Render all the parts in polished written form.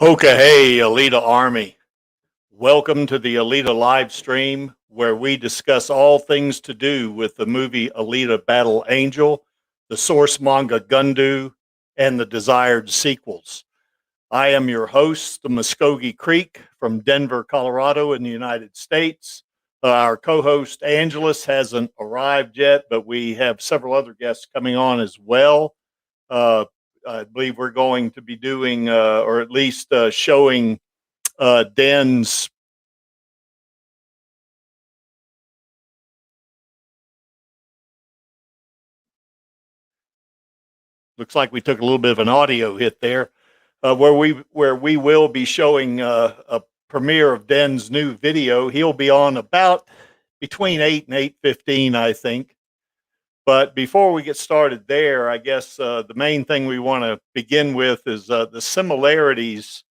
Hoka hey, Alita Army. Welcome to the Alita Livestream, where we discuss all things to do with the movie Alita Battle Angel, the source manga Gundu, and the desired sequels. I am your host, the Muskogee Creek from Denver, Colorado in the United States. Our co-host Angelus hasn't arrived yet, but we have several other guests coming on as well. I believe we're going to be doing, or at least showing Den's. Looks like we took a little bit of an audio hit there, where we will be showing a premiere of Den's new video. He'll be on about between 8 and 8:15, I think. But before we get started there, I guess the main thing we want to begin with is the similarities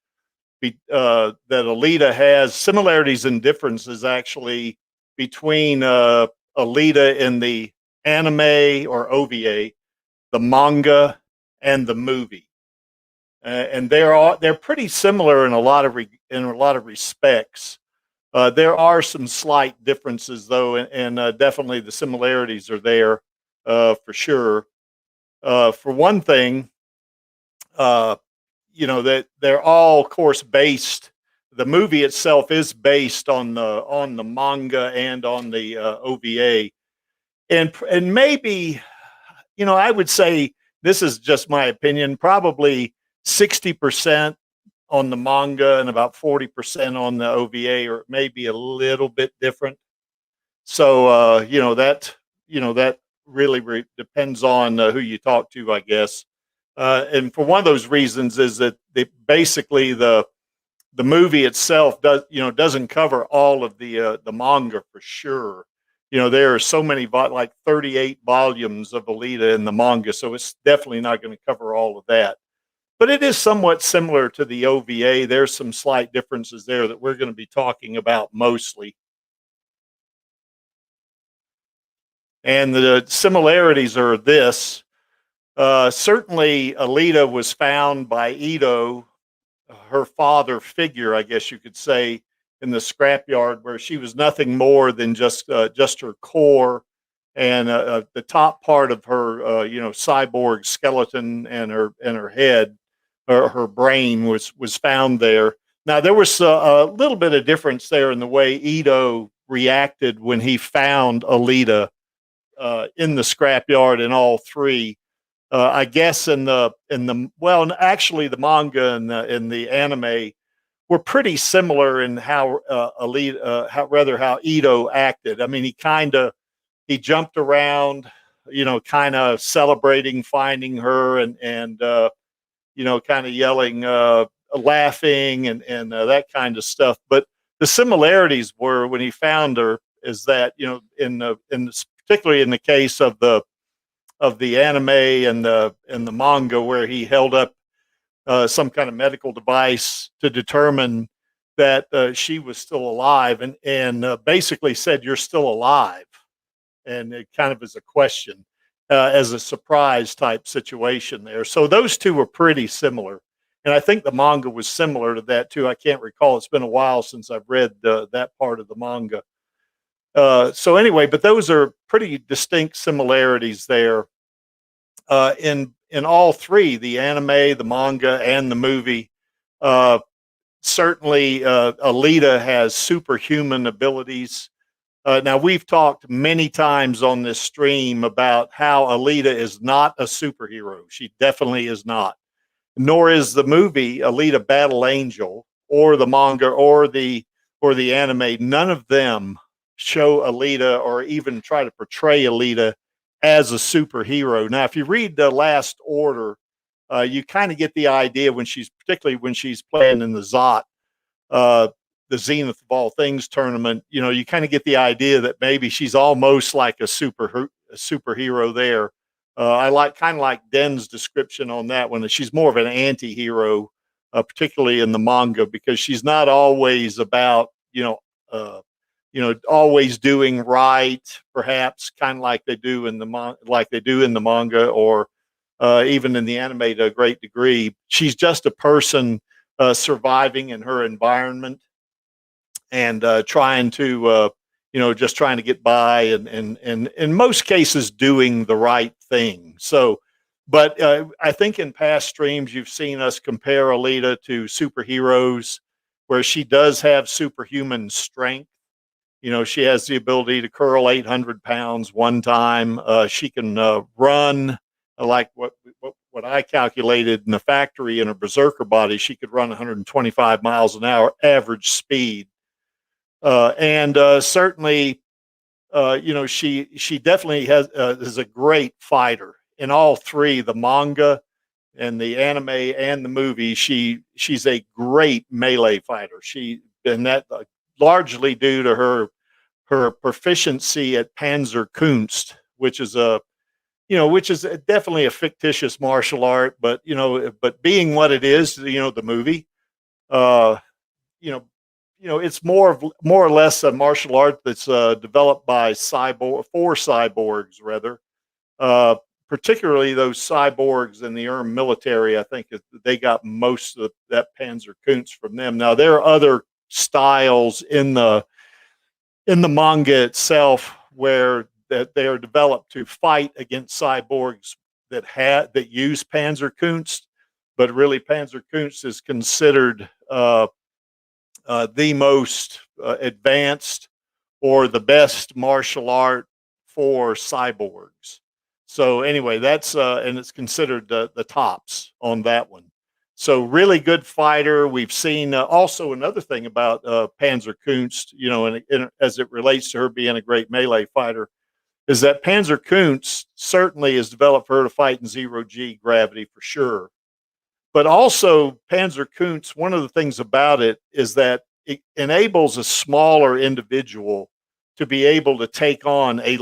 that Alita has, similarities and differences actually between Alita in the anime or OVA, the manga, and the movie. And they're pretty similar in a lot of respects. There are some slight differences though, and definitely the similarities are there for sure. For one thing, that they're all, of course, based. The movie itself is based on the manga and on the OVA, and maybe, I would say, this is just my opinion, probably 60% on the manga and about 40% on the OVA, or maybe a little bit different. So that really depends on who you talk to, I guess. And for one of those reasons is that basically the movie itself doesn't cover all of the manga for sure. There are so many, like 38 volumes of Alita in the manga, so it's definitely not going to cover all of that. But it is somewhat similar to the OVA. There's some slight differences there that we're going to be talking about mostly. And the similarities are this. Certainly, Alita was found by Ito, her father figure, I guess you could say, in the scrapyard, where she was nothing more than just her core and the top part of her, cyborg skeleton and her head, or her brain was found there. Now there was a little bit of difference there in the way Ito reacted when he found Alita in the scrapyard in all three. I guess actually the manga and the anime were pretty similar in how how Ito acted. I mean, he jumped around, kind of celebrating finding her, and kind of yelling, laughing, and that kind of stuff. But the similarities were when he found her is that particularly in the case of the anime and the manga, where he held up some kind of medical device to determine that she was still alive, and basically said, "You're still alive," and it kind of is a question, as a surprise type situation there. So those two were pretty similar, and I think the manga was similar to that too. I can't recall; it's been a while since I've read that part of the manga. So anyway, but those are pretty distinct similarities there in all three: the anime, the manga, and the movie. Certainly, Alita has superhuman abilities. Now, we've talked many times on this stream about how Alita is not a superhero. She definitely is not. Nor is the movie Alita Battle Angel, or the manga, or the anime. None of them show Alita or even try to portray Alita as a superhero. Now, if you read the Last Order, you kind of get the idea particularly when she's playing in the Zot, the Zenith of All Things tournament. You kind of get the idea that maybe she's almost like a superhero there. I kind of like Den's description on that one, that she's more of an anti-hero, particularly in the manga, because she's not always about always doing right, perhaps, kind of like they do in the manga, or even in the anime to a great degree. She's just a person surviving in her environment and trying to just trying to get by, and in most cases doing the right thing. So, but I think in past streams you've seen us compare Alita to superheroes, where she does have superhuman strength. She has the ability to curl 800 pounds one time. She can run like what I calculated in the factory in a berserker body. She could run 125 miles an hour average speed. And certainly, she definitely is a great fighter in all three, the manga and the anime and the movie. She's a great melee fighter. And that largely due to her proficiency at Panzerkunst, which is definitely a fictitious martial art, but but being what it is, the movie, uh, you know, it's more or less a martial art that's developed by cyborgs rather, uh, particularly those cyborgs in the Erm military. I think they got most of that Panzerkunst from them. Now there are other styles in the manga itself where that they are developed to fight against cyborgs that use Panzerkunst, but really Panzerkunst is considered the most advanced or the best martial art for cyborgs. So anyway, that's and it's considered the tops on that one. So really good fighter. We've seen also another thing about Panzerkunst, and as it relates to her being a great melee fighter, is that Panzerkunst certainly is developed for her to fight in zero G gravity for sure. But also Panzerkunst, one of the things about it is that it enables a smaller individual to be able to take on a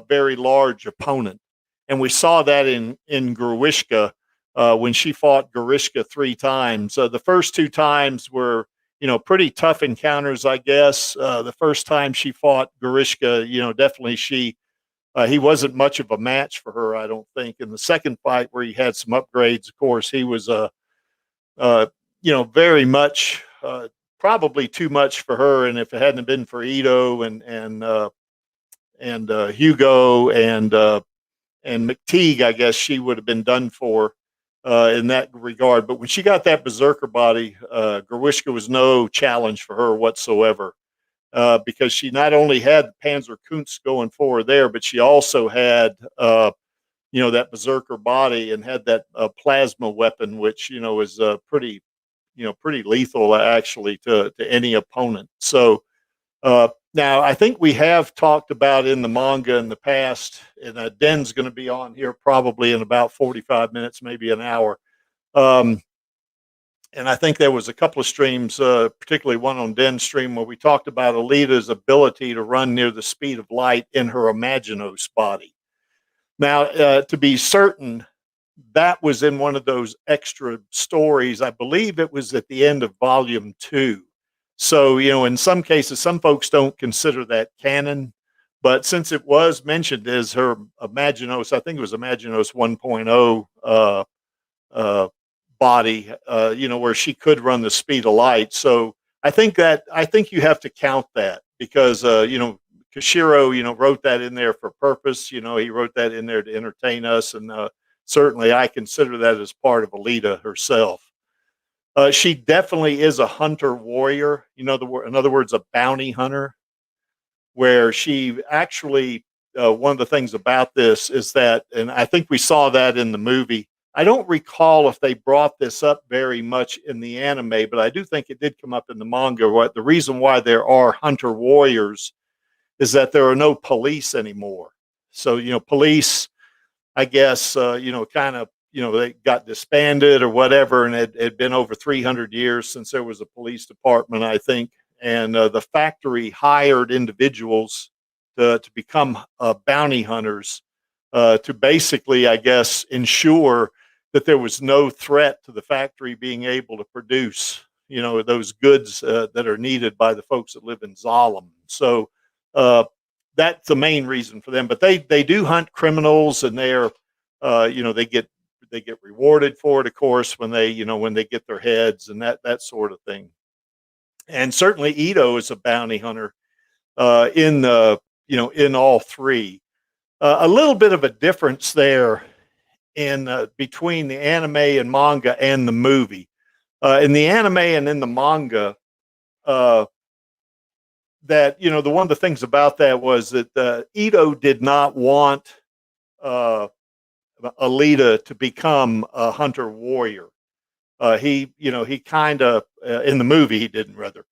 very large opponent. And we saw that in Grishka when she fought Grishka 3 times. The first 2 times were, pretty tough encounters, I guess. The first time she fought Grishka, definitely he wasn't much of a match for her, I don't think. In the second fight, where he had some upgrades, of course, he was very much probably too much for her. And if it hadn't been for Ito and Hugo and McTeague, I guess she would have been done for in that regard. But when she got that berserker body, Grishka was no challenge for her whatsoever. Because she not only had Panzerkunst going for her there, but she also had, that berserker body and had that plasma weapon, which is pretty lethal actually to any opponent. So now I think we have talked about in the manga in the past, and Den's going to be on here probably in about 45 minutes, maybe an hour. And I think there was a couple of streams, particularly one on Den's stream, where we talked about Alita's ability to run near the speed of light in her Imaginos body. Now, to be certain, that was in one of those extra stories. I believe it was at the end of volume 2. So, in some cases, some folks don't consider that canon. But since it was mentioned as her Imaginos, I think it was Imaginos 1.0 body, where she could run the speed of light. So I think you have to count that because, Kishiro, wrote that in there for purpose. He wrote that in there to entertain us. And certainly I consider that as part of Alita herself. She definitely is a hunter warrior, in other words, a bounty hunter, where she actually, one of the things about this is that, and I think we saw that in the movie. I don't recall if they brought this up very much in the anime, but I do think it did come up in the manga. The reason why there are hunter warriors is that there are no police anymore. So, police, I guess, kind of, they got disbanded or whatever, and it had been over 300 years since there was a police department, I think. And the factory hired individuals to become bounty hunters to basically, I guess, ensure that there was no threat to the factory being able to produce, those goods that are needed by the folks that live in Zalem. So that's the main reason for them. But they do hunt criminals, and they're, they get they get rewarded for it, of course, when they, when they get their heads and that sort of thing. And certainly Ito is a bounty hunter in the, in all three. A little bit of a difference there in between the anime and manga and the movie. In the anime and in the manga, that the one of the things about that was that Ito did not want Alita to become a hunter warrior. He kind of in the movie he didn't, rather,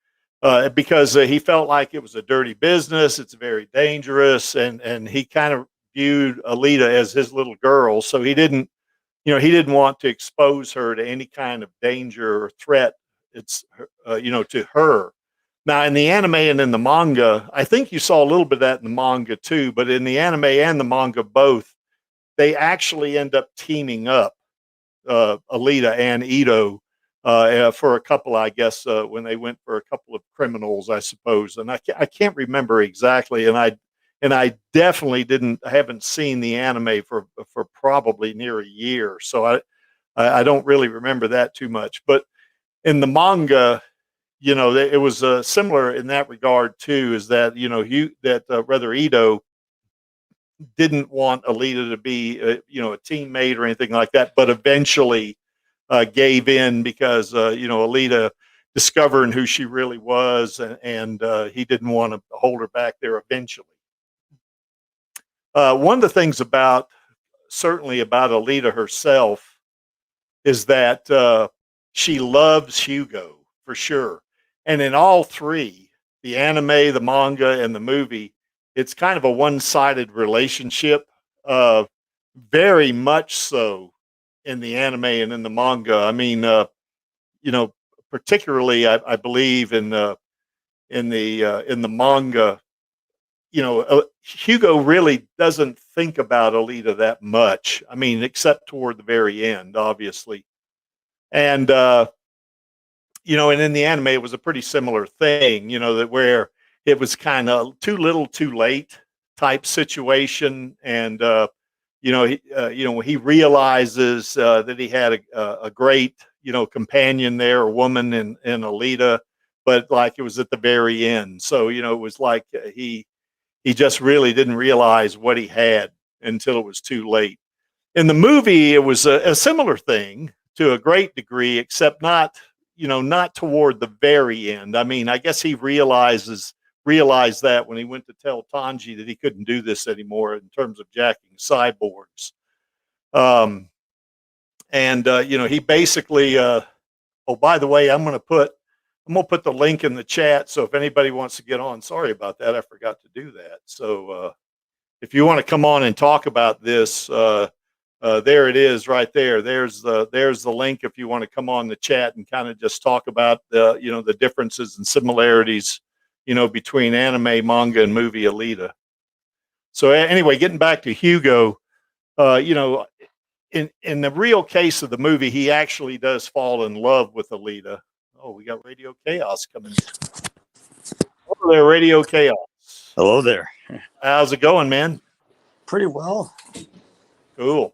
because he felt like it was a dirty business. It's very dangerous, and he kind of viewed Alita as his little girl, so he didn't want to expose her to any kind of danger or threat. It's to her. Now, in the anime and in the manga, I think you saw a little bit of that in the manga too, but in the anime and the manga both, they actually end up teaming up, Alita and Ito, for a couple, I guess, when they went for a couple of criminals, I suppose. And I can't remember exactly. And I definitely haven't seen the anime for probably near a year. So I don't really remember that too much. But in the manga, it was similar in that regard too, is that, rather Ito didn't want Alita to be, a teammate or anything like that, but eventually gave in because, Alita discovering who she really was, and he didn't want to hold her back there eventually. One of the things certainly about Alita herself is that she loves Hugo for sure. And in all three, the anime, the manga, and the movie, it's kind of a one-sided relationship, very much so in the anime and in the manga. I mean, particularly, I believe in the manga, Hugo really doesn't think about Alita that much. I mean, except toward the very end, obviously. And and in the anime, it was a pretty similar thing, that where it was kind of too little, too late type situation. And, he realizes that he had a great, companion there, a woman in Alita, but like it was at the very end. So, it was like he just really didn't realize what he had until it was too late. In the movie, it was a similar thing to a great degree, except not toward the very end. I mean, I guess he realized that when he went to tell Tanji that he couldn't do this anymore in terms of jacking cyborgs. He basically, oh, by the way, I'm going to put the link in the chat. So if anybody wants to get on, sorry about that. I forgot to do that. So, if you want to come on and talk about this, there it is right there. There's the link if you want to come on the chat and kind of just talk about the differences and similarities, between anime, manga, and movie Alita. So anyway, getting back to Hugo, in the real case of the movie, he actually does fall in love with Alita. Oh, we got Radio Chaos coming in. Hello there, Radio Chaos. Hello there. How's it going, man? Pretty well. Cool.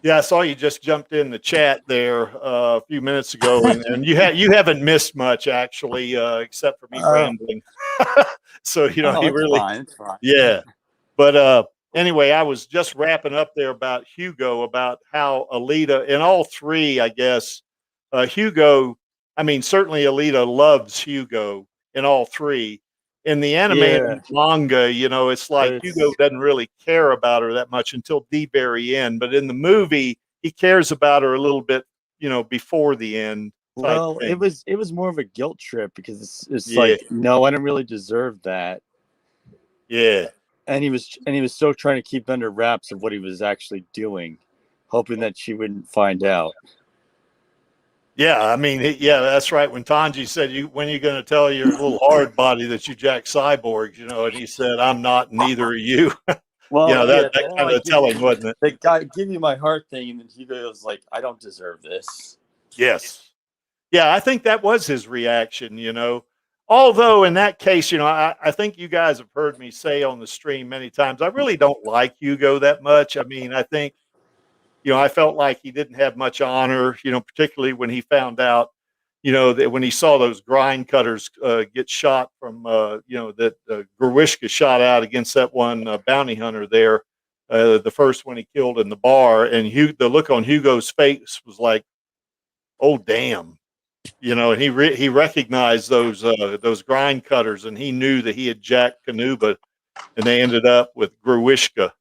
Yeah, I saw you just jumped in the chat there a few minutes ago, and you haven't missed much actually, except for me rambling. So he really, fine. It's fine. Yeah. But anyway, I was just wrapping up there about Hugo, about how Alita in all three, I guess, Hugo. I mean, certainly Alita loves Hugo in all three. In the anime and manga, it's like Hugo doesn't really care about her that much until the very end. But in the movie, he cares about her a little bit, before the end. Well, it was more of a guilt trip because it's like, no, I don't really deserve that. Yeah. And he was still trying to keep under wraps of what he was actually doing, hoping that she wouldn't find out. Yeah, I mean, that's right. When Tanji said, when are you going to tell your little hard body that you jack cyborgs, and he said, I'm not, neither are you. Well, that kind of telling, wasn't it? The guy, give you my heart thing, and then he was like, I don't deserve this. Yes. Yeah, I think that was his reaction, Although in that case, I think you guys have heard me say on the stream many times, I really don't like Hugo that much. I mean, I think I felt like he didn't have much honor, particularly when he found out, that when he saw those grind cutters get shot from, that Gruishka shot out against that one bounty hunter there, the first one he killed in the bar, and the look on Hugo's face was like, oh damn, and he recognized those grind cutters, and he knew that he had jacked Kanuba, and they ended up with Gruishka,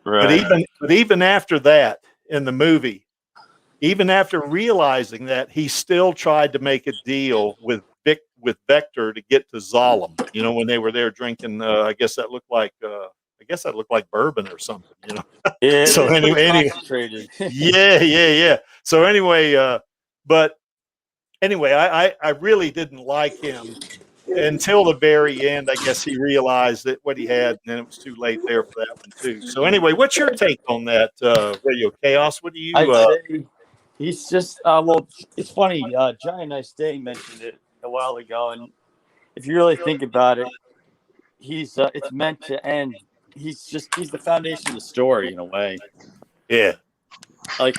Right. But even after that in the movie, even after realizing that, he still tried to make a deal with Vector to get to Zalem. When they were there drinking, I guess that looked like bourbon or something. Yeah, So it's pretty anyway, concentrated. yeah. So anyway, but anyway, I really didn't like him until the very end. I guess he realized that what he had, and then it was too late there for that one too. So anyway, what's your take on that, Radio Chaos? What do you? I'd say he's just well. It's funny. Johnny Nice Day mentioned it a while ago, and if you really think about it, he's it's meant to end. He's the foundation of the story in a way. Yeah. Like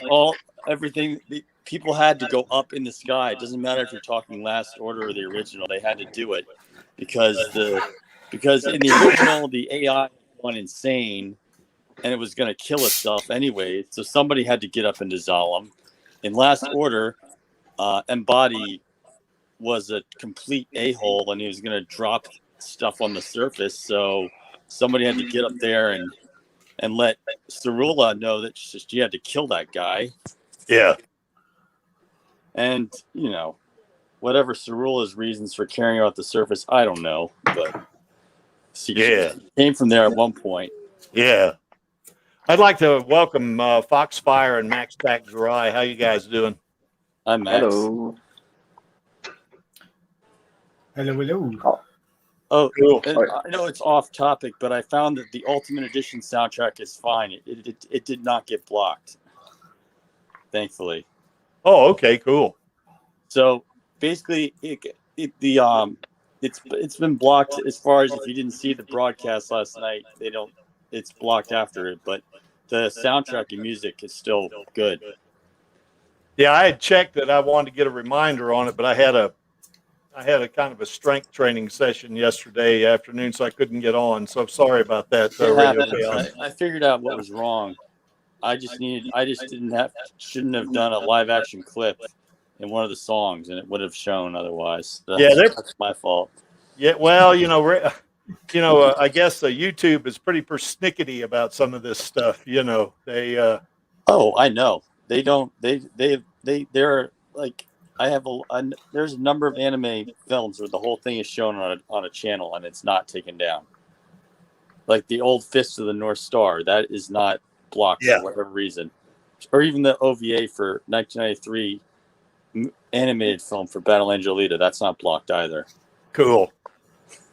everything. People had to go up in the sky. It doesn't matter if you're talking Last Order or the original. They had to do it because in the original the AI went insane and it was going to kill itself anyway. So somebody had to get up into Zalem. In Last Order, Embody was a complete a-hole and he was going to drop stuff on the surface. So somebody had to get up there and let Cerula know that she had to kill that guy. Yeah. And, whatever Cerula's reasons for caring about the surface, I don't know. But she came from there at one point. Yeah. I'd like to welcome Foxfire and Max Tack Dry. How you guys doing? I'm Max. Hello. Hello. Oh, Cool. I know it's off topic, but I found that the Ultimate Edition soundtrack is fine. It did not get blocked, thankfully. Oh, okay, cool. So basically, it's been blocked as far as if you didn't see the broadcast last night. It's blocked after it, but the soundtrack and music is still good. Yeah, I had checked that. I wanted to get a reminder on it, but I had a kind of a strength training session yesterday afternoon, so I couldn't get on. So sorry about that. I figured out what was wrong. Shouldn't have done a live action clip in one of the songs, and it would have shown otherwise. That's my fault. Yeah, well, I guess YouTube is pretty persnickety about some of this stuff. They. Oh, I know. They don't. They're like. There's a number of anime films where the whole thing is shown on a channel and it's not taken down. Like the old Fist of the North Star, that is not blocked for whatever reason, or even the OVA for 1993 animated film for Battle Angel Alita, that's not blocked either. Cool.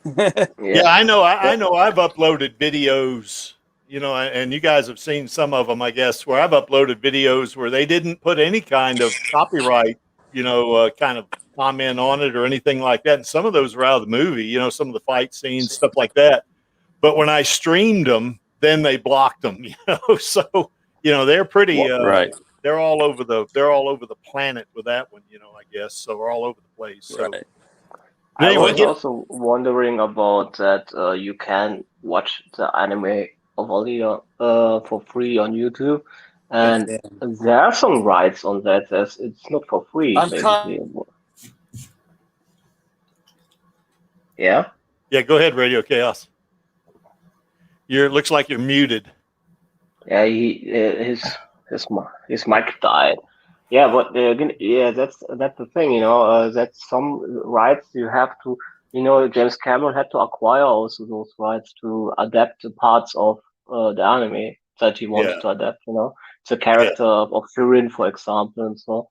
Yeah, I know. I know. I've uploaded videos, and you guys have seen some of them, I guess, where I've uploaded videos where they didn't put any kind of copyright, kind of comment on it or anything like that. And some of those were out of the movie, some of the fight scenes, stuff like that. But when I streamed them, then they blocked them, So, they're pretty right. They're all over the planet with that one, I guess. So we're all over the place. So. Right. I was also wondering about that. You can watch the anime of Alita for free on YouTube, and there are some rights on that. It's not for free, basically. Yeah. Yeah. Go ahead, Radio Chaos. Looks like you're muted. Yeah, his mic died. Yeah, but that's the thing, that's some rights you have to, James Cameron had to acquire also those rights to adapt the parts of the anime that he wanted to adapt, the character of Firin, for example, and so.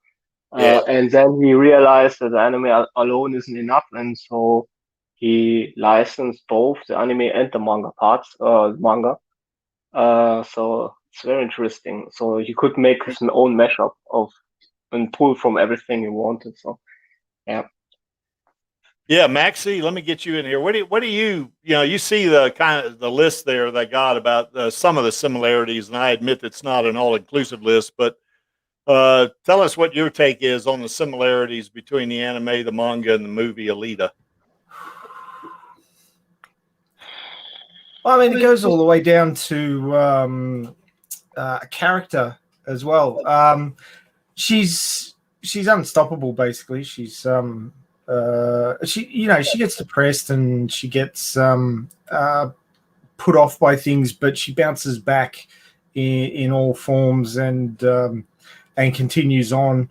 And then he realized that the anime alone isn't enough, and so he licensed both the anime and the manga parts, manga. So it's very interesting. So he could make his own mashup and pull from everything he wanted. So, yeah. Yeah, Maxie, let me get you in here. What do you you see the kind of the list there they got about some of the similarities, and I admit it's not an all-inclusive list, but tell us what your take is on the similarities between the anime, the manga, and the movie Alita. Well, I mean, it goes all the way down to a character as well. She's unstoppable, basically. She's she gets depressed and she gets put off by things, but she bounces back in all forms and continues on.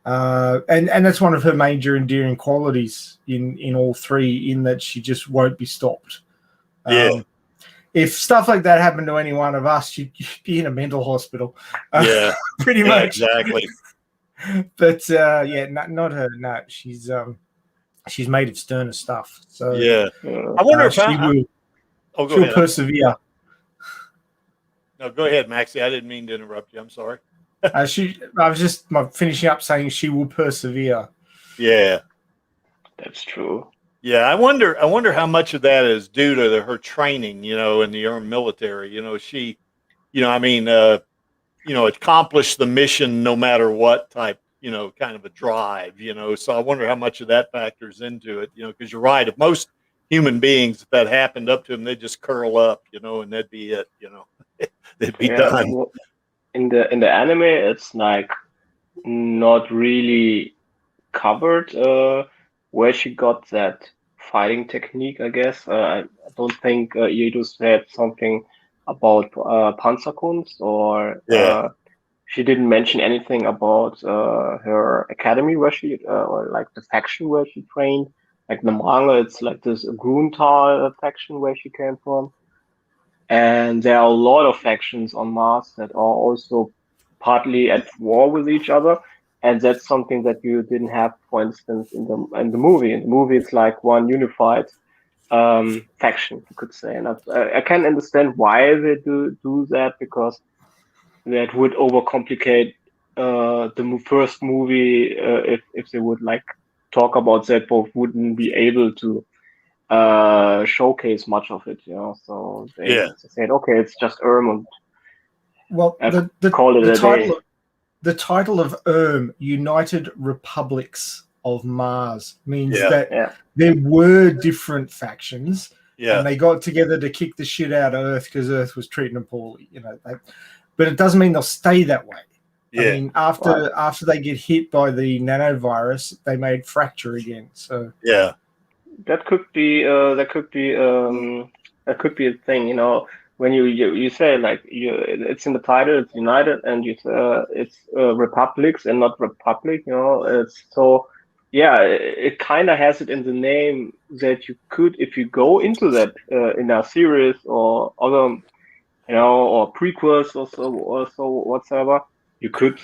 And that's one of her major endearing qualities in all three, in that she just won't be stopped. Yeah. If stuff like that happened to any one of us, you'd be in a mental hospital. Yeah, pretty much. Exactly. But not her. No, she's made of sterner stuff. So yeah, I wonder if she will. Oh, go she'll ahead. persevere. No, go ahead, Maxie. I didn't mean to interrupt you. I'm sorry. I was just finishing up saying she will persevere. Yeah, That's true. yeah. I wonder how much of that is due to her training, in the armed military. She, accomplished the mission no matter what type, kind of a drive, So I wonder how much of that factors into it, because you're right. If most human beings, if that happened up to them, they'd just curl up, and that'd be it, they'd be done. Well, in the anime, it's like not really covered where she got that fighting technique, I guess. I don't think Yedo said something about Panzerkunst, or Yeah. she didn't mention anything about her academy where she, or like the faction where she trained. Like the manga, it's like this Gruntal faction where she came from. And there are a lot of factions on Mars that are also partly at war with each other. And that's something that you didn't have, for instance, in the movie. In the movie, it's like one unified faction, you could say. And I can understand why they do that, because that would overcomplicate the first movie if they would like talk about that, both wouldn't be able to showcase much of it, So they said, okay, it's just Erm. Well, the title of United Republics of Mars, means that there were different factions, and they got together to kick the shit out of Earth because Earth was treating them poorly, but it doesn't mean they'll stay that way. I mean, after they get hit by the nanovirus, they made fracture again. So that could be a thing, when you say, like, it's in the title, it's United, and it's republics and not republic, it's so. Yeah, it kind of has it in the name that you could, if you go into that in a series or other, or prequels or so whatsoever, you could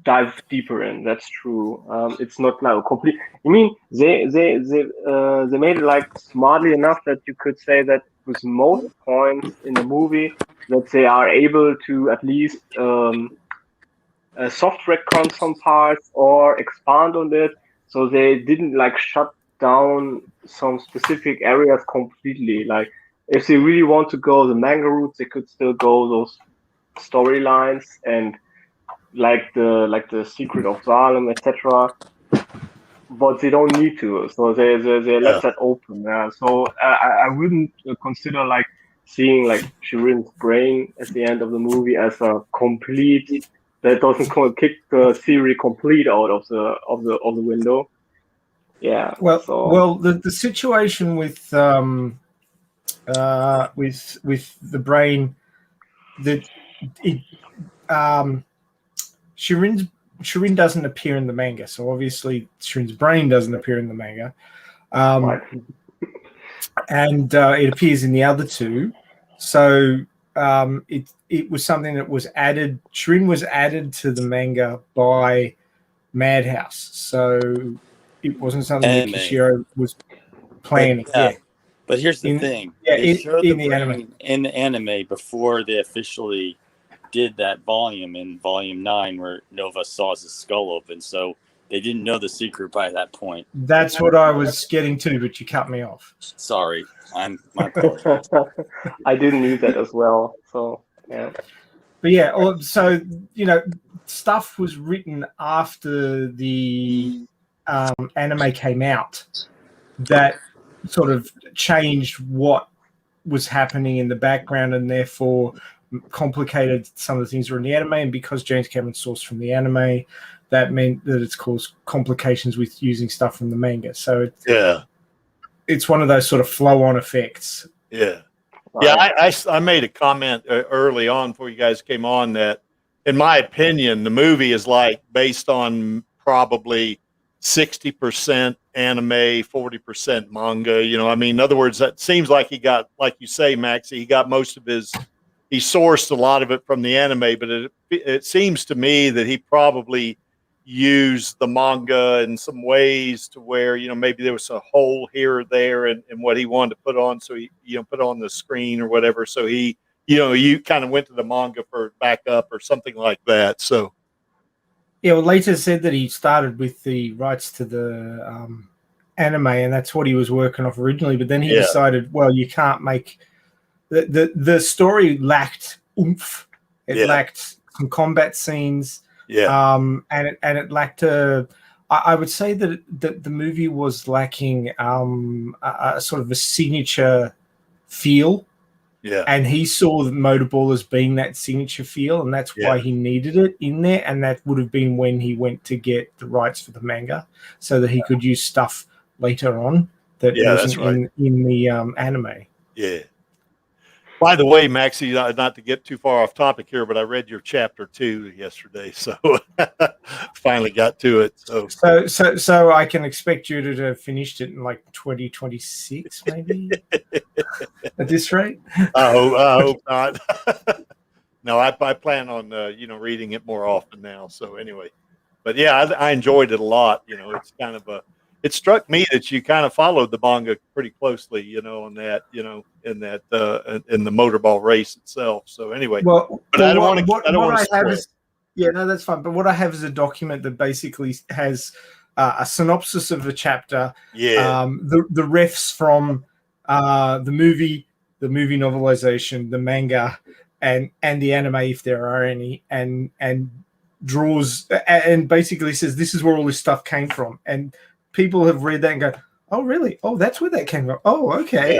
dive deeper in. That's true. It's not like complete. I mean, they made it like smartly enough that you could say that with most points in the movie that they are able to at least soft retcon some parts or expand on it, so they didn't like shut down some specific areas completely. Like, if they really want to go the manga route, they could still go those storylines and like the Secret of Salem, etc. But they don't need to, so they let that open. So I wouldn't consider like seeing like Shirin's brain at the end of the movie as a complete, that doesn't kick the theory complete out of the window. Yeah. Well, the situation with the brain, that it Shirin doesn't appear in the manga, so obviously Shirin's brain doesn't appear in the manga, and it appears in the other two. So it was something that was added. Shirin was added to the manga by Madhouse, so it wasn't something that Kishiro was planning. But here's the thing: they showed the brain in the anime before they officially did that volume in volume 9 where Nova saws his skull open. So They didn't know the secret by that point. That's what I was getting to, but you cut me off. Sorry, my apologies. I didn't need that as well. So yeah. But yeah, so stuff was written after the anime came out that sort of changed what was happening in the background, and therefore complicated some of the things that were in the anime. And because James Cameron sourced from the anime, that meant that it's caused complications with using stuff from the manga. So it's one of those sort of flow-on effects. Yeah. Yeah, I made a comment early on before you guys came on that, in my opinion, the movie is like based on probably 60% anime, 40% manga. I mean, in other words, that seems like he got, like you say, Max, he got most of he sourced a lot of it from the anime, but it seems to me that he probably used the manga in some ways to where, maybe there was a hole here or there in what he wanted to put on. So he, put on the screen or whatever. So he, you kind of went to the manga for backup or something like that. So. Yeah, well, later said that he started with the rights to the anime, and that's what he was working off originally. But then he decided, well, you can't make the story lacked oomph. It lacked some combat scenes. And it lacked I would say that the movie was lacking a sort of a signature feel. Yeah. And he saw the Motorball as being that signature feel, and that's why he needed it in there. And that would have been when he went to get the rights for the manga, so that he could use stuff later on that wasn't in the anime. Yeah. By the way, Maxie, not to get too far off topic here, but I read your chapter 2 yesterday, so finally got to it. So I can expect you to have finished it in like 2026, maybe at this rate. I hope not. No, I plan on reading it more often now. So anyway, but yeah, I enjoyed it a lot. It's kind of it struck me that you kind of followed the manga pretty closely, on that, in that in the motorball race itself. So anyway, but I don't want to. Yeah, no, that's fine. But what I have is a document that basically has a synopsis of the chapter. Yeah. The refs from the movie novelization, the manga, and the anime, if there are any, and draws and basically says this is where all this stuff came from. And people have read that and go, oh, really? Oh, that's where that came from. Oh, okay.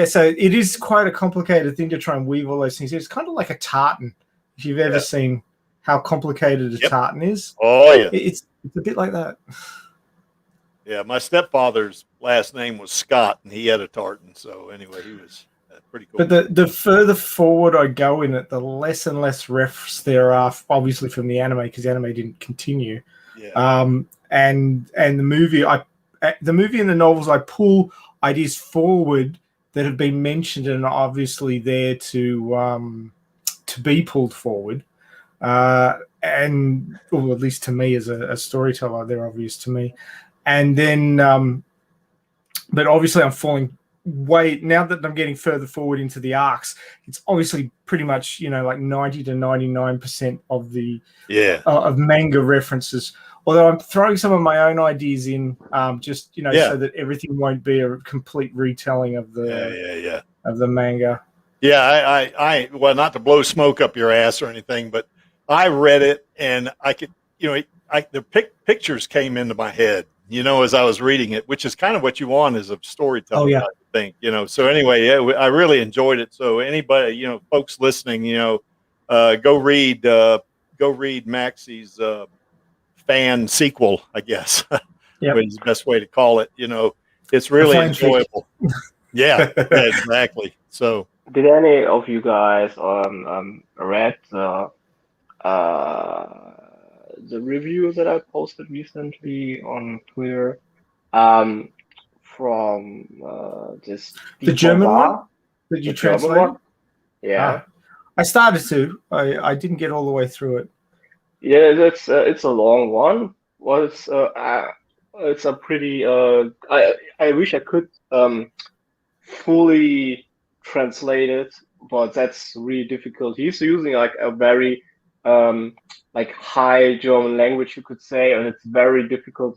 So it is quite a complicated thing to try and weave all those things. It's kind of like a tartan, if you've ever seen how complicated a tartan is. Oh, yeah. It's a bit like that. Yeah, my stepfather's last name was Scott, and he had a tartan. So anyway, he was pretty cool. But the further forward I go in it, the less and less refs there are, obviously from the anime, because the anime didn't continue. Yeah. And the movie and the novels, I pull ideas forward that have been mentioned and are obviously there to be pulled forward. And or at least to me as a storyteller, they're obvious to me. And then, but obviously I'm falling way, now that I'm getting further forward into the arcs, it's obviously pretty much, like 90 to 99% of the of manga references. Although I'm throwing some of my own ideas in, just so that everything won't be a complete retelling of the of the manga. Yeah, I well, not to blow smoke up your ass or anything, but I read it and I could, the pictures came into my head, as I was reading it, which is kind of what you want as a storyteller. I think, So anyway, I really enjoyed it. So anybody, folks listening, go read Maxie's fan sequel, I guess. Is the best way to call it. It's really enjoyable. Yeah, exactly. So, did any of you guys read the review that I posted recently on Twitter from this the German one that you translated? Yeah, I started to. I didn't get all the way through it. Yeah, it's a long one. Well, it's a pretty. I wish I could fully translate it, but that's really difficult. He's using like a very like high German language, you could say, and it's very difficult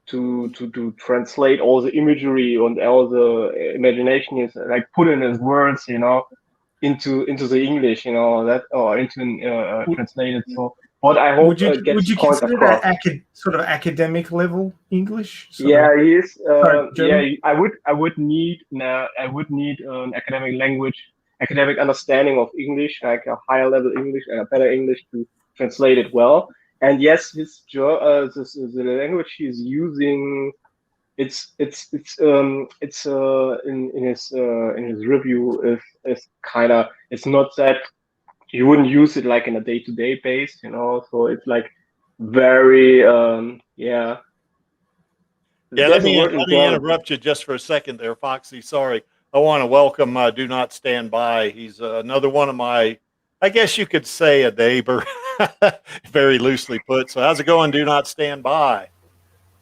to translate all the imagery and all the imagination is like put in his words, into the English, that or into translated. So, but I hope it gets the point consider across. that sort of academic level English? Yeah, he is. German? Yeah, I would need an academic understanding of English, like a higher level English and a better English to translate it well. And yes, the language he's using, in his review is kind of, it's not that you wouldn't use it like in a day-to-day base, so it's like very Yeah, let me interrupt you just for a second there, Foxy. Sorry. I want to welcome Do Not Stand By. He's another one of my, I guess you could say, a neighbor, very loosely put. So how's it going, Do Not Stand By?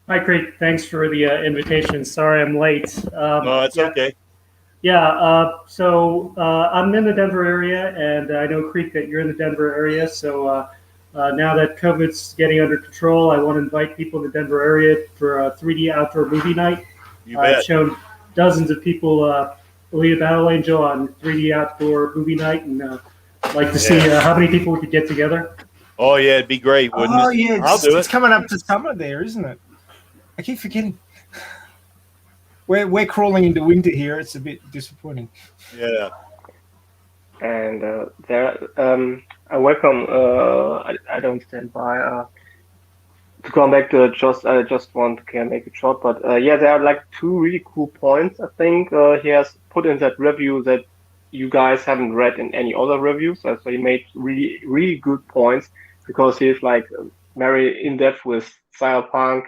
Hi, Creek. Thanks for the invitation. Sorry I'm late. No, it's okay. Yeah, so I'm in the Denver area, and I know, Creek, that you're in the Denver area. So now that COVID's getting under control, I want to invite people in the Denver area for a 3D outdoor movie night. I've shown dozens of people Alita Battle Angel on 3D outdoor movie night, and I'd like to see how many people we could get together. Oh, yeah, it'd be great, wouldn't it? Oh, yeah, I'll do it. It's coming up to summer there, isn't it? I keep forgetting. We're crawling into winter here. It's a bit disappointing. Yeah. And I welcome. I don't stand by. To come back to I just want to make it short, but yeah, there are like two really cool points. I think he has put in that review that you guys haven't read in any other reviews. So he made really, really good points because he's like very in depth with cyberpunk.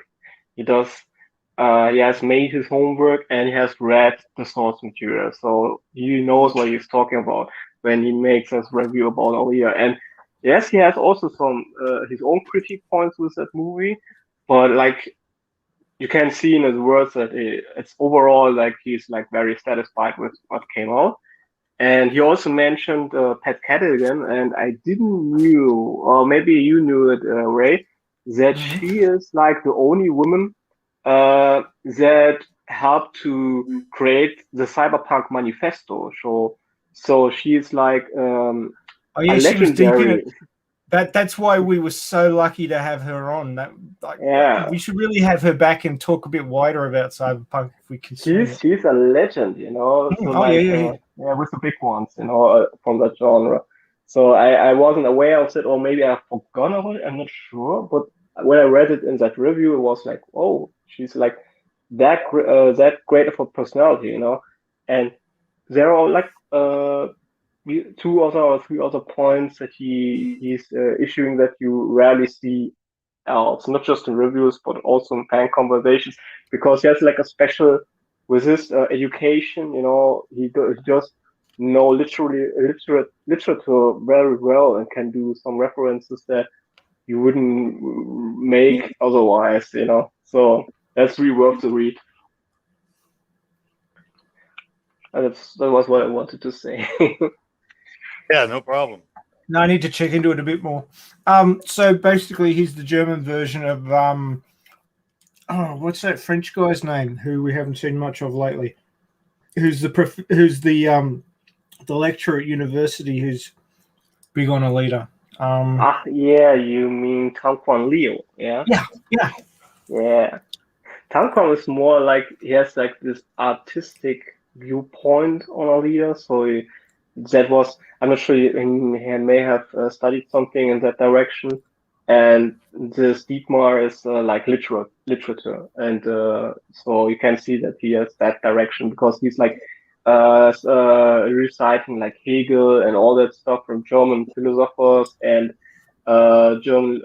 He has made his homework and he has read the source material, so he knows what he's talking about when he makes his review about Alita. And yes, he has also some his own critique points with that movie, but like you can see in his words that it's overall like he's like very satisfied with what came out. And he also mentioned Pat Cadigan, and I didn't knew, or maybe you knew it, Ray, that she is like the only woman that helped to create the Cyberpunk Manifesto. So she's like oh yeah, she was deep in it. That's why we were so lucky to have her on. We should really have her back and talk a bit wider about Cyberpunk if we can. She's a legend, So with the big ones, from that genre. So I wasn't aware of it, or maybe I forgot about it. I'm not sure, but when I read it in that review, it was like, oh, she's like that great of a personality, And there are like 2 or 3 other points that he's issuing that you rarely see else, not just in reviews but also in fan conversations, because he has like a special with his education. He just know literature very well and can do some references that you wouldn't make otherwise, So that's really worth to read. And that was what I wanted to say. Yeah, no problem. No, I need to check into it a bit more. So basically, he's the German version of what's that French guy's name who we haven't seen much of lately? Who's the lecturer at university who's big on Alita? Yeah, you mean Tangquan Liu? Yeah. Yeah. Tangquan is more like he has like this artistic viewpoint on Alita, so I'm not sure he may have studied something in that direction, and this Dietmar is like literature, and so you can see that he has that direction because he's like reciting like Hegel and all that stuff from German philosophers and German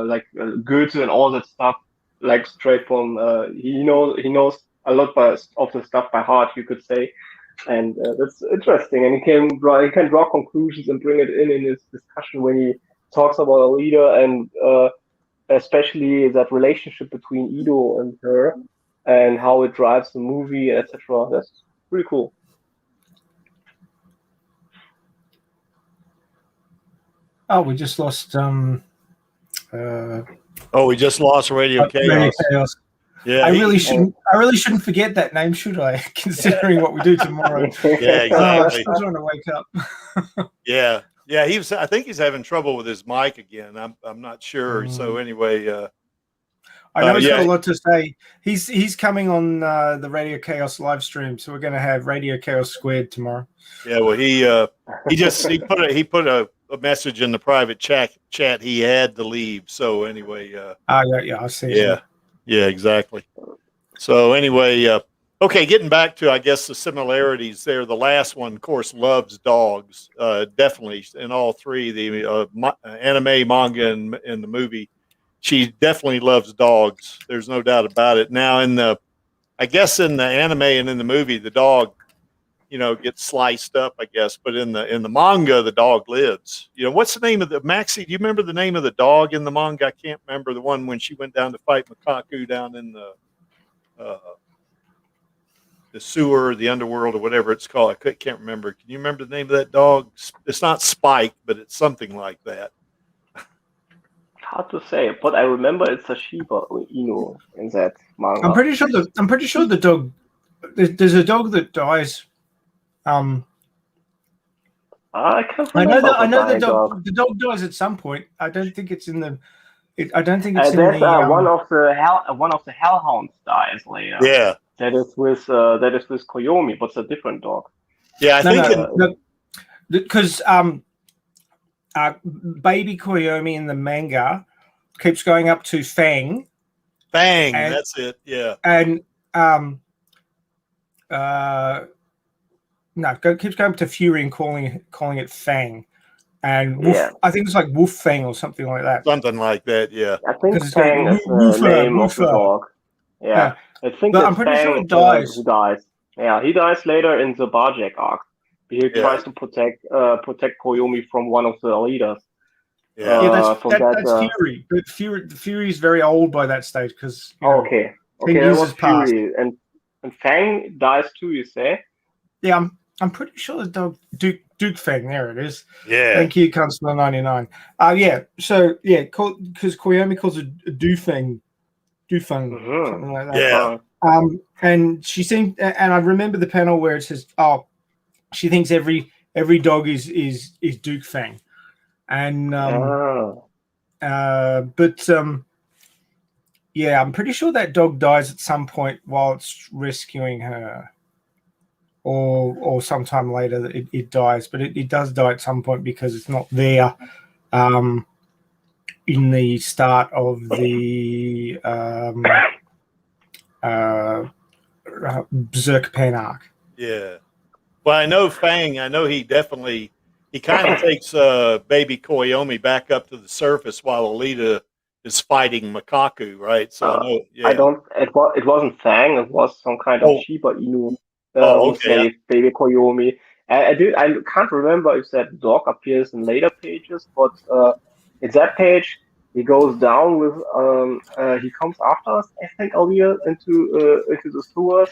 like Goethe and all that stuff, like straight from he knows a lot of the stuff by heart, you could say. And that's interesting, and he can draw conclusions and bring it in his discussion when he talks about Alita, and especially that relationship between Ido and her, and how it drives the movie, etc. That's pretty cool. Oh, we just lost Oh, we just lost Radio Chaos. Radio Chaos. Yeah, I really shouldn't forget that name, should I? Considering what we do tomorrow. Yeah, exactly. I'm still trying to wake up. Yeah. I think he's having trouble with his mic again. I'm not sure. So anyway, I know he's got a lot to say. He's coming on the Radio Chaos live stream, so we're going to have Radio Chaos Squared tomorrow. Yeah, well, he put a message in the private chat. He had to leave. So anyway, yeah, I see. Yeah, exactly. So anyway, okay, getting back to, I guess, the similarities there. The last one, of course, loves dogs. Definitely in all three, the anime, manga, and the movie. She definitely loves dogs. There's no doubt about it. Now, I guess in the anime and in the movie, the dog, gets sliced up, I guess. But in the manga, the dog lives. What's the name of Maxie? Do you remember the name of the dog in the manga? I can't remember the one when she went down to fight Makaku down in the sewer, the underworld, or whatever it's called. I can't remember. Can you remember the name of that dog? It's not Spike, but it's something like that. Hard to say, but I remember it's a Shiba Inu in that manga. I'm pretty sure the dog. There's a dog that dies. I can't remember. I know the dog. The dog dies at some point. I don't think it's in the. I don't think it's in the. One of the hellhounds dies later. Yeah. That is with Koyomi, but it's a different dog. Yeah, I think because baby Koyomi in the manga keeps going up to Fang. That's it. Yeah. And keeps going up to Fury and calling it Fang. And Wolf, I think it's like Wolf Fang or something like that. Something like that, yeah. I think Fang is the name of the dog. Yeah. I think I'm pretty sure it dies. Who dies. Yeah, he dies later in the Barjack arc. He tries to protect Koyomi from one of the leaders. That's Fury. But Fury is very old by that stage because. Okay, that was Fury, and Fang dies too. You say? Yeah, I'm pretty sure the dog Duke Fang. There it is. Yeah. Thank you, Consular 99. So because Koyomi calls it Dufeng, something like that. Yeah. And she seemed, and I remember the panel where it says, she thinks every dog is Duke Fang, and I'm pretty sure that dog dies at some point while it's rescuing her, or sometime later it dies, but it does die at some point because it's not there in the start of the Berserk Pan arc. Yeah. Well, I know Fang. I know he kind of takes baby Koyomi back up to the surface while Alita is fighting Makaku, right? So I know. Yeah. It wasn't Fang. It was some kind of Shiba Inu. Okay. Baby Koyomi. I can't remember if that dog appears in later pages, but in that page he goes down with he comes after us, I think, Alita into the sewers.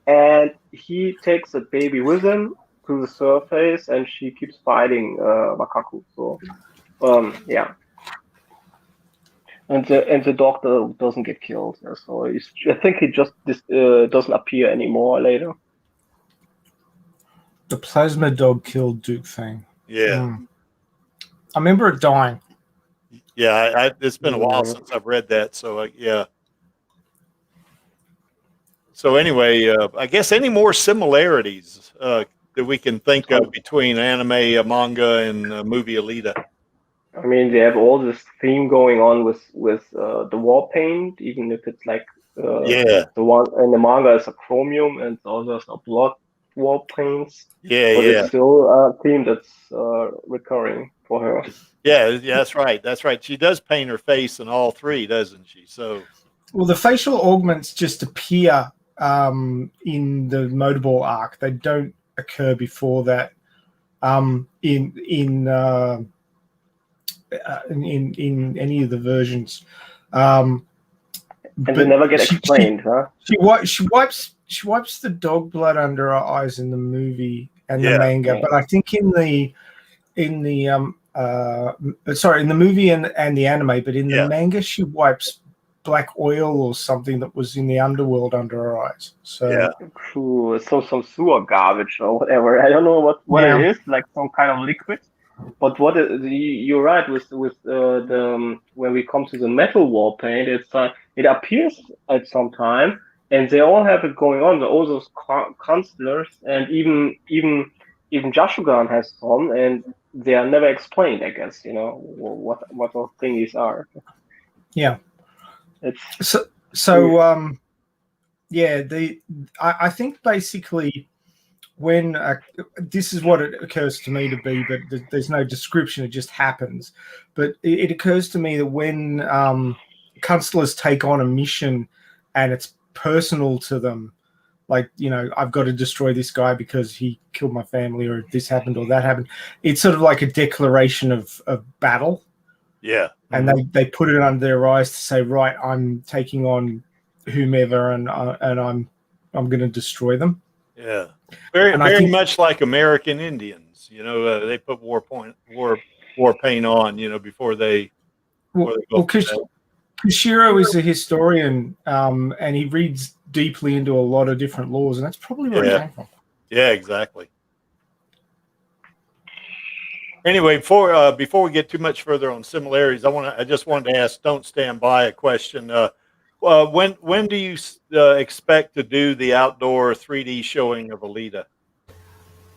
And he takes the baby with him to the surface, and she keeps fighting Makaku. So, yeah. And the doctor doesn't get killed. So I think he just doesn't appear anymore later. The plasma dog killed Duke Fang. Yeah. I remember it dying. Yeah, it's been a while since I've read that. So yeah. So anyway, I guess any more similarities that we can think of between anime, manga, and movie Alita? I mean, they have all this theme going on with the war paint, even if it's like the one in the manga is a chromium and others are blood war paints. But it's still a theme that's recurring for her. Yeah, that's right. That's right. She does paint her face in all three, doesn't she? So, well, the facial augments just appear in the Motorball arc. They don't occur before that in any of the versions. And they never get explained, huh? She wipes the dog blood under her eyes in the movie and the manga, but I think in the sorry, in the movie and the anime, but in the manga, she wipes black oil or something that was in the underworld under her eyes. So true, some sewer garbage or whatever. I don't know what it is, like some kind of liquid. But you're right with the when we come to the metal war paint, it's it appears at some time, and they all have it going on. All those counselors and even Jashugan has some, and they are never explained. I guess what those thingies are. Yeah, it's yeah. I think basically, when this is what it occurs to me to be, but there's no description, it just happens. But it occurs to me that when counselors take on a mission and it's personal to them, like, I've got to destroy this guy because he killed my family, or this happened or that happened, it's sort of like a declaration of battle. Yeah. And they put it under their eyes to say, right, I'm taking on whomever, and I'm going to destroy them. Yeah, very much like American Indians. They put war paint on. Before they. Kushiro is a historian, and he reads deeply into a lot of different laws, and that's probably where it came from. Yeah, exactly. Anyway, before we get too much further on similarities, I just wanted to ask Don't Stand By a question. When do you expect to do the outdoor 3D showing of Alita?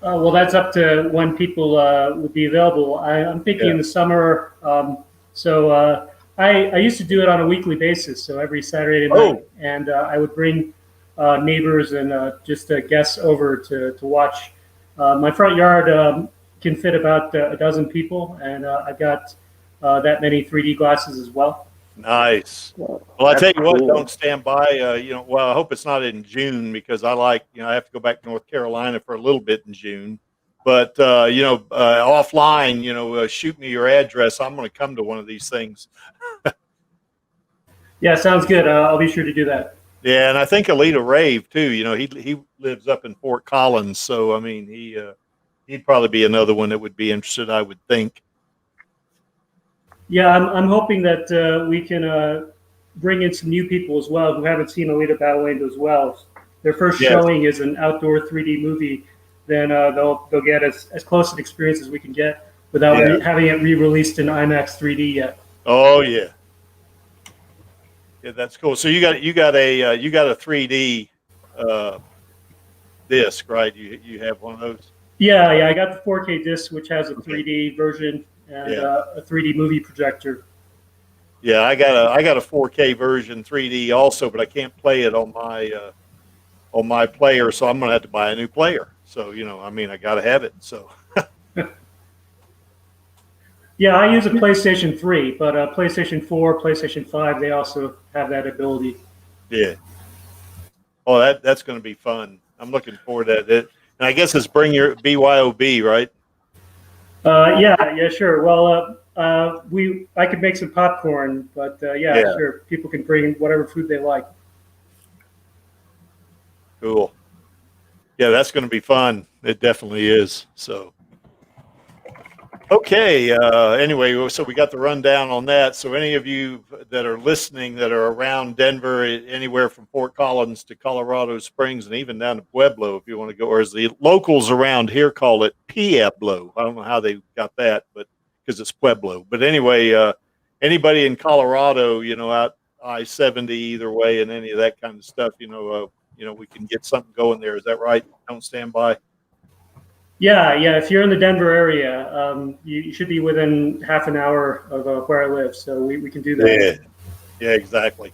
Well, that's up to when people would be available. I'm thinking in the summer. I used to do it on a weekly basis, so every Saturday night, and I would bring neighbors and just guests over to watch. My front yard can fit about a dozen people, and I've got that many 3D glasses as well. Nice. Well, I tell you what, Don't Stand By. I hope it's not in June, because I have to go back to North Carolina for a little bit in June. But offline, shoot me your address. I'm going to come to one of these things. Yeah, sounds good. I'll be sure to do that. Yeah, and I think Alita Rave too. He lives up in Fort Collins, so I mean he'd probably be another one that would be interested, I would think. Yeah, I'm hoping that we can bring in some new people as well who haven't seen Alita Battle Angel as well. Their first showing is an outdoor 3D movie. Then they'll get as close an experience as we can get without having it re-released in IMAX 3D yet. Oh yeah, yeah, that's cool. So you got a 3D disc, right? You have one of those? Yeah, I got the 4K disc, which has a 3D version and a 3D movie projector. Yeah, I got a 4K version 3D also, but I can't play it on my player, so I'm gonna have to buy a new player. So I gotta have it. So. Yeah, I use a PlayStation 3, but PlayStation 4, PlayStation 5, they also have that ability. Yeah. Oh, that's going to be fun. I'm looking forward to that. And I guess it's bring your BYOB, right? Yeah, sure. Well, I could make some popcorn, but sure. People can bring whatever food they like. Cool. Yeah, that's going to be fun. It definitely is. So. Okay. Anyway, so we got the rundown on that. So any of you that are listening that are around Denver, anywhere from Fort Collins to Colorado Springs, and even down to Pueblo, if you want to go, or as the locals around here call it, Pueblo. I don't know how they got that, but because it's Pueblo. But anyway, anybody in Colorado, out I-70 either way, and any of that kind of stuff, we can get something going there. Is that right? Don't Stand By. Yeah. If you're in the Denver area, you should be within half an hour of where I live, so we can do that. Yeah, exactly.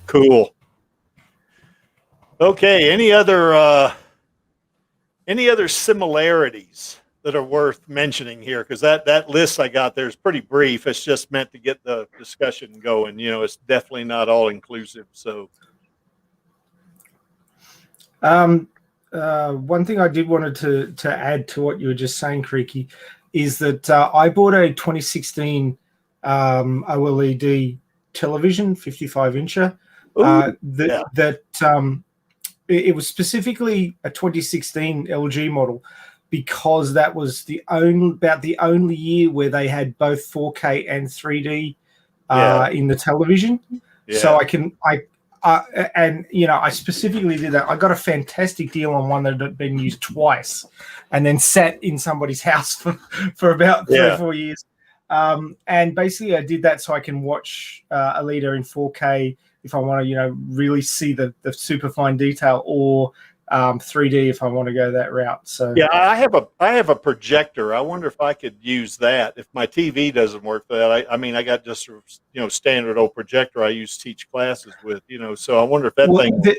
Cool. Okay. Any other similarities that are worth mentioning here? Because that list I got there is pretty brief. It's just meant to get the discussion going. It's definitely not all inclusive. So. One thing I did wanted to add to what you were just saying, Creaky, is that I bought a 2016 OLED television, 55-incher. It was specifically a 2016 LG model, because that was about the only year where they had both 4K and 3D in the television. Yeah. So I specifically did that. I got a fantastic deal on one that had been used twice, and then sat in somebody's house for about 3 or 4 years. And basically, I did that so I can watch Alita in 4K if I want to, really see the super fine detail, or 3D if I want to go that route. So yeah, I have a projector. I wonder if I could use that if my TV doesn't work for that. I mean, I got just standard old projector I used to teach classes with. So I wonder if that thing.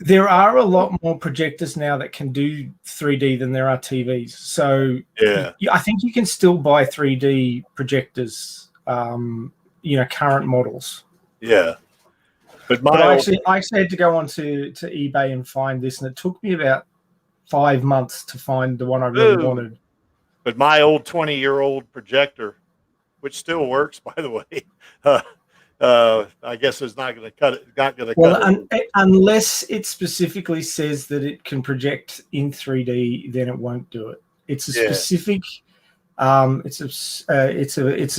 There are a lot more projectors now that can do 3D than there are TVs. So I think you can still buy 3D projectors. Current models. Yeah. But I actually had to go onto eBay and find this, and it took me about 5 months to find the one I really wanted. But my old 20-year-old projector, which still works, by the way, I guess it's not going to cut it. Not going to cut it. Unless it specifically says that it can project in 3D, then it won't do it. It's a specific. It's a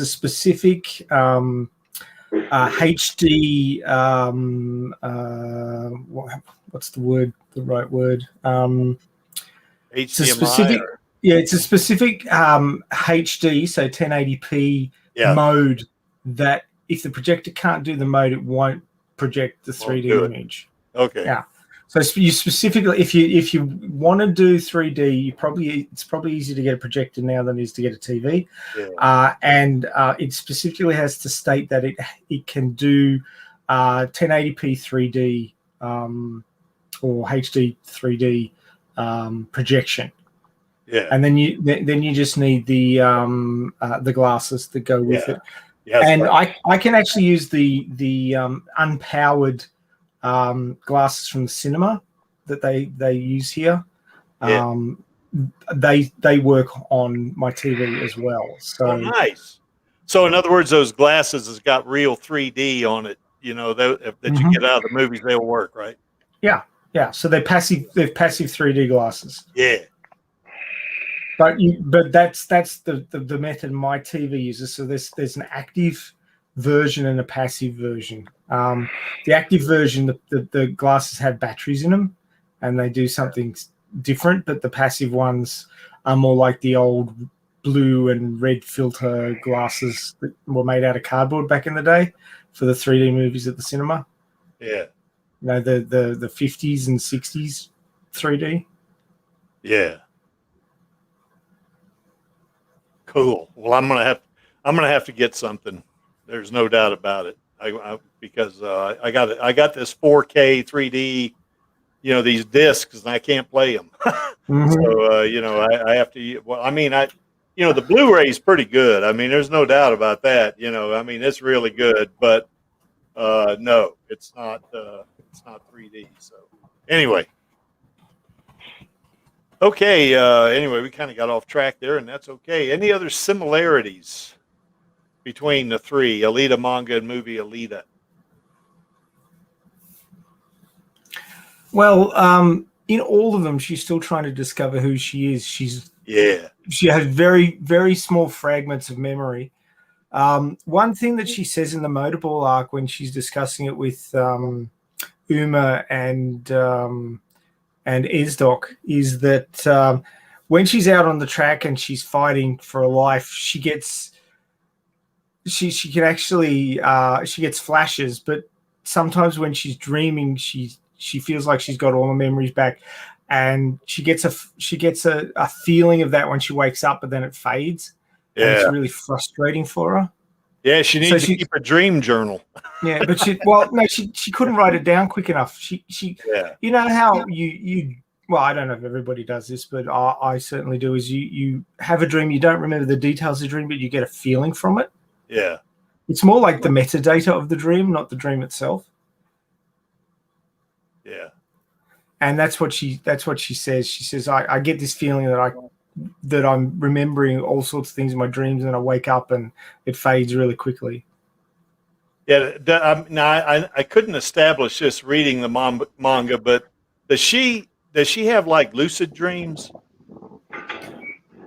specific. HD what's the word, the right word, HDMI, it's a specific it's a specific HD, so 1080p mode, that if the projector can't do the mode, it won't project the 3D image. Okay. So you specifically, if you want to do 3D, it's probably easier to get a projector now than it is to get a TV. And it specifically has to state that it can do 1080p 3D or HD 3D projection. Yeah. And then you just need the glasses that go with it. Yeah, and right. I can actually use the unpowered glasses from the cinema that they use here. They work on my TV as well. So nice. So in other words, those glasses has got real 3D on it. That you get out of the movies, they'll work, right? Yeah. So they're passive 3D glasses. Yeah. But that's the method my TV uses. So there's an active version and a passive version. The active version, the glasses have batteries in them, and they do something different. But the passive ones are more like the old blue and red filter glasses that were made out of cardboard back in the day for the 3D movies at the cinema. Yeah. The 50s and 60s 3D. Yeah. Cool. Well, I'm gonna have to get something. There's no doubt about it. Because I got this 4K 3D, these discs, and I can't play them. So I have to. Well, I mean, the Blu-ray is pretty good. I mean, there's no doubt about that. I mean, it's really good. But no, it's not 3D. So anyway. Okay. Anyway, we kind of got off track there, and that's okay. Any other similarities between the three, Alita manga and movie Alita? Well, in all of them, she's still trying to discover who she is. She has very, very small fragments of memory. One thing that she says in the Motorball arc when she's discussing it with Uma and Esdok is that when she's out on the track and she's fighting for her life, she gets flashes, but sometimes when she's dreaming, she feels like she's got all the memories back, and she gets a feeling of that when she wakes up, but then it fades. Yeah, and it's really frustrating for her. Yeah, she needs to keep a dream journal. Yeah, but she couldn't write it down quick enough. She you know how you well, I don't know if everybody does this, but I certainly do. Is you have a dream, you don't remember the details of the dream, but you get a feeling from it. Yeah, it's more like the metadata of the dream, not the dream itself. Yeah, and that's what she says. She says, I get this feeling that I'm remembering all sorts of things in my dreams, and I wake up and it fades really quickly. Yeah, I couldn't establish this reading the manga, but does she have like lucid dreams?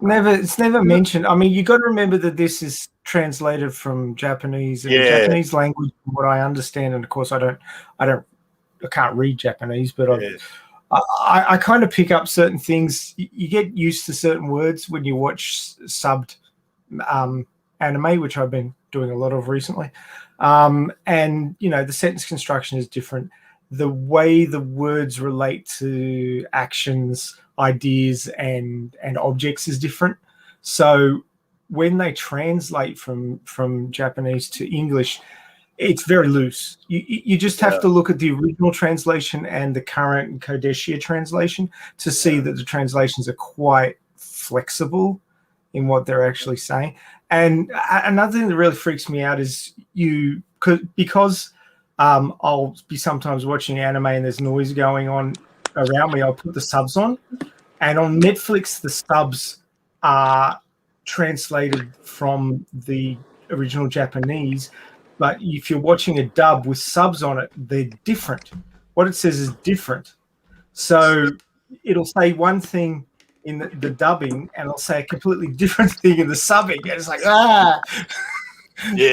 It's never mentioned. I mean, you got to remember that this is translated from Japanese, and the Japanese language, from what I understand, and of course I can't read Japanese, but I kind of pick up certain things. You get used to certain words when you watch subbed anime, which I've been doing a lot of recently. And, you know, the sentence construction is different. The way the words relate to actions, ideas, and objects is different. So when they translate from Japanese to English, it's very loose. You just have to look at the original translation and the current Codeshia translation to see that the translations are quite flexible in what they're actually saying. And another thing that really freaks me out is because I'll be sometimes watching anime and there's noise going on around me, I'll put the subs on. And on Netflix, the subs are translated from the original Japanese. But if you're watching a dub with subs on it, they're different. What it says is different. So it'll say one thing in the dubbing, and it'll say a completely different thing in the subbing. And it's like,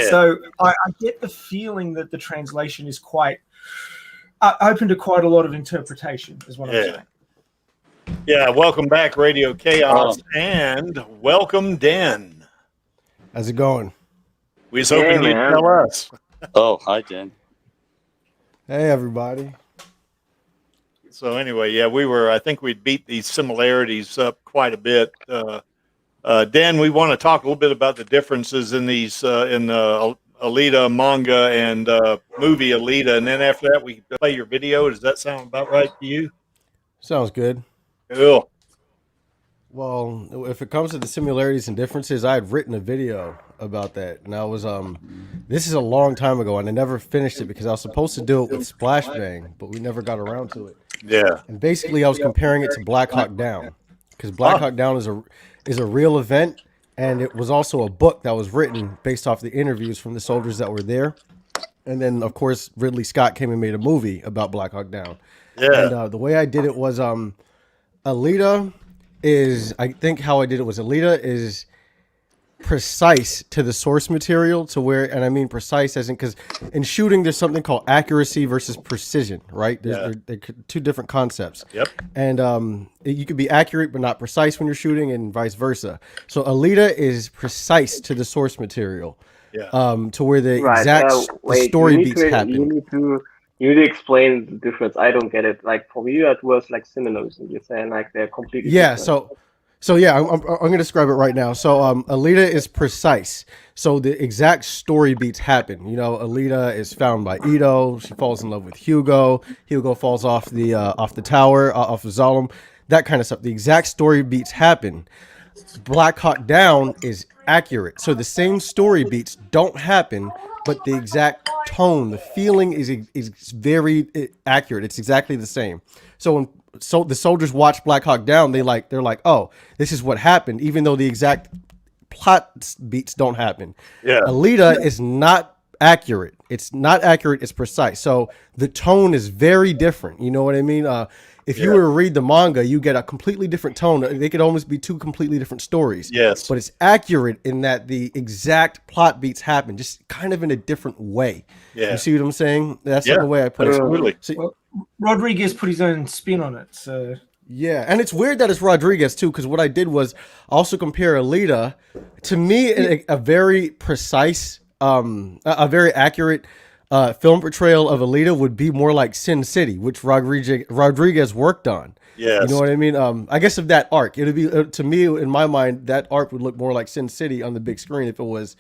So I get the feeling that the translation is quite open to quite a lot of interpretation, is what I'm saying. Yeah, welcome back, Radio Chaos, and welcome, Dan. How's it going? We was hoping you'd tell us. Oh, hi, Dan. Hey, everybody. So anyway, I think we'd beat these similarities up quite a bit. Dan, we want to talk a little bit about the differences in these, in Alita manga and movie Alita. And then after that, we play your video. Does that sound about right to you? Sounds good. Cool. Well, if it comes to the similarities and differences, I had written a video about that, and I was this is a long time ago, and I never finished it because I was supposed to do it with Splash Bang, but we never got around to it. Yeah. And basically, I was comparing it to Black Hawk Down, because Black Hawk Down is a real event, and it was also a book that was written based off the interviews from the soldiers that were there, and then of course Ridley Scott came and made a movie about Black Hawk Down. Yeah. And the way I did it was Alita is, I think how I did it was Alita is precise to the source material to where, and I mean precise as in, because in shooting there's something called accuracy versus precision, right? They're two different concepts. Yep. And you could be accurate but not precise when you're shooting, and vice versa. So Alita is precise to the source material. Yeah. To where the exact story beats happen. You need to explain the difference. I don't get it. Like for me, it was like synonyms, and you're saying like they're completely different. So yeah, I'm going to describe it right now. So Alita is precise. So the exact story beats happen. You know, Alita is found by Ito. She falls in love with Hugo. Hugo falls off the tower, off of Zalem. That kind of stuff. The exact story beats happen. Black Hawk Down is accurate. So the same story beats don't happen, but the exact tone, the feeling is very accurate. It's exactly the same. So when the soldiers watch Black Hawk Down, they're like, oh, this is what happened, even though the exact plot beats don't happen. Yeah. Alita is not accurate. It's not accurate. It's precise. So the tone is very different. You know what I mean? If you were to read the manga, you get a completely different tone. They could almost be two completely different stories. Yes. But it's accurate in that the exact plot beats happen, just kind of in a different way. Yeah. You see what I'm saying? That's the way I put it. Absolutely. Well, Rodriguez put his own spin on it. So yeah, and it's weird that it's Rodriguez too, because what I did was also compare Alita. To me, a very precise, a very accurate film portrayal of Alita would be more like Sin City, which Rodriguez worked on. Yes. You know what I mean? I guess of that arc, it would be to me, in my mind, that arc would look more like Sin City on the big screen if it was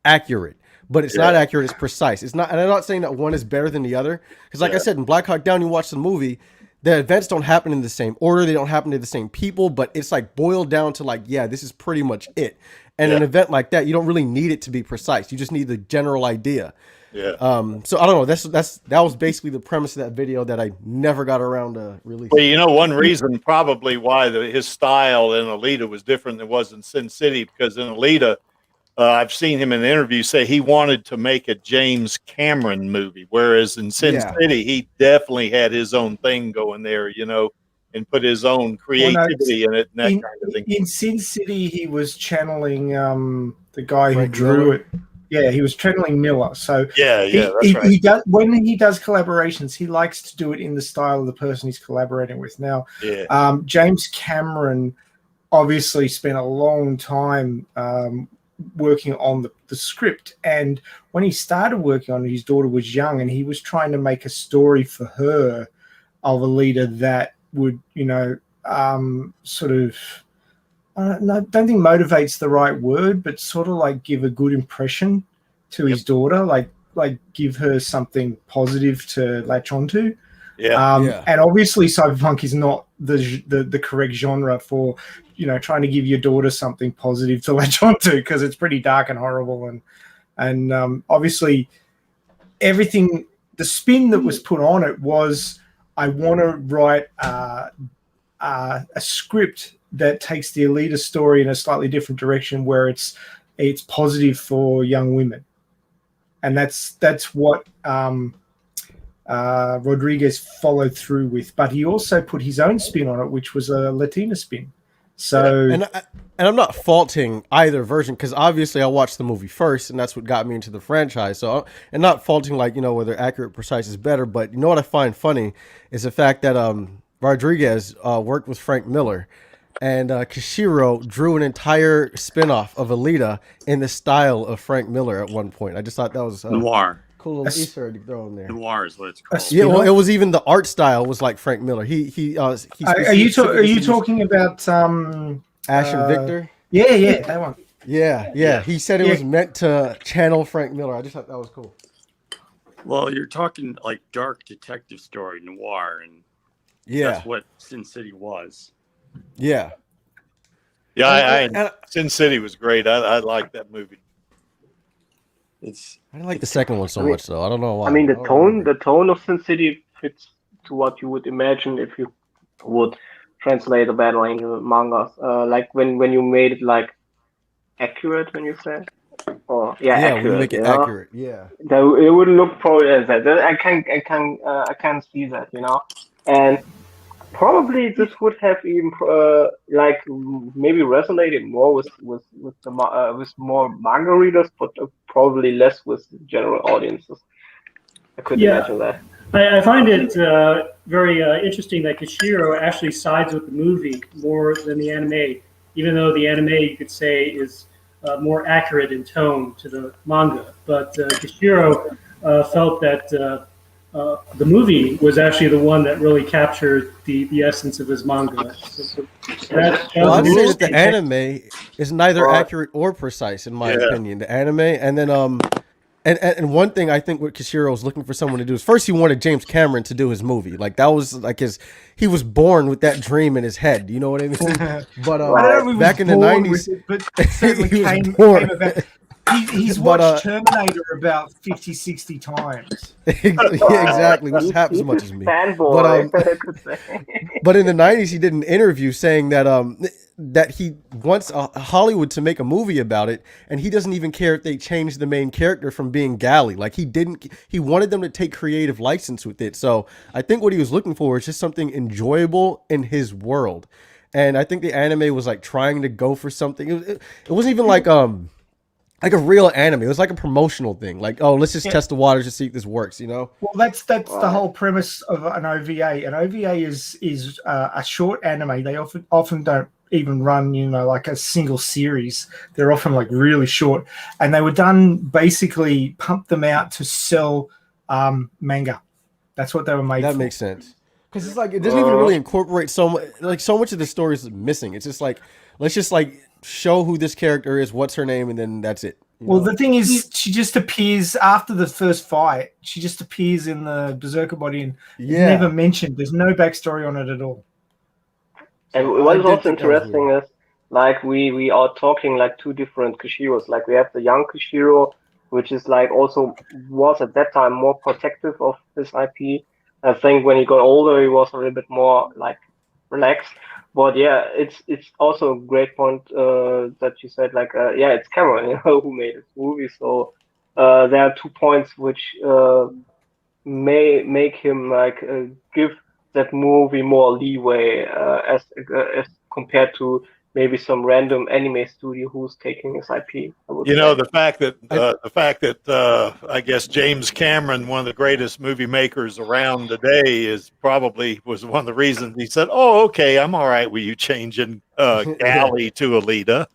accurate. But it's not accurate. It's precise. It's not, and I'm not saying that one is better than the other, because like I said, in Black Hawk Down, you watch the movie, the events don't happen in the same order. They don't happen to the same people, but it's like boiled down to like, this is pretty much it. And an event like that, you don't really need it to be precise. You just need the general idea. Yeah. So I don't know. That was basically the premise of that video that I never got around to releasing. Well, you know, one reason probably why his style in Alita was different than it was in Sin City, because in Alita, I've seen him in an interview say he wanted to make a James Cameron movie, whereas in Sin City, he definitely had his own thing going there, you know. and put his own creativity in it and that kind of thing. In Sin City, he was channeling the guy Frank who drew Miller? it. Yeah, he was channeling Miller. So Yeah, that's right. He does, when he does collaborations, he likes to do it in the style of the person he's collaborating with. Now, James Cameron obviously spent a long time working on the script, and when he started working on it, his daughter was young, and he was trying to make a story for her of Alita that would, sort of, I don't think motivate's the right word, but sort of like give a good impression to his daughter, like give her something positive to latch onto. And obviously cyberpunk is not the correct genre for, trying to give your daughter something positive to latch onto, because it's pretty dark and horrible. And obviously everything, the spin that was put on it was, I want to write a script that takes the Alita story in a slightly different direction, where it's positive for young women. And that's what Rodriguez followed through with, but he also put his own spin on it, which was a Latina spin. So, and I'm not faulting either version, because obviously I watched the movie first, and that's what got me into the franchise. So, and not faulting whether accurate, precise is better, but you know what I find funny is the fact that Rodriguez worked with Frank Miller, and Kishiro drew an entire spinoff of Alita in the style of Frank Miller at one point. I just thought that was noir. Cool little Easter egg to throw in there. Noir is what it's called. Yeah, well, it was even the art style was like Frank Miller. Are you talking about Ash and Victor? Yeah, that one. Yeah. He said it was meant to channel Frank Miller. I just thought that was cool. Well, you're talking like dark detective story, noir, and that's what Sin City was. Yeah. Sin City was great. I liked that movie. I didn't like the second one so much, though. I don't know why. I mean, the tone of Sin City fits to what you would imagine if you would translate a battle angel manga. Like when you made it like accurate, when you say, accurate. When you make it accurate, it wouldn't look probably as that. I can see that, and probably this would have even maybe resonated more with more manga readers, but probably less with general audiences. I could imagine that. I find it very interesting that Kishiro actually sides with the movie more than the anime, even though the anime, you could say, is more accurate in tone to the manga. But Kishiro felt that the movie was actually the one that really captured the essence of his manga. I'd say that the anime is neither accurate or precise, in my opinion. The anime, and then and one thing I think what Kishiro was looking for someone to do is, first he wanted James Cameron to do his movie. Like that was like he was born with that dream in his head. You know what I mean? But back in the 90s, he came about. He's watched Terminator about 50, 60 times. Exactly, which is half as much as me. Fanboy, but in the 90s, he did an interview saying that he wants Hollywood to make a movie about it, and he doesn't even care if they change the main character from being Galley. Like he wanted them to take creative license with it. So I think what he was looking for is just something enjoyable in his world. And I think the anime was like trying to go for something. It wasn't even like a real anime. It was like a promotional thing. Like, oh, let's just test the waters to see if this works, Well, that's the whole premise of an OVA. An OVA is a short anime. They often don't even run, like a single series. They're often like really short. And they were done basically, pump them out to sell manga. That's what they were made for. That makes sense. Because it's like, it doesn't even really incorporate so much of the story is missing. It's just like, let's just like show who this character is, what's her name, and then that's it. Well, the thing is, she just appears after the first fight. She just appears in the Berserker body and is never mentioned. There's no backstory on it at all. And what is also interesting is, like, we are talking like two different Kishiros. Like, we have the young Kishiro, which is like also was at that time more protective of his IP. I think when he got older, he was a little bit more like relaxed. But yeah, it's also a great point that you said, like, it's Cameron, who made this movie. So there are 2 points which may make him like give that movie more leeway as compared to maybe some random anime studio who's taking his IP. The fact that I guess James Cameron, one of the greatest movie makers around today, was one of the reasons he said, "Oh, okay, I'm all right with you changing Galley to Alita."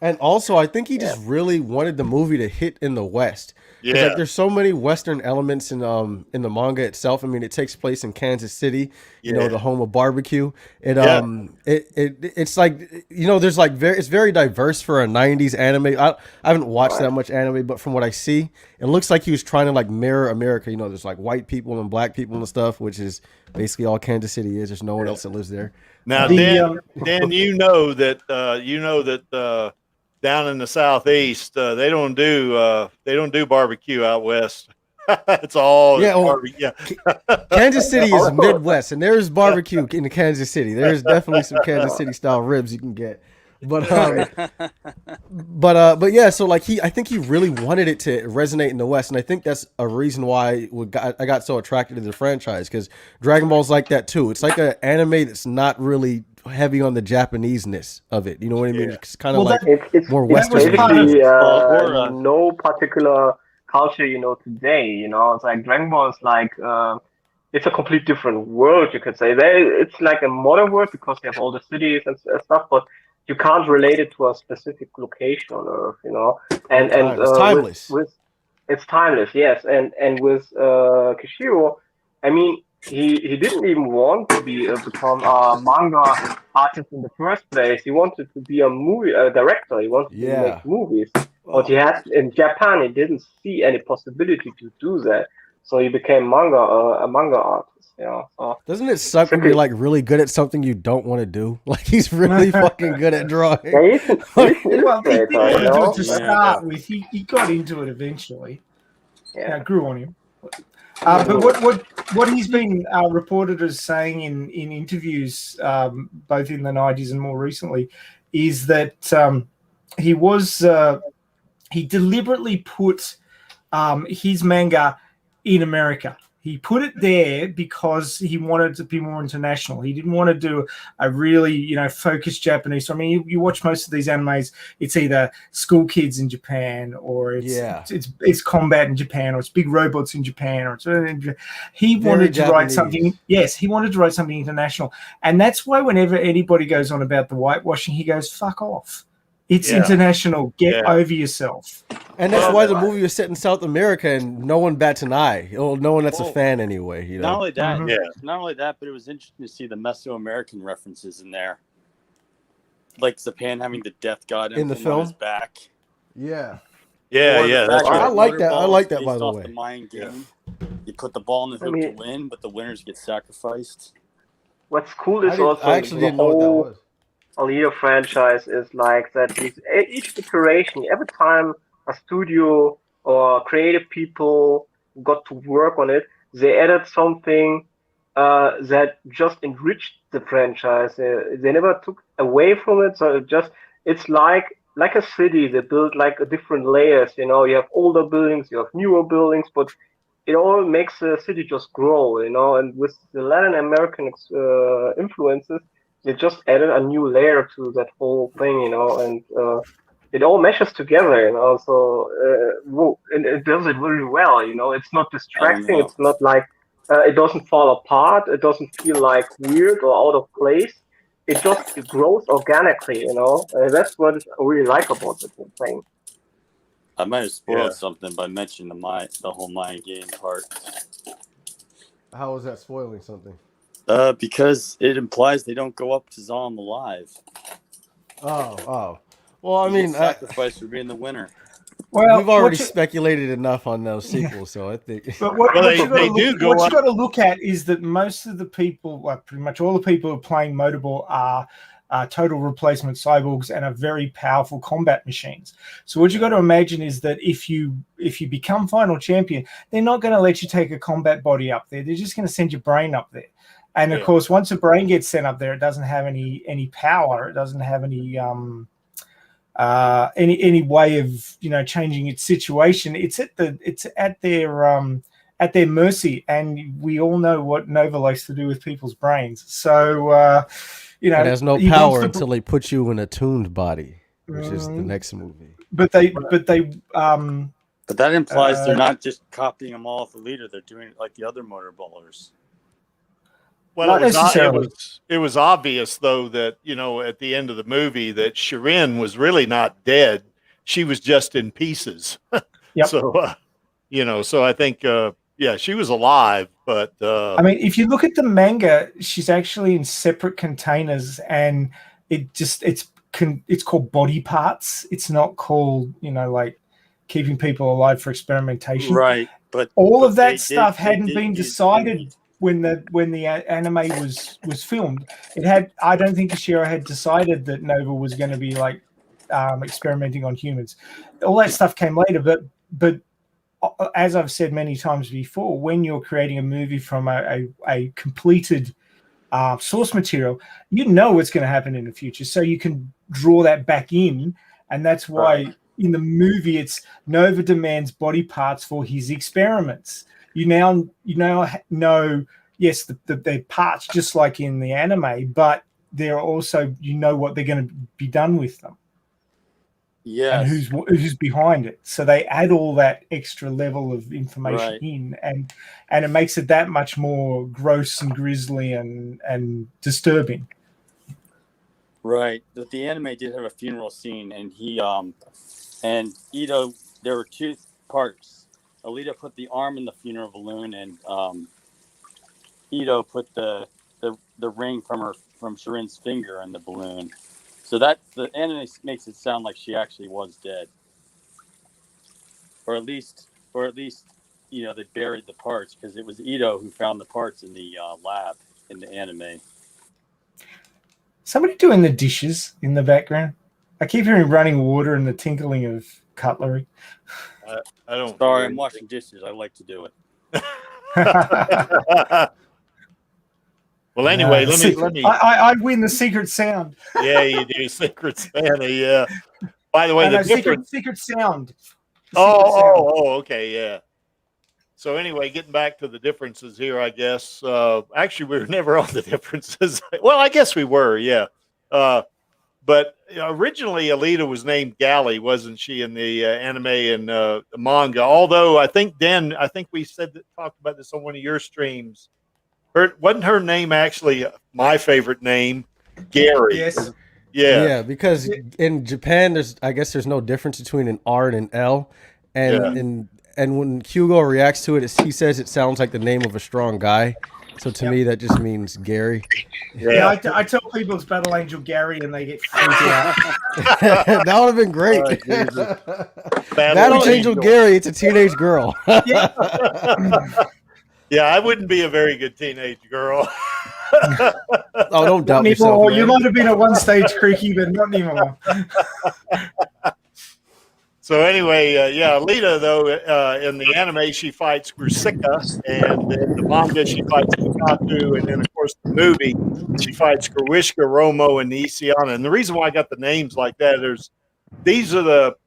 And also, I think he just really wanted the movie to hit in the West. Because like, there's so many Western elements in the manga itself. I mean, it takes place in Kansas City, the home of barbecue. It's like, there's like it's very diverse for a '90s anime. I haven't watched that much anime, but from what I see, it looks like he was trying to like mirror America. There's like white people and black people and stuff, which is basically all Kansas City is. There's no one else that lives there. Now, Dan, that down in the Southeast, they don't do barbecue out west. It's all barbecue. Kansas City is Midwest, and there's barbecue in Kansas City. There's definitely some Kansas City style ribs you can get. But yeah, so like I think he really wanted it to resonate in the West, and I think that's a reason why I got so attracted to the franchise, because Dragon Ball's like that too. It's like an anime that's not really heavy on the Japanese-ness of it. You know what I mean? It's kind of it's more Western. Basically, no particular culture, today. It's like Dragon Ball is like it's a complete different world, you could say. It's like a modern world because they have all the cities and stuff, but you can't relate it to a specific location on Earth, And it's timeless. It's timeless, yes. And with Kishiro, I mean, he didn't even want to become a manga artist in the first place. He wanted to be a movie director. He wanted to make movies. But in Japan, he didn't see any possibility to do that. So he became a manga artist. So doesn't it suck when you're like really good at something you don't want to do? Like he's really fucking good at drawing. Well, he didn't want to do it to start with. He got into it eventually. Yeah, it grew on him. But what he's been reported as saying in interviews, both in the 90s and more recently, is that he deliberately put his manga in America. He put it there because he wanted to be more international. He didn't want to do a really, focused Japanese. I mean, you watch most of these animes, it's either school kids in Japan, or it's combat in Japan, or it's big robots in Japan, or he wanted to write something. Yes, he wanted to write something international, and that's why whenever anybody goes on about the whitewashing, he goes, "Fuck off." It's international. Get over yourself. And that's why the movie was set in South America, and no one bats an eye. No one that's a fan anyway. Not only that, but it was interesting to see the Mesoamerican references in there, like Japan having the death god in the film on his back. Yeah. That's right. I like that. I like that, by the way. The Mayan game. You put the ball in the hoop to win, but the winners get sacrificed. What's cool is I actually didn't know what that was. Alita franchise is like that. Each iteration, every time a studio or creative people got to work on it, they added something that just enriched the franchise. They never took away from it. So it's like a city. They build like a different layers. You have older buildings, you have newer buildings, but it all makes the city just grow. And with the Latin American influences, they just added a new layer to that whole thing, and it all meshes together, So and it does it really well, It's not distracting. It's not like it doesn't fall apart. It doesn't feel like weird or out of place. It grows organically, That's what I really like about the whole thing. I might have spoiled something by mentioning the whole Mayan game part. How is that spoiling something? Because it implies they don't go up to Zom alive. Oh. Well, I mean, sacrifice for being the winner. Well, we've already speculated enough on those sequels, so I think. But what you got to look at is that most of the people, pretty much all the people who are playing Motorball are total replacement cyborgs and are very powerful combat machines. So what you got to imagine is that if you become final champion, they're not going to let you take a combat body up there. They're just going to send your brain up there. And of course, once a brain gets sent up there, it doesn't have any power. It doesn't have any way of changing its situation. It's at their at their mercy, and we all know what Nova likes to do with people's brains. So, you know, it has no power until they put you in a tuned body, which is the next movie. But that implies they're not just copying them all off the leader. They're doing it like the other motor ballers. Well, it was obvious, though, that, you know, at the end of the movie that Shirin was really not dead. She was just in pieces. Yep. So, you know, so I think, yeah, she was alive. But I mean, if you look at the manga, she's actually in separate containers, and it's called body parts. It's not called, you know, like keeping people alive for experimentation. Right. But all of that stuff hadn't been decided when the anime was filmed. I don't think Ishiro had decided that Nova was going to be like experimenting on humans. All that stuff came later, but as I've said many times before, when you're creating a movie from a completed source material, you know what's going to happen in the future, so you can draw that back in, and that's why in the movie it's Nova demands body parts for his experiments. You now know, yes, they're parts just like in the anime, but they're also, you know, what they're going to be done with them. Yeah, and who's behind it. So they add all that extra level of information in, and it makes it that much more gross and grisly and disturbing. Right. But the anime did have a funeral scene, and he and Ito, there were two parts. Alita put the arm in the funeral balloon, and Ito put the ring from Shirin's finger in the balloon. So that the anime makes it sound like she actually was dead, or at least you know, they buried the parts, because it was Ito who found the parts in the lab in the anime. Somebody doing the dishes in the background. I keep hearing running water and the tinkling of cutlery. I don't. Sorry, I'm washing dishes. I like to do it. Well, anyway, let me. I win the secret sound. Yeah, you do, Secret Santa. Yeah. By the way, secret sound. Okay, yeah. So anyway, getting back to the differences here, I guess. Actually, we were never on the differences. Well, I guess we were, yeah. But originally, Alita was named Gally, wasn't she, in the anime and manga? Although I think we talked about this on one of your streams. Wasn't her name actually my favorite name, Gary? Yes. Yeah, because in Japan, there's no difference between an R and an L, and when Hugo reacts to it, he says it sounds like the name of a strong guy. So to me, that just means Gary. Yeah, I tell people it's Battle Angel Gary, and they get freaked out. That would have been great. Battle Angel Gary, it's a teenage girl. Yeah, I wouldn't be a very good teenage girl. Oh, don't doubt yourself. You might have been at one stage, Creaky, but not anymore. So anyway, Alita, though, in the anime, she fights Grusika, and in the manga, she fights Mikaku, and then, of course, the movie, she fights Grishka, Romo, and Isiana. And the reason why I got the names like that is these are the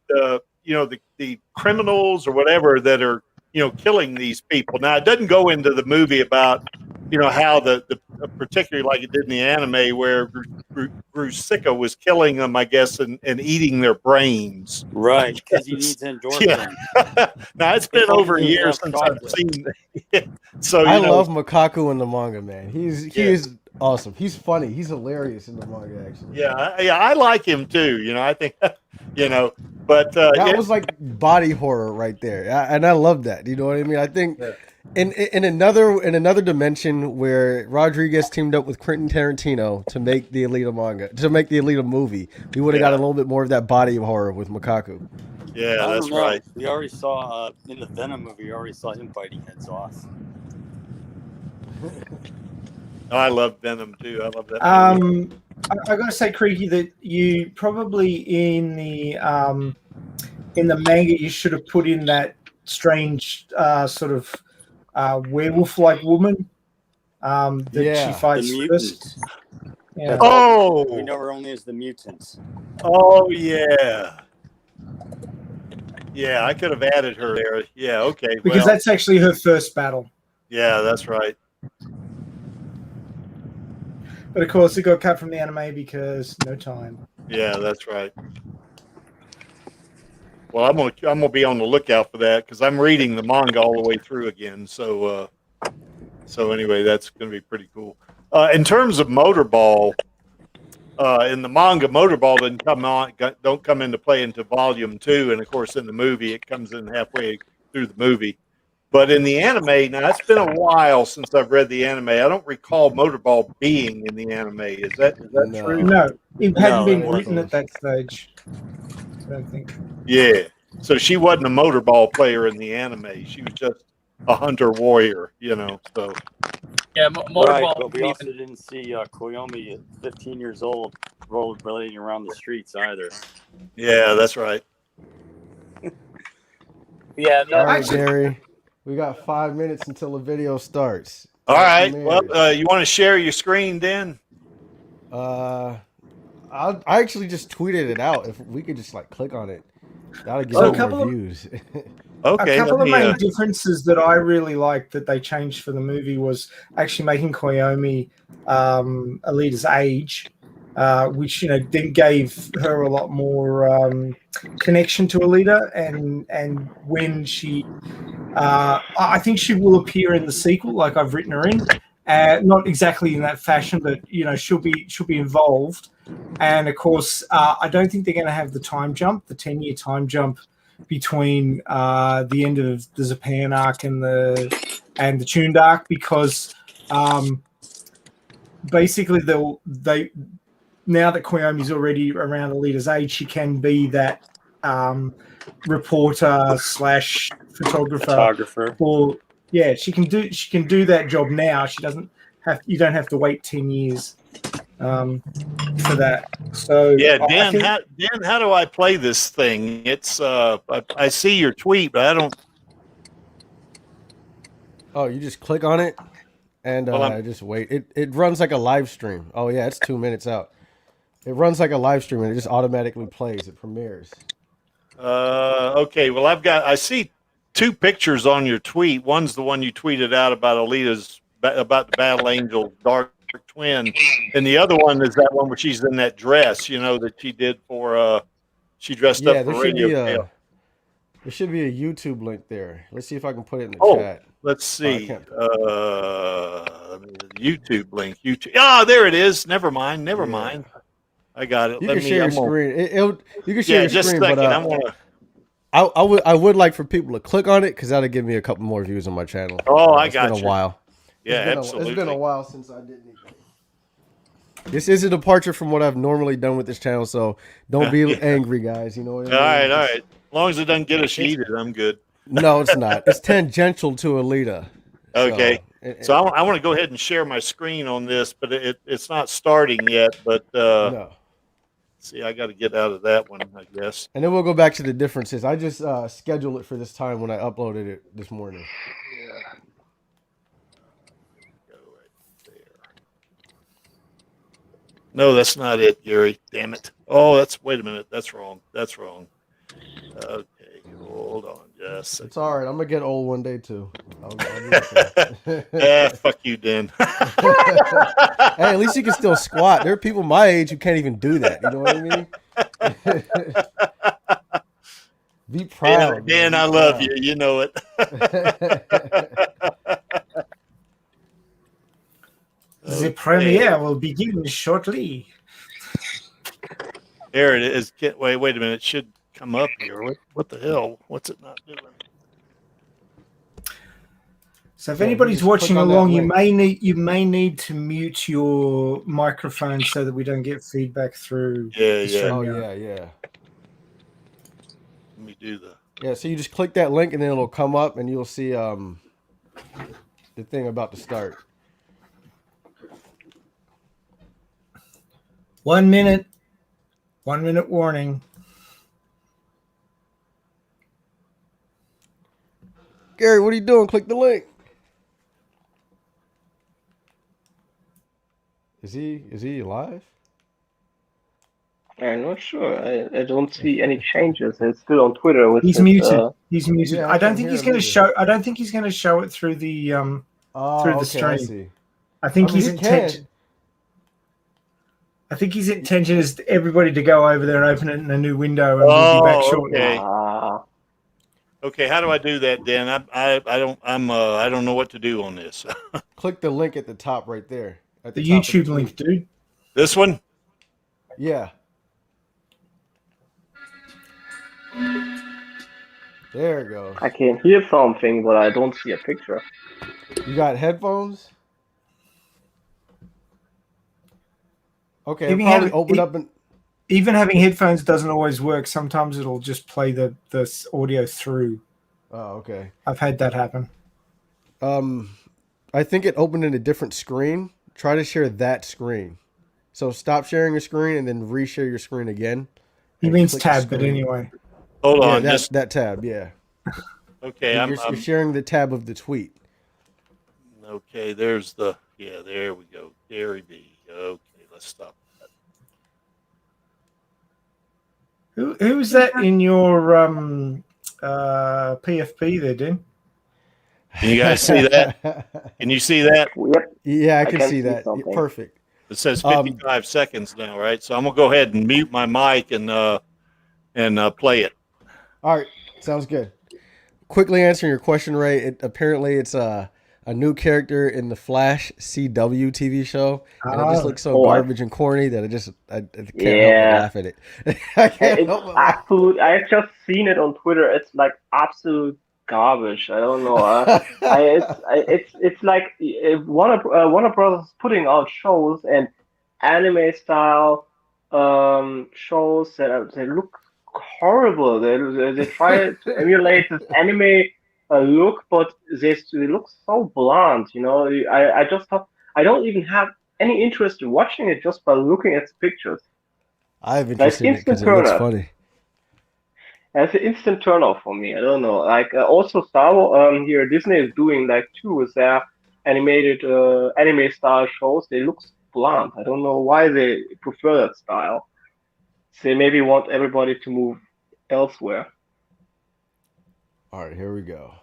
criminals or whatever that are, you know, killing these people. Now, it doesn't go into the movie about, you know, how the particularly like it did in the anime where Grusika was killing them, I guess, and eating their brains. Right, because he needs endorphins. Yeah. Now, it's been over a year since I've seen it. So I love Mikaku in the manga, man. He is awesome. He's funny. He's hilarious in the manga, actually. Yeah, I like him too. You know, I think, you know, but that was like body horror right there, and I love that. You know what I mean? I think in another dimension where Rodriguez teamed up with Quentin Tarantino to make the Alita manga, to make the Alita movie, we would have got a little bit more of that body horror with Mikaku. Yeah, that's right. We already saw in the Venom movie. We already saw him biting heads off. I love Venom too. I love that movie. I got to say, Creaky, that you probably in the manga you should have put in that strange sort of werewolf-like woman that she fights first. Yeah. Oh, we know her only as the mutants. Oh yeah. Yeah, I could have added her there. Yeah, okay. Because well, that's actually her first battle. Yeah, that's right. But of course, it got cut from the anime because no time. Yeah, that's right. Well, I'm gonna be on the lookout for that because I'm reading the manga all the way through again. So anyway, that's gonna be pretty cool. In terms of Motorball, in the manga, Motorball don't come into play into volume 2, and of course in the movie it comes in halfway through the movie. But in the anime, now it's been a while since I've read the anime. I don't recall Motorball being in the anime. Is that No. true? No, it hadn't been that written wasn't. at that stage. I don't think. Yeah. So she wasn't a Motorball player in the anime. She was just a hunter warrior, you know. So Yeah, Right, Motorball. but we didn't also even- didn't see Koyomi at 15 years old rollerblading around the streets either. yeah, that's right. Yeah, no. All right, Actually- Gary. We got 5 minutes until the video starts. All right. Man. Well, you want to share your screen then? I actually just tweeted it out. If we could just like click on it, that'll get So a more couple of- views. Okay. a couple let of me, main differences that I really liked that they changed for the movie was actually making Koyomi Alita's age, which then gave her a lot more connection to Alita, and when she, I think she will appear in the sequel, like I've written her in. Not exactly in that fashion, but she'll be involved. And of course, I don't think they're going to have the time jump, the 10-year time jump between the end of the Japan arc and the tuned arc, because basically they now that Koyomi's already around Alita's age, she can be that reporter / photographer. Yeah, she can do that job now. You don't have to wait 10 years for that. So yeah, I think, Dan, how do I play this thing? It's I see your tweet, but I don't. Oh, you just click on it and just wait. It runs like a live stream. Oh yeah, it's 2 minutes out. It runs like a live stream and it just automatically plays. It premieres. Okay, well I see 2 pictures on your tweet. One's the one you tweeted out about about the Battle Angel Dark Twin, and the other one is that one where she's in that dress, that she did for she dressed up for Radio. There should be a YouTube link there. Let's see if I can put it in the chat. Let's see. can't. YouTube link. YouTube. Ah, there it is. Never mind. I got it. You can share your screen. You can share your just screen, a second. but I would like for people to click on it because that'll give me a couple more views on my channel. Oh, I It's got been you. a while. Yeah, absolutely. It's been a while since I did anything. This is a departure from what I've normally done with this channel, so don't be angry, guys. You know what I mean? All right. As long as it doesn't get us heated, I'm good. No, it's not. It's tangential to Alita. Okay. So I want to go ahead and share my screen on this, but it's not starting yet. But no. see, I got to get out of that one, I guess. And then we'll go back to the differences. I just scheduled it for this time when I uploaded it this morning. Yeah. Go right there. No, that's not it, Gary. Damn it. Oh, wait a minute. That's wrong. Okay, hold on just a It's all right. I'm gonna get old one day too. I'll yeah, fuck you, Dan. Hey, at least you can still squat. There are people my age who can't even do that. You know what I mean? Be proud, Dan. I love you. You know it. the premiere will begin shortly. There it is. Wait a minute. It should come up here. What the hell? What's it not doing? So if anybody's just watching click on that along, you link. may need to mute your microphone so that we don't get feedback through. Yeah. Oh yeah. Let me do the. Yeah, so you just click that link and then it'll come up and you'll see the thing about to start. 1 minute. 1 minute warning. Gary, what are you doing? Click the link. Is he live? I'm not sure. I don't see any changes. It's still on Twitter with He's his, muted. He's muted. Yeah, I don't think he's going to show. I don't think he's going to show it through the through the stream. I see. I think his he intention. I think his intention is everybody to go over there and open it in a new window, and we'll be back shortly. Okay. Okay, how do I do that, Dan? I don't know what to do on this. Click the link at the top right there. At the YouTube link, dude. This one? Yeah. There it goes. I can hear something, but I don't see a picture. You got headphones? Okay, probably open up and even having headphones doesn't always work. Sometimes it'll just play the audio through. Oh, okay. I've had that happen. I think it opened in a different screen. Try to share that screen. So stop sharing your screen and then reshare your screen again. He means tab, but anyway. Hold on. That tab, yeah. Okay, you're sharing the tab of the tweet. Okay, there's the there we go. Gary B. Okay, let's stop that. Who's that in your PFP there, Dan? Can you guys see that? Can you see that? Yep. Yeah, I can see that. Perfect. It says 55 seconds now, right? So I'm gonna go ahead and mute my mic and play it. All right, sounds good. Quickly answering your question, Ray. Apparently it's a new character in the Flash CW TV show, and it just looks so garbage and corny that I can't help but laugh at it. It's absolute. I've just seen it on Twitter. It's like absolute garbage. I don't know. It's like Warner Brothers putting out shows and anime style shows that they look horrible. They try to emulate this anime look, but they look so bland. You know, I just thought I don't even have any interest in watching it just by looking at the pictures. I have interest in it because it looks funny. It's an instant turn off for me. I don't know. Like also Star Wars, here Disney is doing like too with their animated anime style shows. They look bland. I don't know why they prefer that style. They maybe want everybody to move elsewhere. All right, here we go.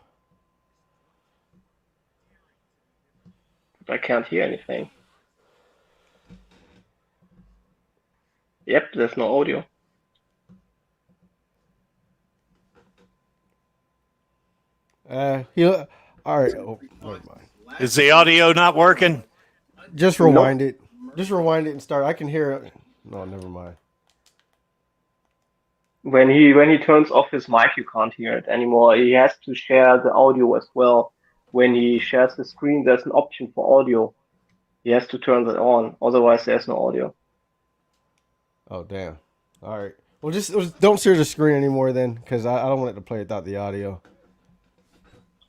I can't hear anything. Yep, there's no audio. All right. Oh, never mind. Is the audio not working? Just rewind it. Just rewind it and start. I can hear it. No, never mind. When he turns off his mic, you can't hear it anymore. He has to share the audio as well. When he shares the screen, there's an option for audio. He has to turn that on. Otherwise, there's no audio. Oh, damn. All right. Well, just don't share the screen anymore then, because I don't want it to play without the audio.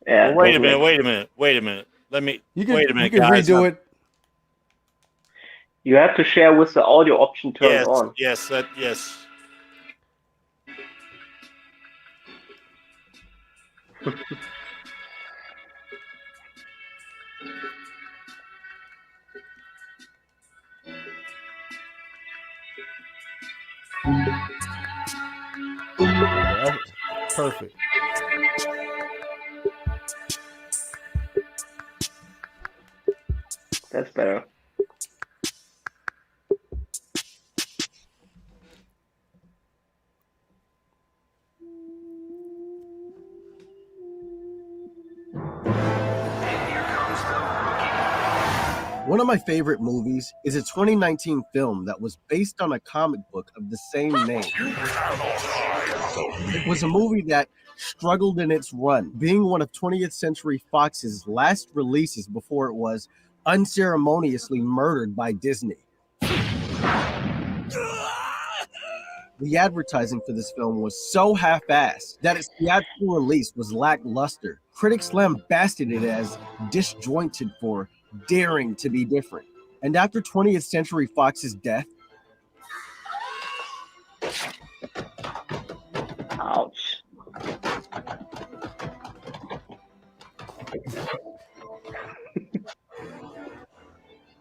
Yeah. Well, wait a minute. Let me. Wait a minute, you can guys. redo it. You have to share with the audio option turned on. Yes. Perfect. That's better. One of my favorite movies is a 2019 film that was based on a comic book of the same name. It was a movie that struggled in its run, being one of 20th Century Fox's last releases before it was unceremoniously murdered by Disney. The advertising for this film was so half-assed that its theatrical release was lackluster. Critics lambasted it as disjointed for daring to be different. And after 20th Century Fox's death, ouch.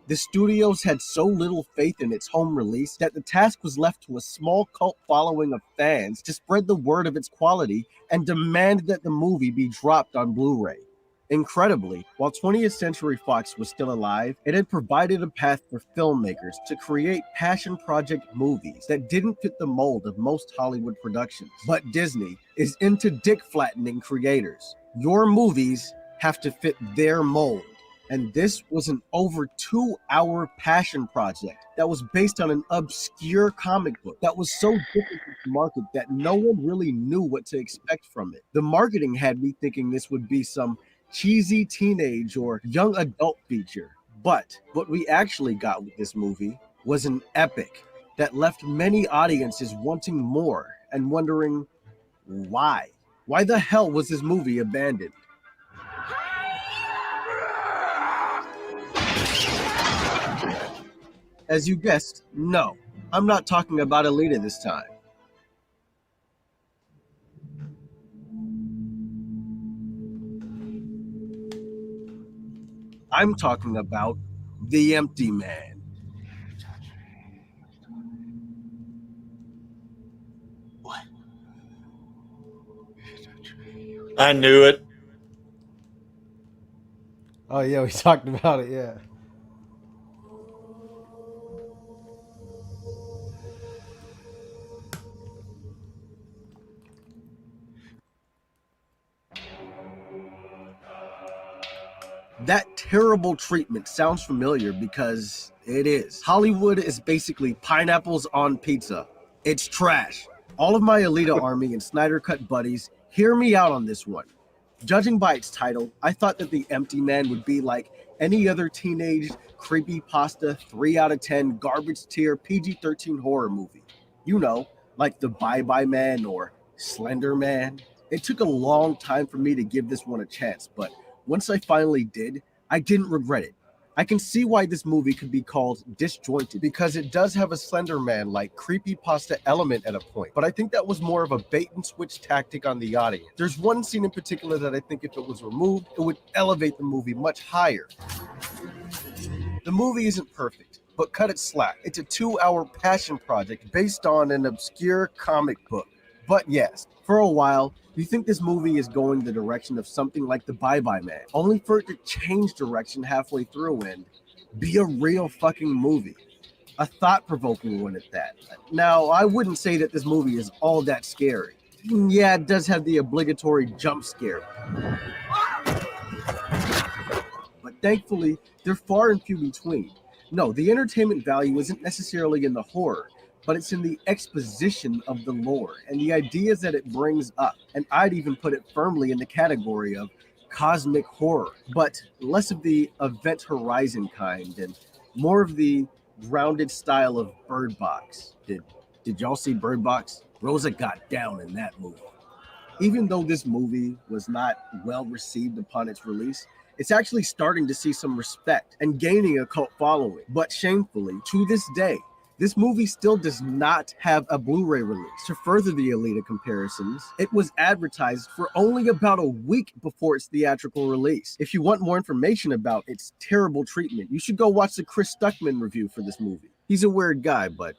The studios had so little faith in its home release that the task was left to a small cult following of fans to spread the word of its quality and demand that the movie be dropped on Blu-ray. Incredibly, while 20th Century Fox was still alive, it had provided a path for filmmakers to create passion project movies that didn't fit the mold of most Hollywood productions. But Disney is into dick-flattening creators. Your movies have to fit their mold. And this was an over 2-hour passion project that was based on an obscure comic book that was so difficult to market that no one really knew what to expect from it. The marketing had me thinking this would be some cheesy teenage or young adult feature. But what we actually got with this movie was an epic that left many audiences wanting more and wondering why. Why the hell was this movie abandoned? As you guessed, no, I'm not talking about Alita this time. I'm talking about The Empty Man. What? I knew it. Oh yeah, we talked about it, yeah. That terrible treatment sounds familiar because it is. Hollywood is basically pineapples on pizza. It's trash. All of my Alita Army and Snyder Cut buddies, hear me out on this one. Judging by its title, I thought that The Empty Man would be like any other teenage creepypasta 3 out of 10 garbage tier PG-13 horror movie. You know, like The Bye Bye Man or Slender Man. It took a long time for me to give this one a chance, but once I finally did, I didn't regret it. I can see why this movie could be called disjointed because it does have a Slender Man-like creepypasta element at a point, but I think that was more of a bait and switch tactic on the audience. There's one scene in particular that I think if it was removed, it would elevate the movie much higher. The movie isn't perfect, but cut it slack. It's a 2-hour passion project based on an obscure comic book. But yes, for a while, you think this movie is going the direction of something like The Bye Bye Man, only for it to change direction halfway through and be a real fucking movie. A thought-provoking one at that. Now, I wouldn't say that this movie is all that scary. Yeah, it does have the obligatory jump scare. But thankfully, they're far and few between. No, the entertainment value isn't necessarily in the horror, but it's in the exposition of the lore and the ideas that it brings up. And I'd even put it firmly in the category of cosmic horror, but less of the Event Horizon kind and more of the grounded style of Bird Box. Did y'all see Bird Box? Rosa got down in that movie. Even though this movie was not well received upon its release, it's actually starting to see some respect and gaining a cult following. But shamefully, to this day, this movie still does not have a Blu-ray release. To further the Alita comparisons, it was advertised for only about a week before its theatrical release. If you want more information about its terrible treatment, you should go watch the Chris Stuckman review for this movie. He's a weird guy, but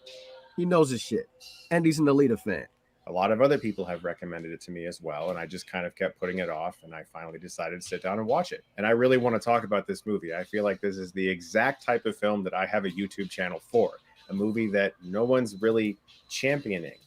he knows his shit. And he's an Alita fan. A lot of other people have recommended it to me as well, and I just kind of kept putting it off, and I finally decided to sit down and watch it. And I really want to talk about this movie. I feel like this is the exact type of film that I have a YouTube channel for. A movie that no one's really championing,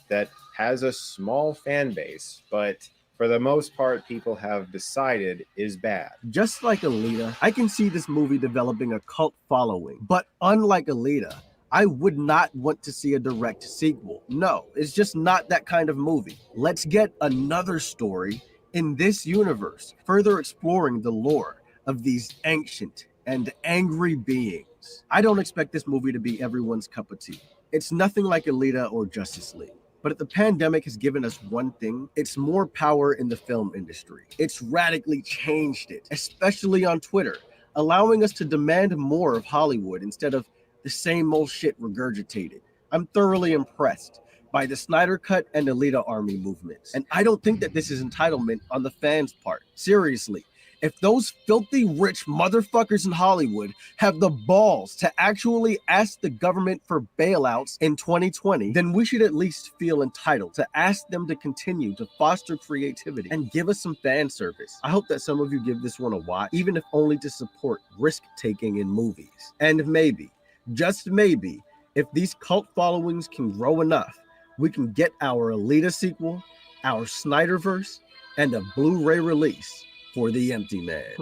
that has a small fan base, but for the most part, people have decided is bad. Just like Alita, I can see this movie developing a cult following, but unlike Alita, I would not want to see a direct sequel. No, it's just not that kind of movie. Let's get another story in this universe, further exploring the lore of these ancient and angry beings. I don't expect this movie to be everyone's cup of tea. It's nothing like Alita or Justice League. But if the pandemic has given us one thing, it's more power in the film industry. It's radically changed it, especially on Twitter, allowing us to demand more of Hollywood instead of the same old shit regurgitated. I'm thoroughly impressed by the Snyder Cut and Alita Army movements. And I don't think that this is entitlement on the fans' part. Seriously, If those filthy rich motherfuckers in Hollywood have the balls to actually ask the government for bailouts in 2020, then we should at least feel entitled to ask them to continue to foster creativity and give us some fan service. I hope that some of you give this one a watch, even if only to support risk-taking in movies. And maybe, just maybe, if these cult followings can grow enough, we can get our Alita sequel, our Snyderverse, and a Blu-ray release for The Empty Man.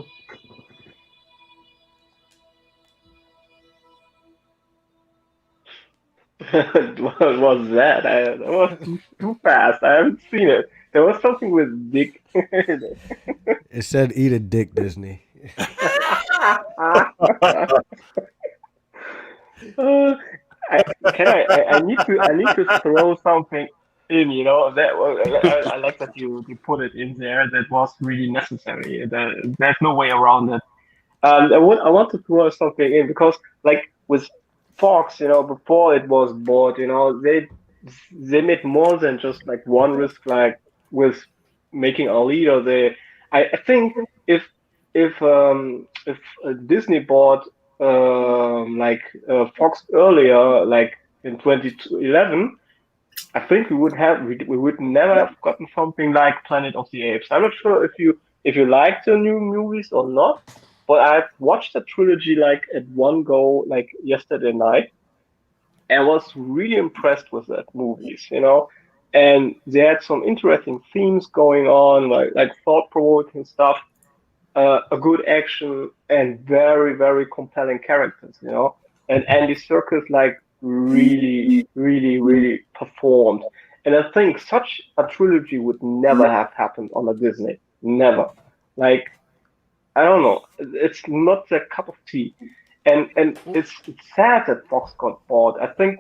What was that? That was too fast. I haven't seen it. There was something with dick. It said eat a dick, Disney. I need to throw something in. You know that I like that you put it in there. That was really necessary. There's no way around it. I want to throw something in because like with Fox, you know, before it was bought, you know, they made more than just like one risk, like with making Alita. I think if Disney bought Fox earlier, like in 2011, I think we would never have gotten something like Planet of the Apes. I'm not sure if you like the new movies or not, but I've watched the trilogy like at one go, like yesterday night, and was really impressed with that movies, you know. And they had some interesting themes going on, like thought-provoking stuff, a good action, and very, very compelling characters, you know. And Andy Serkis like really, really, really performed. And I think such a trilogy would never have happened on a Disney. Never. Like, I don't know. It's not their cup of tea. And it's sad that Fox got bought. I think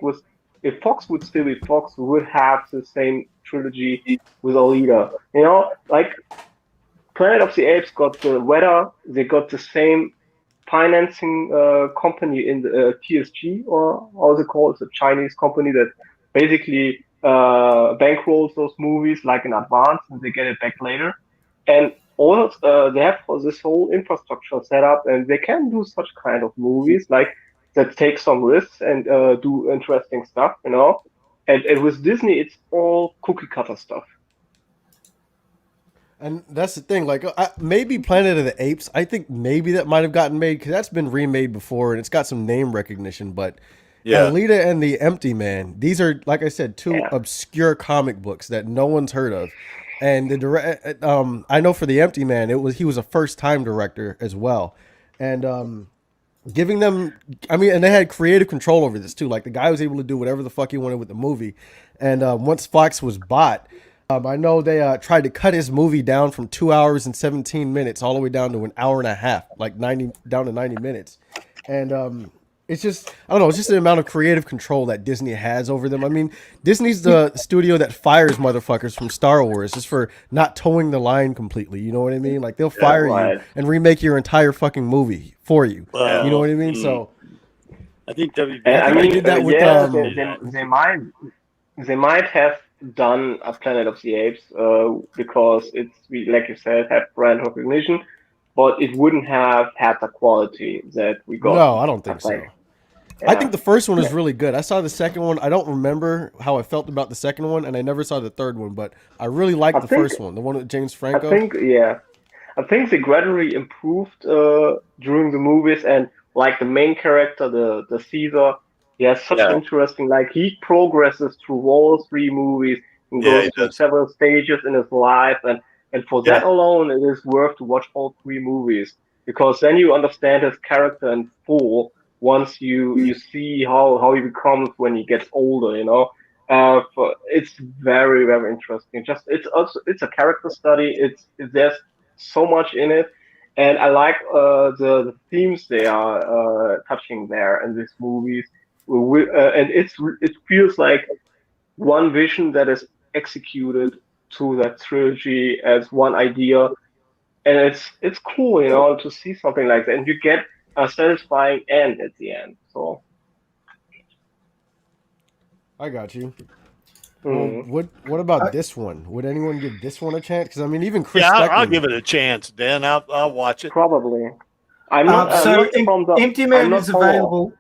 if Fox would still be Fox, we would have the same trilogy with Alita. You know, like Planet of the Apes got the weather. They got the same financing company in the TSG, or how's it called? It's a Chinese company that basically bankrolls those movies like in advance, and they get it back later. And all they have this whole infrastructure set up, and they can do such kind of movies like that take some risks and do interesting stuff, you know. And with Disney, it's all cookie cutter stuff. And that's the thing, like maybe Planet of the Apes, I think maybe that might have gotten made because that's been remade before and it's got some name recognition. But Alita and the Empty Man, these are, like I said, two obscure comic books that no one's heard of. And the I know for the Empty Man, he was a first time director as well, and giving them, I mean, and they had creative control over this too. Like the guy was able to do whatever the fuck he wanted with the movie. And once Fox was bought. I know they tried to cut his movie down from 2 hours and 17 minutes all the way down to an hour and a half, like down to 90 minutes. And it's just, I don't know, it's just the amount of creative control that Disney has over them. I mean, Disney's the studio that fires motherfuckers from Star Wars just for not towing the line completely. You know what I mean? Like they'll fire you and remake your entire fucking movie for you. You know what I mean? So I think WB. did that with they might have done a Planet of the Apes because like you said, have brand recognition, but it wouldn't have had the quality that we got. No, I don't think so. Yeah. I think the first one is really good. I saw the second one. I don't remember how I felt about the second one, and I never saw the third one, but I really liked the first one, the one with James Franco. I think they gradually improved during the movies, and like the main character, the Caesar. He has such interesting, like he progresses through all three movies and goes through several stages in his life, and for that alone, it is worth to watch all three movies because then you understand his character in full. Once you see how he becomes when he gets older, you know, it's very, very interesting. It's a character study. There's so much in it, and I like the themes they are touching there in these movies. And it feels like one vision that is executed to that trilogy as one idea, and it's cool, you know, to see something like that, and you get a satisfying end at the end. So I got you. Well, what about this one? Would anyone give this one a chance? Because I mean, even Chris. Yeah, I'll Steckman, give it a chance, Dan. I'll watch it. Probably. I'm not. Empty Man I'm not is available.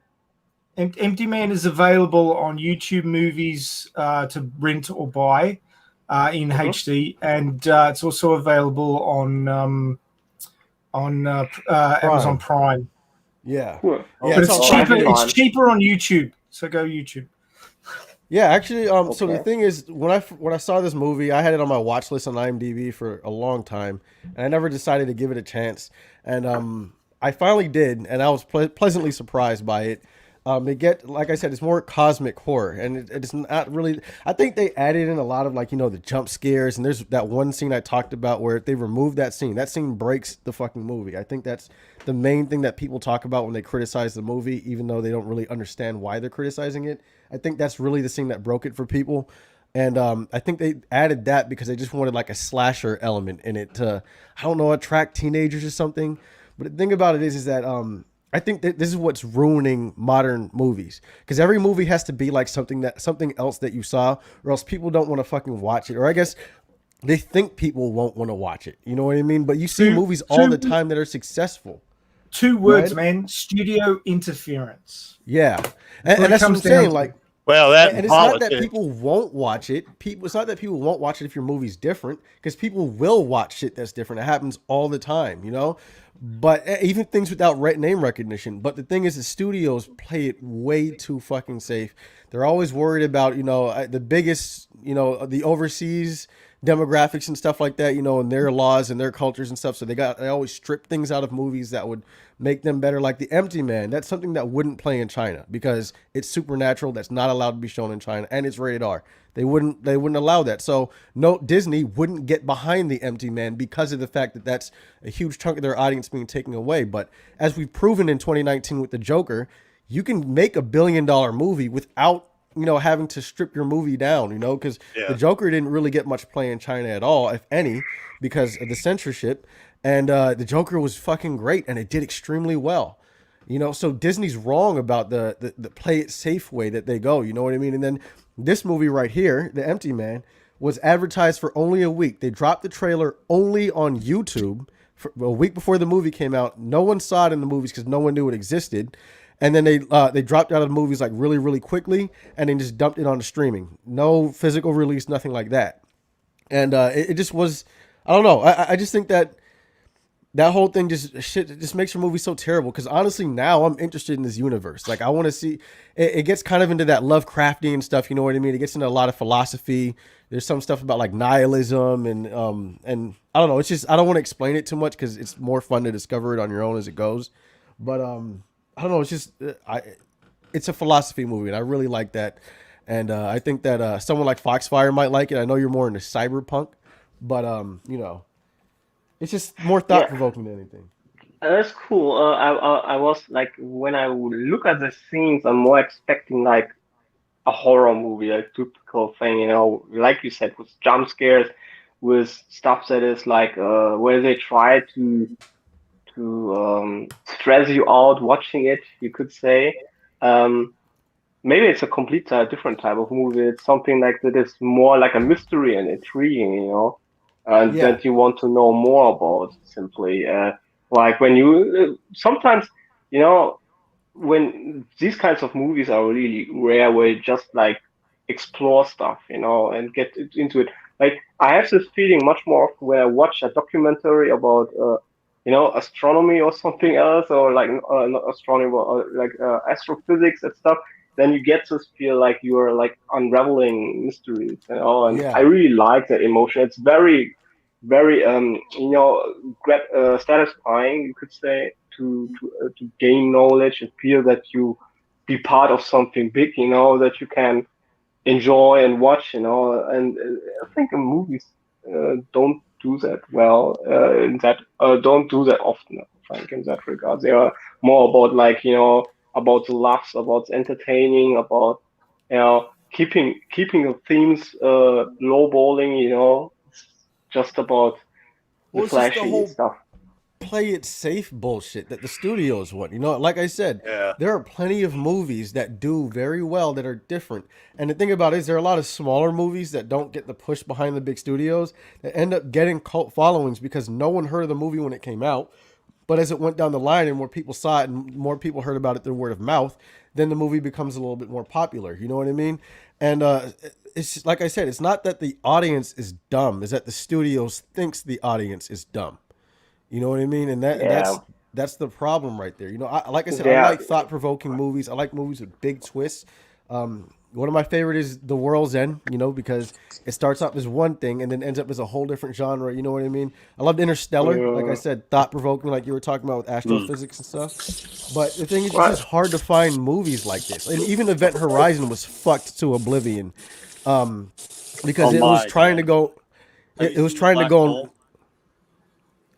Empty Man is available on YouTube Movies to rent or buy in HD, and it's also available on Amazon Prime. Yeah, Cool. Yeah, But it's cheaper. It's cheaper on YouTube. So go YouTube. Yeah, actually, so the thing is, when I saw this movie, I had it on my watch list on IMDb for a long time, and I never decided to give it a chance. And I finally did, and I was pleasantly surprised by it. Like I said, it's more cosmic horror, and it's not really. I think they added in a lot of the jump scares, and there's that one scene I talked about where they removed that scene. That scene breaks the fucking movie. I think that's the main thing that people talk about when they criticize the movie, even though they don't really understand why they're criticizing it. I think that's really the scene that broke it for people. And I think they added that because they just wanted like a slasher element in it to, I don't know, attract teenagers or something. But the thing about it is that I think that this is what's ruining modern movies, because every movie has to be like something else that you saw, or else people don't want to fucking watch it. Or I guess they think people won't want to watch it. You know what I mean? But you see movies all the time that are successful. 2 words, man: studio interference. Yeah, and that's what I'm saying. Like, well, and it's not that people won't watch it. It's not that people won't watch it if your movie's different, because people will watch shit that's different. It happens all the time, But even things without name recognition. But the thing is, the studios play it way too fucking safe. They're always worried about, the biggest, the overseas demographics and stuff like that, and their laws and their cultures and stuff. So they always strip things out of movies that would make them better. Like The Empty Man, that's something that wouldn't play in China because it's supernatural. That's not allowed to be shown in China, and it's rated R. They wouldn't allow that. So no, Disney wouldn't get behind The Empty Man because of the fact that that's a huge chunk of their audience being taken away. But as we've proven in 2019 with the Joker, you can make $1 billion movie without having to strip your movie down, because the Joker didn't really get much play in China at all, if any, because of the censorship. And the Joker was fucking great, and it did extremely well. So Disney's wrong about the play it safe way that they go. You know what I mean? And then this movie right here, The Empty Man, was advertised for only a week. They dropped the trailer only on YouTube for a week before the movie came out. No one saw it in the movies because no one knew it existed. And then they dropped out of the movies like really, really quickly, and then just dumped it on the streaming. No physical release, nothing like that. And it just was, I don't know. I just think that whole thing just makes your movie so terrible. Because honestly, now I'm interested in this universe. Like I want to see. It gets kind of into that Lovecraftian stuff. You know what I mean? It gets into a lot of philosophy. There's some stuff about like nihilism and I don't know. It's just I don't want to explain it too much because it's more fun to discover it on your own as it goes. But I don't know. It's just it's a philosophy movie, and I really like that. And I think that someone like Foxfire might like it. I know you're more into cyberpunk, but it's just more thought provoking than anything. That's cool. I was like, when I would look at the scenes, I'm more expecting like a horror movie, a typical thing, like you said, with jump scares, with stuff that is like where they try to stress you out watching it, you could say. Maybe it's a complete different type of movie. It's something like that is more like a mystery and intriguing, and that you want to know more about. Simply, like when you sometimes, when these kinds of movies are really rare, where you just like explore stuff, and get into it. Like I have this feeling much more often when I watch a documentary about astronomy or something else, or like not astronomy, but like astrophysics and stuff. Then you get to feel like you are like unraveling mysteries, and I really like that emotion. It's very, very satisfying, you could say, to gain knowledge and feel that you be part of something big, that you can enjoy and watch, and I think movies don't do that well, don't do that often, I think, in that regard. They are more about like, about the laughs, about entertaining, about, keeping the themes low balling, it's just about the flashy stuff. play it safe bullshit that the studios want. You know, like I said, there are plenty of movies that do very well that are different. And the thing about it is there are a lot of smaller movies that don't get the push behind the big studios that end up getting cult followings because no one heard of the movie when it came out. But as it went down the line and more people saw it and more people heard about it through word of mouth, then the movie becomes a little bit more popular. You know what I mean? And it's like I said, it's not that the audience is dumb, it's that the studios thinks the audience is dumb. You know what I mean? And that's the problem right there. You know, like I said, I like thought-provoking movies. I like movies with big twists. One of my favorite is The World's End, you know, because it starts off as one thing and then ends up as a whole different genre. You know what I mean? I loved Interstellar. Like I said, thought-provoking, like you were talking about with astrophysics and stuff. But the thing is, it's just hard to find movies like this. And even Event Horizon was fucked to oblivion because it was trying to go... It was trying to go...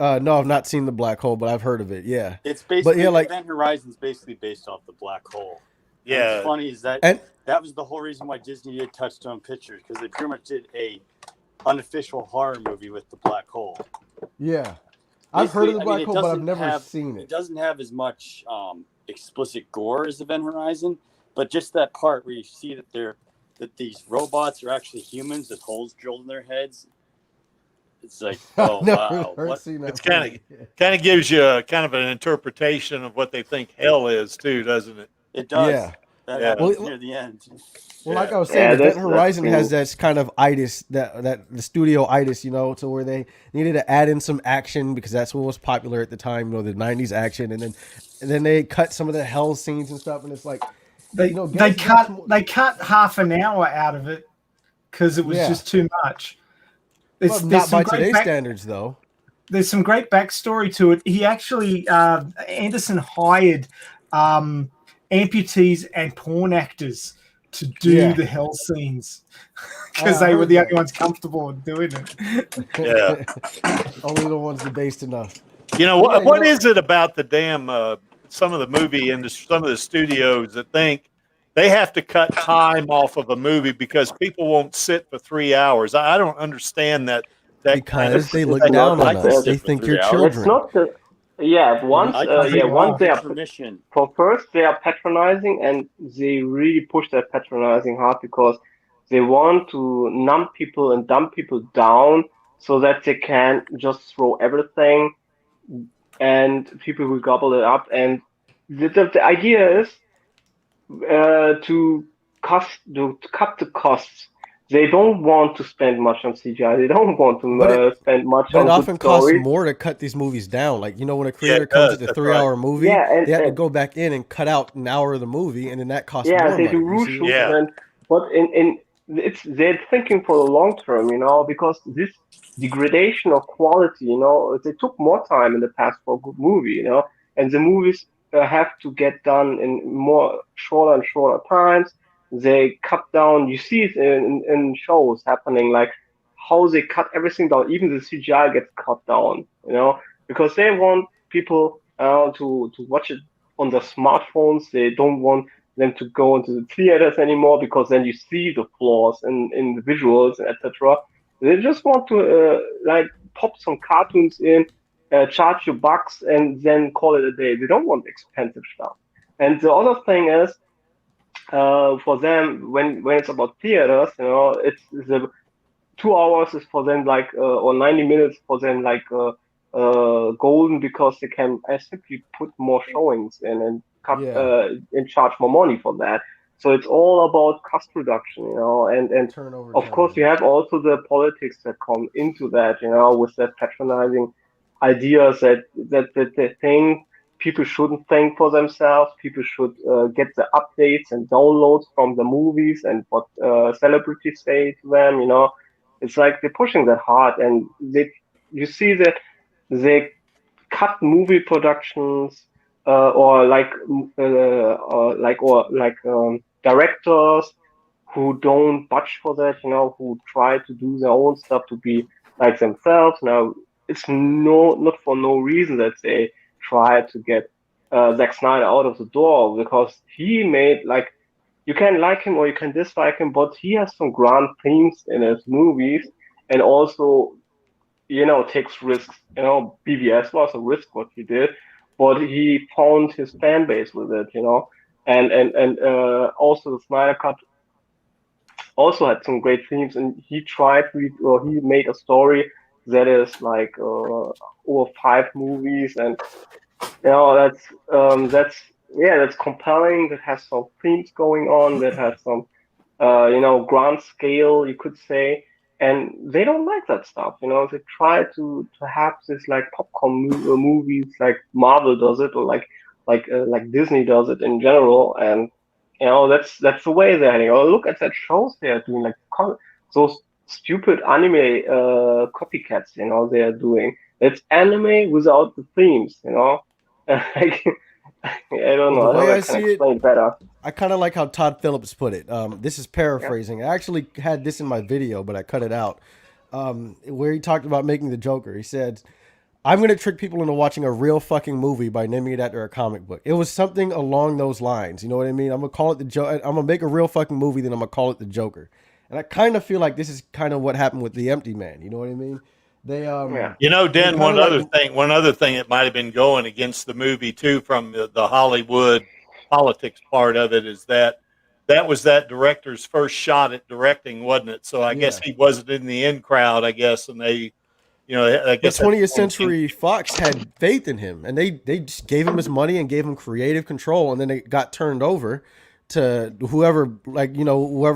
no, I've not seen The Black Hole, but I've heard of it. Yeah, it's basically Event Horizon's basically based off The Black Hole. Yeah, and what's funny is that that was the whole reason why Disney did Touchstone Pictures, because they pretty much did a unofficial horror movie with The Black Hole. Yeah, I've heard of The Black Hole, but I've never seen it. It doesn't have as much explicit gore as Event Horizon, but just that part where you see that these robots are actually humans with holes drilled in their heads. It's like, oh wow! It's kind of gives you kind of an interpretation of what they think hell is too, doesn't it? It does. Yeah. That happens near the end. Well, like I was saying, Event Horizon has that kind of itis, that the studio itis, you know, to where they needed to add in some action because that's what was popular at the time, you know, the '90s action, and then they cut some of the hell scenes and stuff, and it's like they cut half an hour out of it because it was just too much. Well, not by today's standards, though. There's some great backstory to it. He actually, Anderson hired amputees and porn actors to do the hell scenes because they were the only ones comfortable in doing it. Yeah. Only the ones debased enough. You know, what is it about the damn, some of the movie industry, some of the studios that think they have to cut time off of a movie because people won't sit for 3 hours. I don't understand that because they look down on us. They think you're children. It's not the once they are permission. For first they are patronizing, and they really push their patronizing hard because they want to numb people and dumb people down so that they can just throw everything and people will gobble it up. And the idea is to cut the costs. They don't want to spend much on CGI. They don't want to spend much on it often costs more to cut these movies down. Like, you know, when a creator comes with a 3-hour movie, they have to go back in and cut out an hour of the movie, and then that costs more money. They do reshoots, but they're thinking for the long term, you know, because this degradation of quality, you know, they took more time in the past for a good movie, you know, and the movies have to get done in more shorter and shorter times. They cut down. You see it in shows happening, like how they cut everything down. Even the CGI gets cut down, you know, because they want people to watch it on their smartphones. They don't want them to go into the theaters anymore because then you see the flaws in the visuals, etc. They just want to like pop some cartoons in, charge you bucks, and then call it a day. They don't want expensive stuff. And the other thing is, for them, when it's about theaters, you know, it's the 2 hours is for them like or 90 minutes for them like golden because they can simply put more showings in and and charge more money for that. So it's all about cost reduction, you know, and of course you have also the politics that come into that, you know, with that patronizing ideas that they think people shouldn't think for themselves. People should get the updates and downloads from the movies and what celebrities say to them. You know, it's like they're pushing that hard, and you see that they cut movie productions or directors who don't budge for that. You know, who try to do their own stuff to be like themselves. Now, it's not for no reason that they try to get Zack Snyder out of the door, because he made, like, you can like him or you can dislike him, but he has some grand themes in his movies, and also takes risks. BVS was a risk what he did, but he found his fan base with it. And also the Snyder Cut also had some great themes, and he made a story that is like over 5 movies, and that's compelling. That has some themes going on. That has some grand scale, you could say. And they don't like that stuff. They try to have this like popcorn movies, like Marvel does it, or like Disney does it in general. And that's the way they're heading. Oh, look at that shows they are doing, like those stupid anime copycats. They are doing. It's anime without the themes. Like, I don't know. The way I can see explain better. I kind of like how Todd Phillips put it. This is paraphrasing. I actually had this in my video, but I cut it out. Where he talked about making the Joker. He said, I'm going to trick people into watching a real fucking movie by naming it after a comic book. It was something along those lines. You know what I mean? I'm going to call it the Joker. I'm going to make a real fucking movie, then I'm going to call it the Joker. And I kind of feel like this is kind of what happened with The Empty Man. You know what I mean? They, Dan, one other thing that might have been going against the movie too, from the Hollywood politics part of it, is that was that director's first shot at directing, wasn't it? So I guess he wasn't in the in crowd, I guess, and they, I guess the 20th Century Fox had faith in him, and they just gave him his money and gave him creative control, and then it got turned over to whoever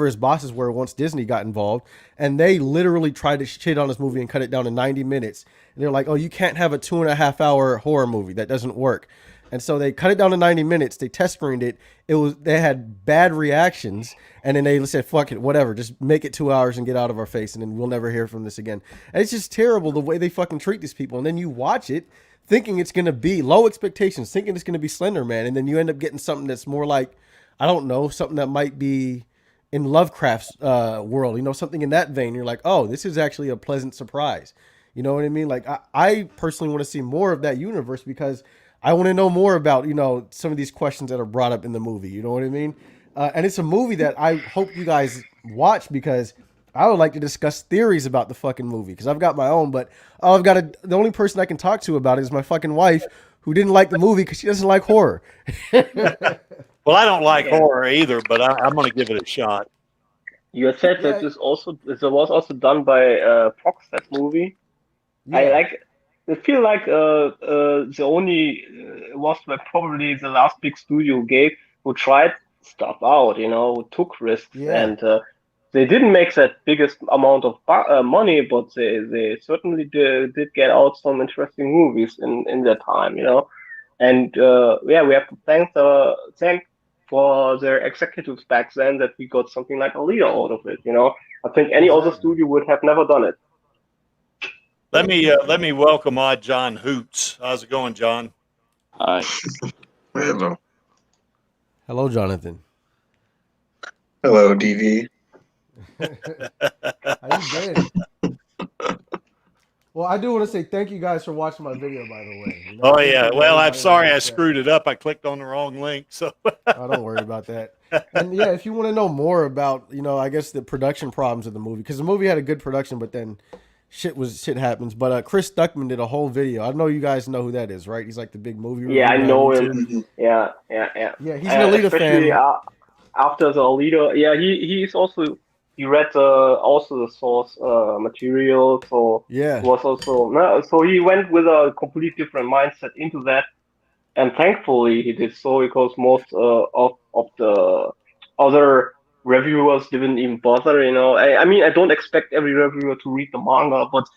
his bosses were once Disney got involved, and they literally tried to shit on this movie and cut it down to 90 minutes. And they're like, oh, you can't have a 2.5-hour horror movie. That doesn't work. And so they cut it down to 90 minutes. They test screened it. They had bad reactions, and then they said, fuck it, whatever. Just make it 2 hours and get out of our face, and then we'll never hear from this again. And it's just terrible the way they fucking treat these people. And then you watch it thinking it's going to be low expectations, thinking it's going to be Slender Man, and then you end up getting something that's more like, I don't know, something that might be in Lovecraft's world, something in that vein. You're like, oh, this is actually a pleasant surprise. You know what I mean? Like, I personally want to see more of that universe because I want to know more about, some of these questions that are brought up in the movie. You know what I mean? And it's a movie that I hope you guys watch because I would like to discuss theories about the fucking movie because I've got my own, but the only person I can talk to about it is my fucking wife, who didn't like the movie because she doesn't like horror. Well, I don't like horror either, but I'm going to give it a shot. You said that this was also done by Fox, that movie. Yeah. I feel like the only was probably the last big studio gave who tried stuff out, who took risks, and they didn't make that biggest amount of money, but they certainly did get out some interesting movies in their time, and we have to thank for their executives back then that we got something like Alita out of it. I think any other studio would have never done it. Let me welcome John Hoots. How's it going, John? Hi. Hello. Hello, Jonathan. Hello, DV. How you been? Well, I do want to say thank you guys for watching my video, by the way. Oh, yeah. Well, I'm sorry I screwed it up. I clicked on the wrong link. So don't worry about that. And yeah, if you want to know more about, I guess the production problems of the movie, because the movie had a good production, but then shit happens. But Chris Stuckman did a whole video. I know you guys know who that is, right? He's like the big movie. Yeah, I know him. Yeah. Yeah, he's an Alita fan. After the Alita, he's also. He read also the source material, so was also so he went with a completely different mindset into that, and thankfully he did so because most of the other reviewers didn't even bother. I mean, I don't expect every reviewer to read the manga, but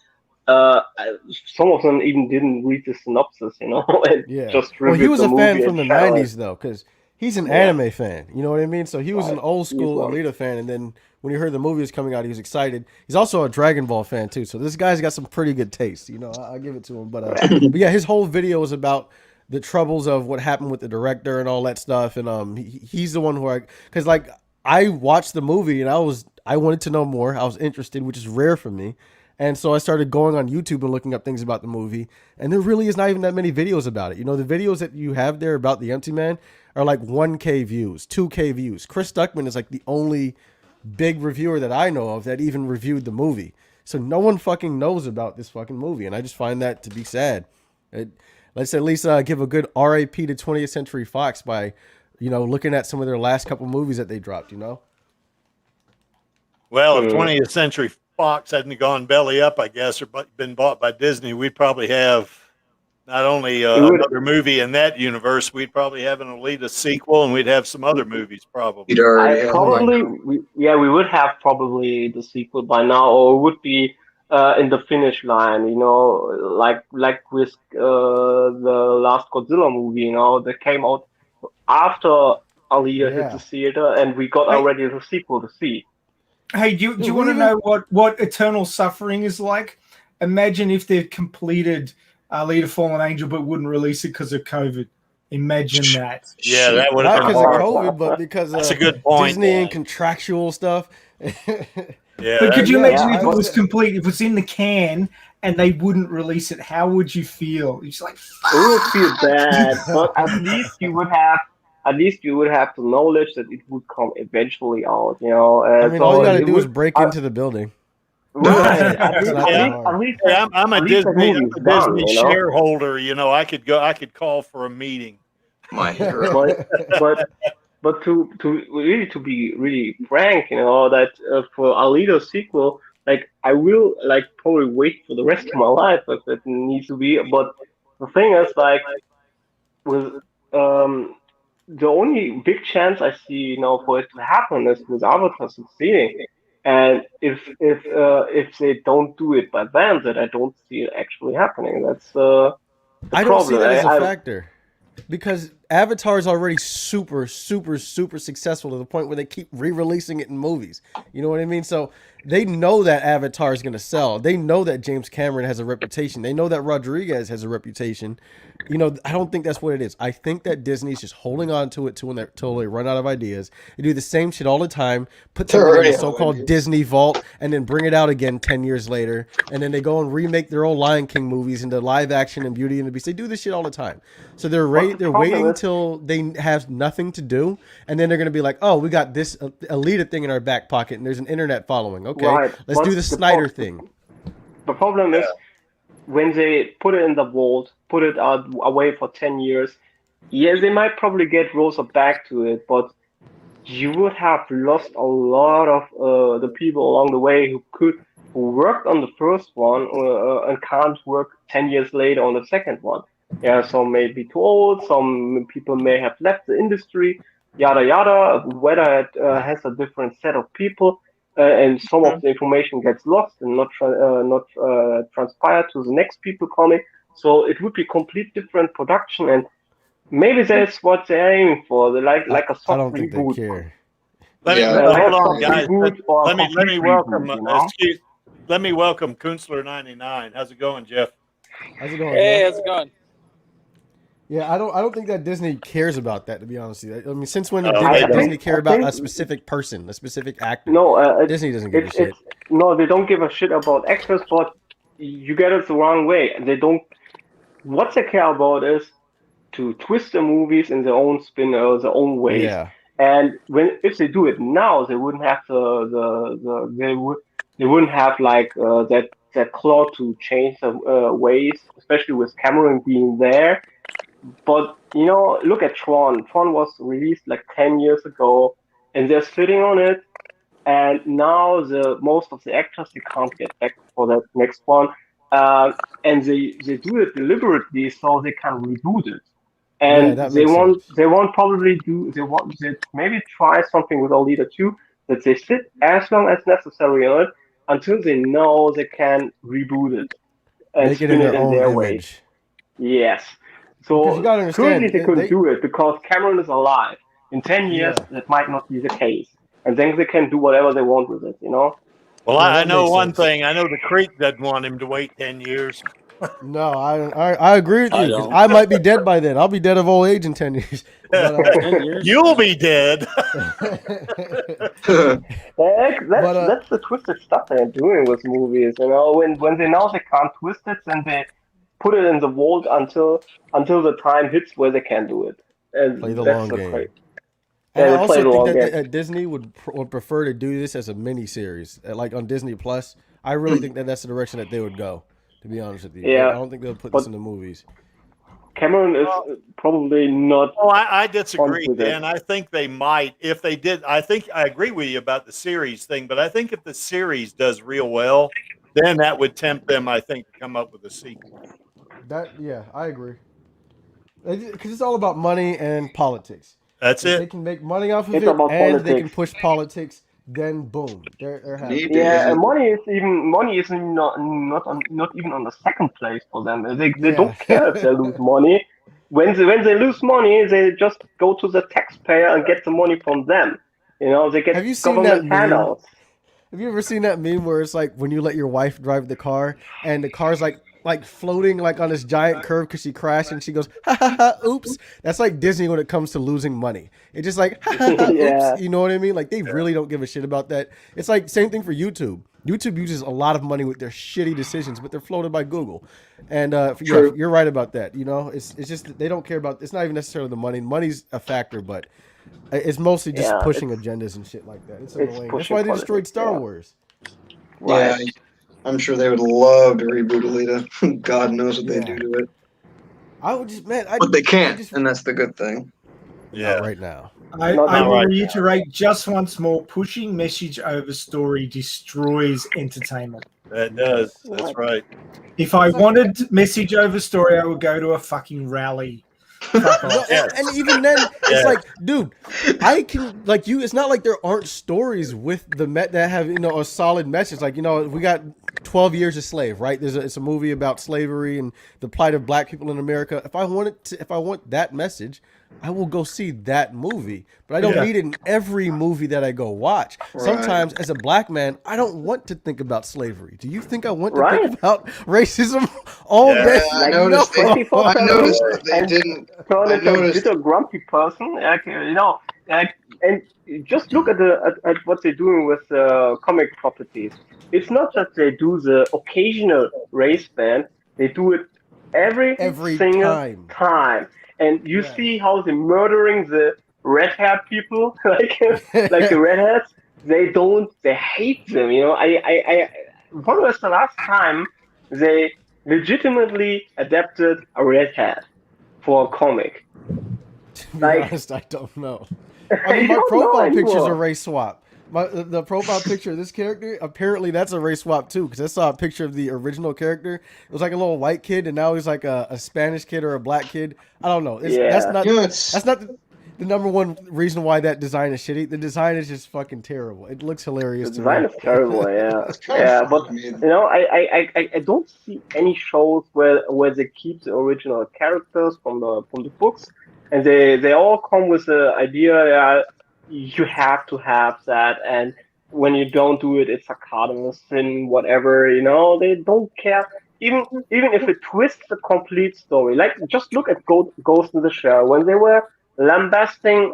some of them even didn't read the synopsis. And just well, he was a fan from the '90s though, because he's an anime fan. You know what I mean? So he was an old school Alita fan, and then when he heard the movie was coming out, he was excited. He's also a Dragon Ball fan too. So this guy's got some pretty good taste. I'll give it to him. But yeah, his whole video was about the troubles of what happened with the director and all that stuff. And he's the one who because I watched the movie and I wanted to know more. I was interested, which is rare for me. And so I started going on YouTube and looking up things about the movie. And there really is not even that many videos about it. The videos that you have there about The Empty Man are like 1K views, 2K views. Chris Stuckman is like the only big reviewer that I know of that even reviewed the movie. So no one fucking knows about this fucking movie, and I just find that to be sad. Let's at least give a good RAP to 20th Century Fox by, looking at some of their last couple movies that they dropped. Well, if 20th Century Fox hadn't gone belly up, I guess, or been bought by Disney, we'd probably have not only another movie in that universe, we'd probably have an Alita sequel, and we'd have some other movies probably. We would have probably the sequel by now, or it would be in the finish line, like with the last Godzilla movie, that came out after Alita hit the theater, and we got already the sequel to see. Hey, do you want to know what Eternal Suffering is like? Imagine if they'd completed Alita Fallen Angel but wouldn't release it because of COVID. Imagine that. Yeah, that would have been not because of COVID, but because that's a good point. Disney and contractual stuff. Yeah, but could you imagine if it was complete, if it was in the can and they wouldn't release it? How would you feel? You're just like, fuck. It would feel bad, but at least you would have the knowledge that it would come eventually out. I mean, all you gotta do is break into the building. Right. I'm a Disney shareholder. I could call for a meeting. My hero. But to be really frank, that for Alita's sequel, I will probably wait for the rest of my life if it needs to be. But the thing is, with the only big chance I see, for it to happen is with Avatar succeeding. And if they don't do it by then, that I don't see it actually happening. That's I don't see that as a factor. Because Avatar is already super, super, super successful to the point where they keep re-releasing it in movies. You know what I mean? So they know that Avatar is going to sell. They know that James Cameron has a reputation. They know that Rodriguez has a reputation. I don't think that's what it is. I think that Disney's just holding on to it until they run out of ideas. They do the same shit all the time, put something in the so-called Disney vault, and then bring it out again 10 years later. And then they go and remake their old Lion King movies into live action and Beauty and the Beast. They do this shit all the time. So they're waiting until they have nothing to do, and then they're going to be like, oh, we got this Alita thing in our back pocket, and there's an internet following. Okay, let's do the Snyder thing. The problem is, when they put it in the vault, put it away for 10 years, they might probably get Rosa back to it, but you would have lost a lot of the people along the way who worked on the first one and can't work 10 years later on the second one. Yeah, some may be too old, some people may have left the industry, yada yada, whether it has a different set of people, and some of the information gets lost and not transpired to the next people coming. So it would be complete different production, and maybe that's what they're aiming for. They're like a soft I don't reboot. think they care. Hold on, guys. Let me welcome Kunstler99. How's it going, Jeff? How's it going? Hey, how's it going? Yeah, I don't think that Disney cares about that, to be honest with you. I mean, since when did Disney care about a specific person, a specific actor? No, Disney doesn't give a shit. No, they don't give a shit about actors, but you get it the wrong way. They don't. What they care about is to twist the movies in their own spin or their own ways. Yeah. And if they do it now, they wouldn't have they wouldn't have that claw to change the ways, especially with Cameron being there. But look at Tron. Tron was released 10 years ago, and they're sitting on it. And now most of the actors they can't get back for that next one, and they do it deliberately so they can reboot it. And they maybe try something with Alita 2, that they sit as long as necessary on it until they know they can reboot it and make it in their way. Yes. So currently they couldn't do it because Cameron is alive. In 10 years, that might not be the case. And then they can do whatever they want with it, Well, I know one thing. I know the Creek doesn't want him to wait 10 years. No, I agree with you. I might be dead by then. I'll be dead of old age in 10 years. But, 10 years? You'll be dead. That's the twisted stuff they're doing with movies. When they know they can't twist it, then they put it in the vault until the time hits where they can do it. And play the long game. And I they played also think along. that Disney would prefer to do this as a mini series, like on Disney Plus. I really think that that's the direction that they would go. To be honest with you, I Yeah, don't think they'll put but this in the movies. Cameron is probably not. Oh, I disagree, with it. Dan. I think they might. If they did, I think I agree with you about the series thing, but I think if the series does real well, then that would tempt them, I think, to come up with a sequel. Yeah, I agree. Because it's all about money and politics. That's If it. they can make money off of It's it about and politics. they can push politics, then boom, they're happy. Yeah, and money is not even on the second place for them. They don't care if they lose money. When they lose money, they just go to the taxpayer and get the money from them. You know, they get Have you seen government that meme? handouts. Have you ever seen that meme where it's like when you let your wife drive the car and the car's like floating like on this giant curve because she crashed and she goes ha ha ha oops. That's like Disney when it comes to losing money. It's just like ha ha ha oops. You know what I mean? Like they really don't give a shit about that. It's like same thing for YouTube. YouTube uses a lot of money with their shitty decisions, but they're floated by Google. And you're right about that. You know, it's just they don't care about. It's not even necessarily the money. Money's a factor, but it's mostly just pushing agendas and shit like that. It's annoying. That's why they destroyed Star Wars. Right. Yeah, I'm sure they would love to reboot Alita. God knows what they do to it. I would just, but they can't, and that's the good thing. Yeah, not right now. I will reiterate just once more: pushing message over story destroys entertainment. That does. That's right. If I wanted message over story, I would go to a fucking rally. And even then, it's like, dude, I can like you. It's not like there aren't stories with that have a solid message. Like we got 12 Years a Slave, right? It's a movie about slavery and the plight of black people in America. If I want that message, I will go see that movie. But I don't need it in every movie that I go watch. Right. Sometimes, as a black man, I don't want to think about slavery. Do you think I want to think about racism all day? I noticed that they didn't. Turn into a little grumpy person, and just look at what they're doing with comic properties. It's not that they do the occasional race ban; they do it every single time. And you see how they're murdering the red-haired people, like the redheads. They hate them. When was the last time they legitimately adapted a redhead for a comic? To be honest, I don't know. I mean, my profile picture's a race swap. The profile picture of this character, apparently that's a race swap too, because I saw a picture of the original character. It was like a little white kid, and now he's like a Spanish kid or a black kid. I don't know. That's not the number one reason why that design is shitty. The design is just fucking terrible. It looks hilarious. The design is terrible, yeah. But I don't see any shows where they keep the original characters from the books, and they all come with the idea you have to have that, and when you don't do it, it's sarcasm and whatever. They don't care. Even if it twists the complete story, like just look at Ghost in the Shell when they were lambasting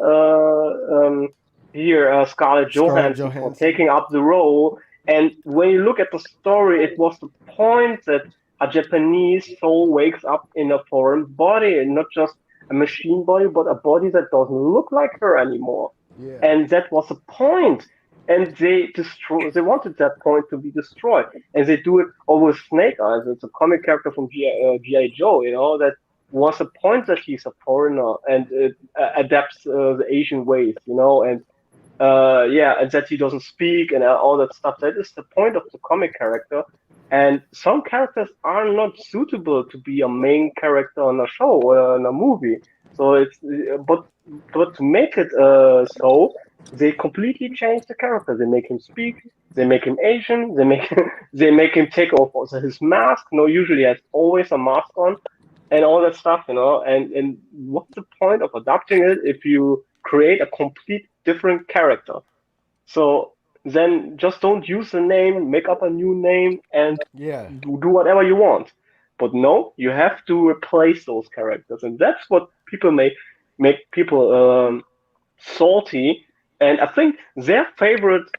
Scarlett Johansson for taking up the role, and when you look at the story, it was the point that a Japanese soul wakes up in a foreign body, and not just a machine body, but a body that doesn't look like her anymore. Yeah. And that was the point. And they wanted that point to be destroyed. And they do it over Snake Eyes. It's a comic character from G.I. Joe, that was the point that he's a foreigner and adapts the Asian ways, and that he doesn't speak and all that stuff. That is the point of the comic character. And some characters are not suitable to be a main character on a show or in a movie. So but to make it so, they completely change the character. They make him speak. They make him Asian. They make him take off his mask. Usually he has always a mask on, and all that stuff. And what's the point of adapting it if you create a complete different character? So then just don't use the name, make up a new name, and do whatever you want. But no, you have to replace those characters, and that's what people make people salty. And I think their favorite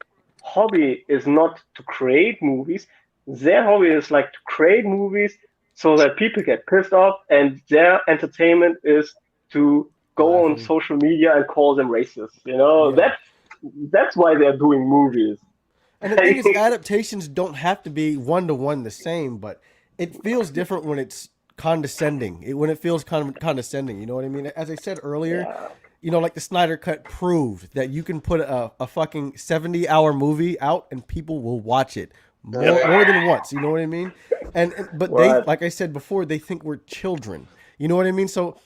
hobby is not to create movies. Their hobby is like to create movies so that people get pissed off, and their entertainment is to go on social media and call them racist. You know, that's why they're doing movies. And the thing is, adaptations don't have to be one-to-one the same, but it feels different when it's condescending. When it feels condescending, you know what I mean? As I said earlier, you know, like the Snyder Cut proved that you can put a fucking 70-hour movie out and people will watch it more than once. You know what I mean? But they, like I said before, they think we're children. You know what I mean? So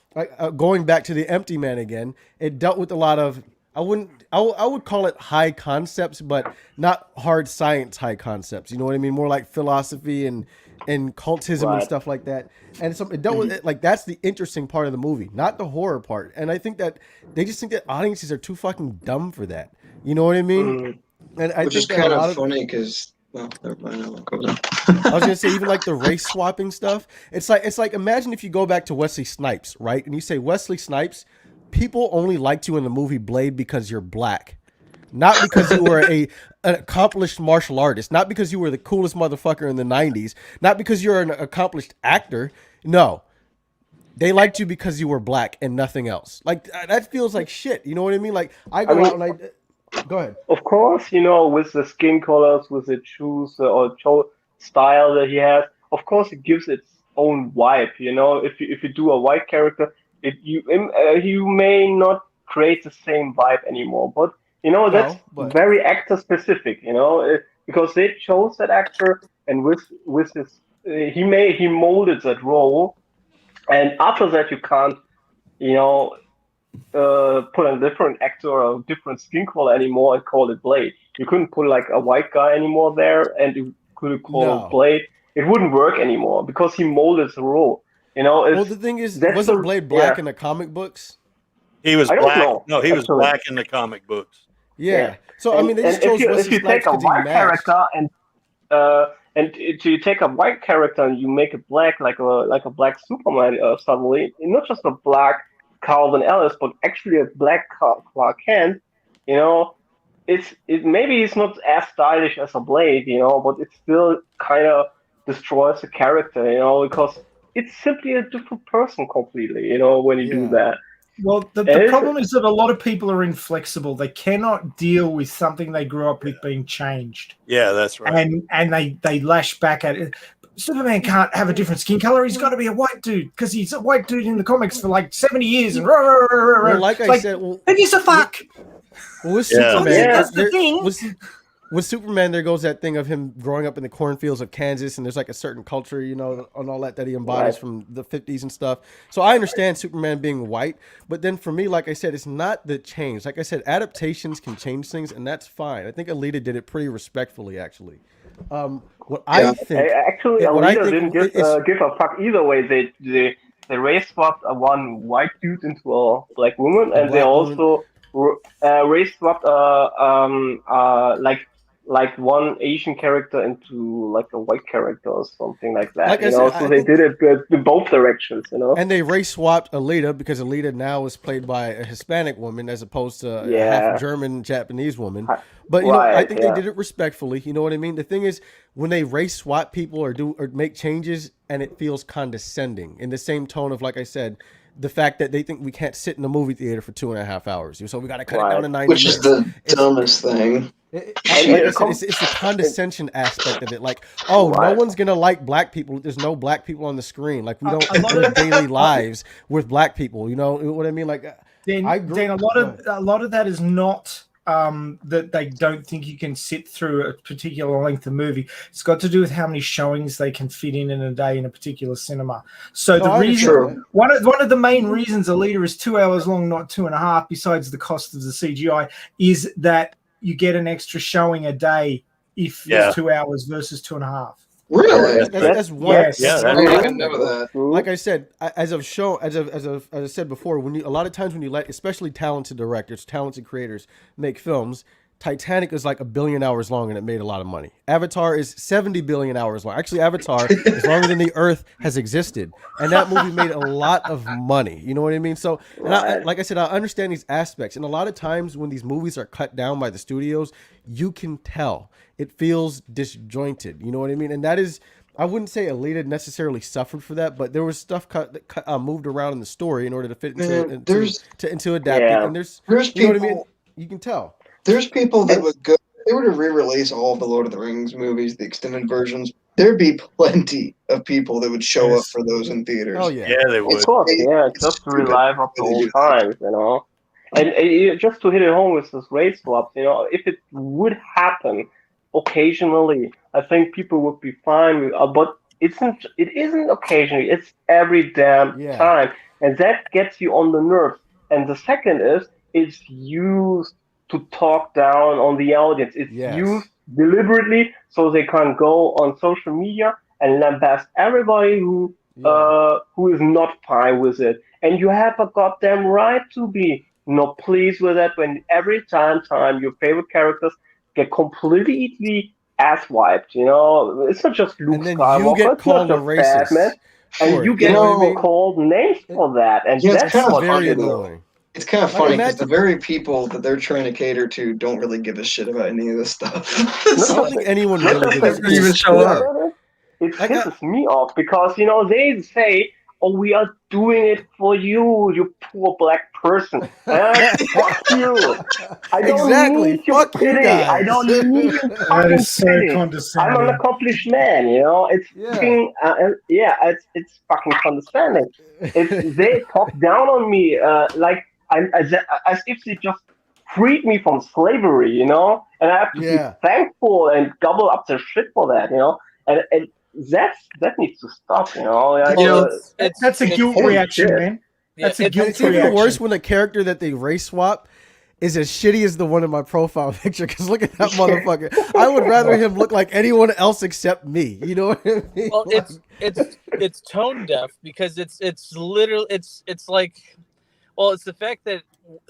going back to The Empty Man again, it dealt with a lot of, I would call it high concepts, but not hard science high concepts. You know what I mean? More like philosophy and cultism and stuff like that. And so it dealt with it, like, that's the interesting part of the movie, not the horror part. And I think that they just think that audiences are too fucking dumb for that. You know what I mean? And I Which think is kind of funny because, well, never mind. I won't go there. I was gonna say, even like the race swapping stuff. It's like imagine if you go back to Wesley Snipes, right? And you say, Wesley Snipes, people only liked you in the movie Blade because you're black. Not because you were an accomplished martial artist. Not because you were the coolest motherfucker in the 90s. Not because you're an accomplished actor. No. They liked you because you were black and nothing else. Like, that feels like shit. You know what I mean? Like, I go out and I... Go ahead. Of course, you know, with the skin colors, with the shoes or style that he has, of course it gives its own vibe, you know? If you do a white character, you may not create the same vibe anymore, but you know, that's very actor specific, you know, because they chose that actor, and with his, he molded that role, and after that you can't, you know, put a different actor or a different skin color anymore and call it Blade. You couldn't put like a white guy anymore there, and you couldn't call it Blade. It wouldn't work anymore because he molded the role. You know. Well, the thing is, wasn't Blade black in the comic books? He was black. No, he was black in the comic books. Yeah. So I mean, they just chose if you take a white character and you take a white character and you make it black, like a black Superman suddenly, not just a black Calvin Ellis, but actually a black Clark Kent, you know, maybe it's not as stylish as a Blade, you know, but it still kind of destroys the character, you know, because it's simply a different person completely, you know, when you do that. Well, the problem is that a lot of people are inflexible. They cannot deal with something they grew up with being changed. Yeah, that's right. And they lash back at it. Superman can't have a different skin color. He's got to be a white dude because he's a white dude in the comics for like 70 years. And well, like I said, it is a fuck. Well, with Superman, that's the thing. With Superman, there goes that thing of him growing up in the cornfields of Kansas, and there's like a certain culture, you know, and all that he embodies from the 50s and stuff. So I understand Superman being white, but then for me, like I said, it's not the change. Like I said, adaptations can change things, and that's fine. I think Alita did it pretty respectfully, actually. I think actually, Alita didn't give a fuck either way. They race swapped one white dude into a black woman, and they also race swapped like one Asian character into like a white character or something like that. Like so they did it in both directions, you know. And they race swapped Alita because Alita now is played by a Hispanic woman as opposed to a half German Japanese woman. But you know, I think they did it respectfully. You know what I mean? The thing is, when they race swap people or make changes, and it feels condescending in the same tone of, like I said, the fact that they think we can't sit in a movie theater for 2.5 hours, so we got to cut it down to 90 minutes. Which is the dumbest thing. It's the condescension aspect of it. Like, no one's gonna like black people. There's no black people on the screen. Like, we don't live daily lives with black people. You know what I mean? Like, Dan, a lot of that is not that they don't think you can sit through a particular length of movie. It's got to do with how many showings they can fit in a day in a particular cinema. So the reason, one of the main reasons Alita is 2 hours long, not 2.5, besides the cost of the CGI, is that you get an extra showing a day if it's 2 hours versus 2.5. Really? That's one. I didn't even know that. Like I said, as I've said before, a lot of times when you let, especially talented directors, talented creators make films, Titanic is like 1 billion hours long and it made a lot of money. Avatar is 70 billion hours long. Actually, Avatar is longer than the Earth has existed, and that movie made a lot of money. You know what I mean? So, like I said, I understand these aspects, and a lot of times when these movies are cut down by the studios, you can tell it feels disjointed. You know what I mean? And that is I wouldn't say Alita necessarily suffered for that, but there was stuff moved around in the story in order to fit into adapt it. And there's you know what I mean? You can tell. There's people that would go. If they were to re-release all of the Lord of the Rings movies, the extended versions, there'd be plenty of people that would show up for those in theaters. Oh yeah, they would. Of course, just to relive up the old times, And just to hit it home with this race swaps, if it would happen occasionally, I think people would be fine with. But it isn't occasionally. It's every damn time, and that gets you on the nerves. And the second is, it's used to talk down on the audience. It's used deliberately so they can go on social media and lambast everybody who is not fine with it. And you have a goddamn right to be not pleased with that when every time your favorite characters get completely ass wiped. It's not just Luke Skywalker. You get called a racist. Batman, and you get called names for that. And that's kind of very annoying. It's kind of funny because the very people that they're trying to cater to don't really give a shit about any of this stuff. I don't think anyone really gives a even show up. It pisses me off because, they say, oh, we are doing it for you poor black person. Fuck you. I don't need your pity. I don't need your fucking pity. I'm an accomplished man, It's fucking, it's fucking condescending. They talk down on me as if they just freed me from slavery, and I have to be thankful and gobble up their shit for that, and that needs to stop, That's a guilt reaction, man. That's a guilt reaction. It's even worse when the character that they race swap is as shitty as the one in my profile picture. Because look at that motherfucker. I would rather him look like anyone else except me. You know what I mean? Well, it's tone deaf because it's literally it's like, well, it's the fact that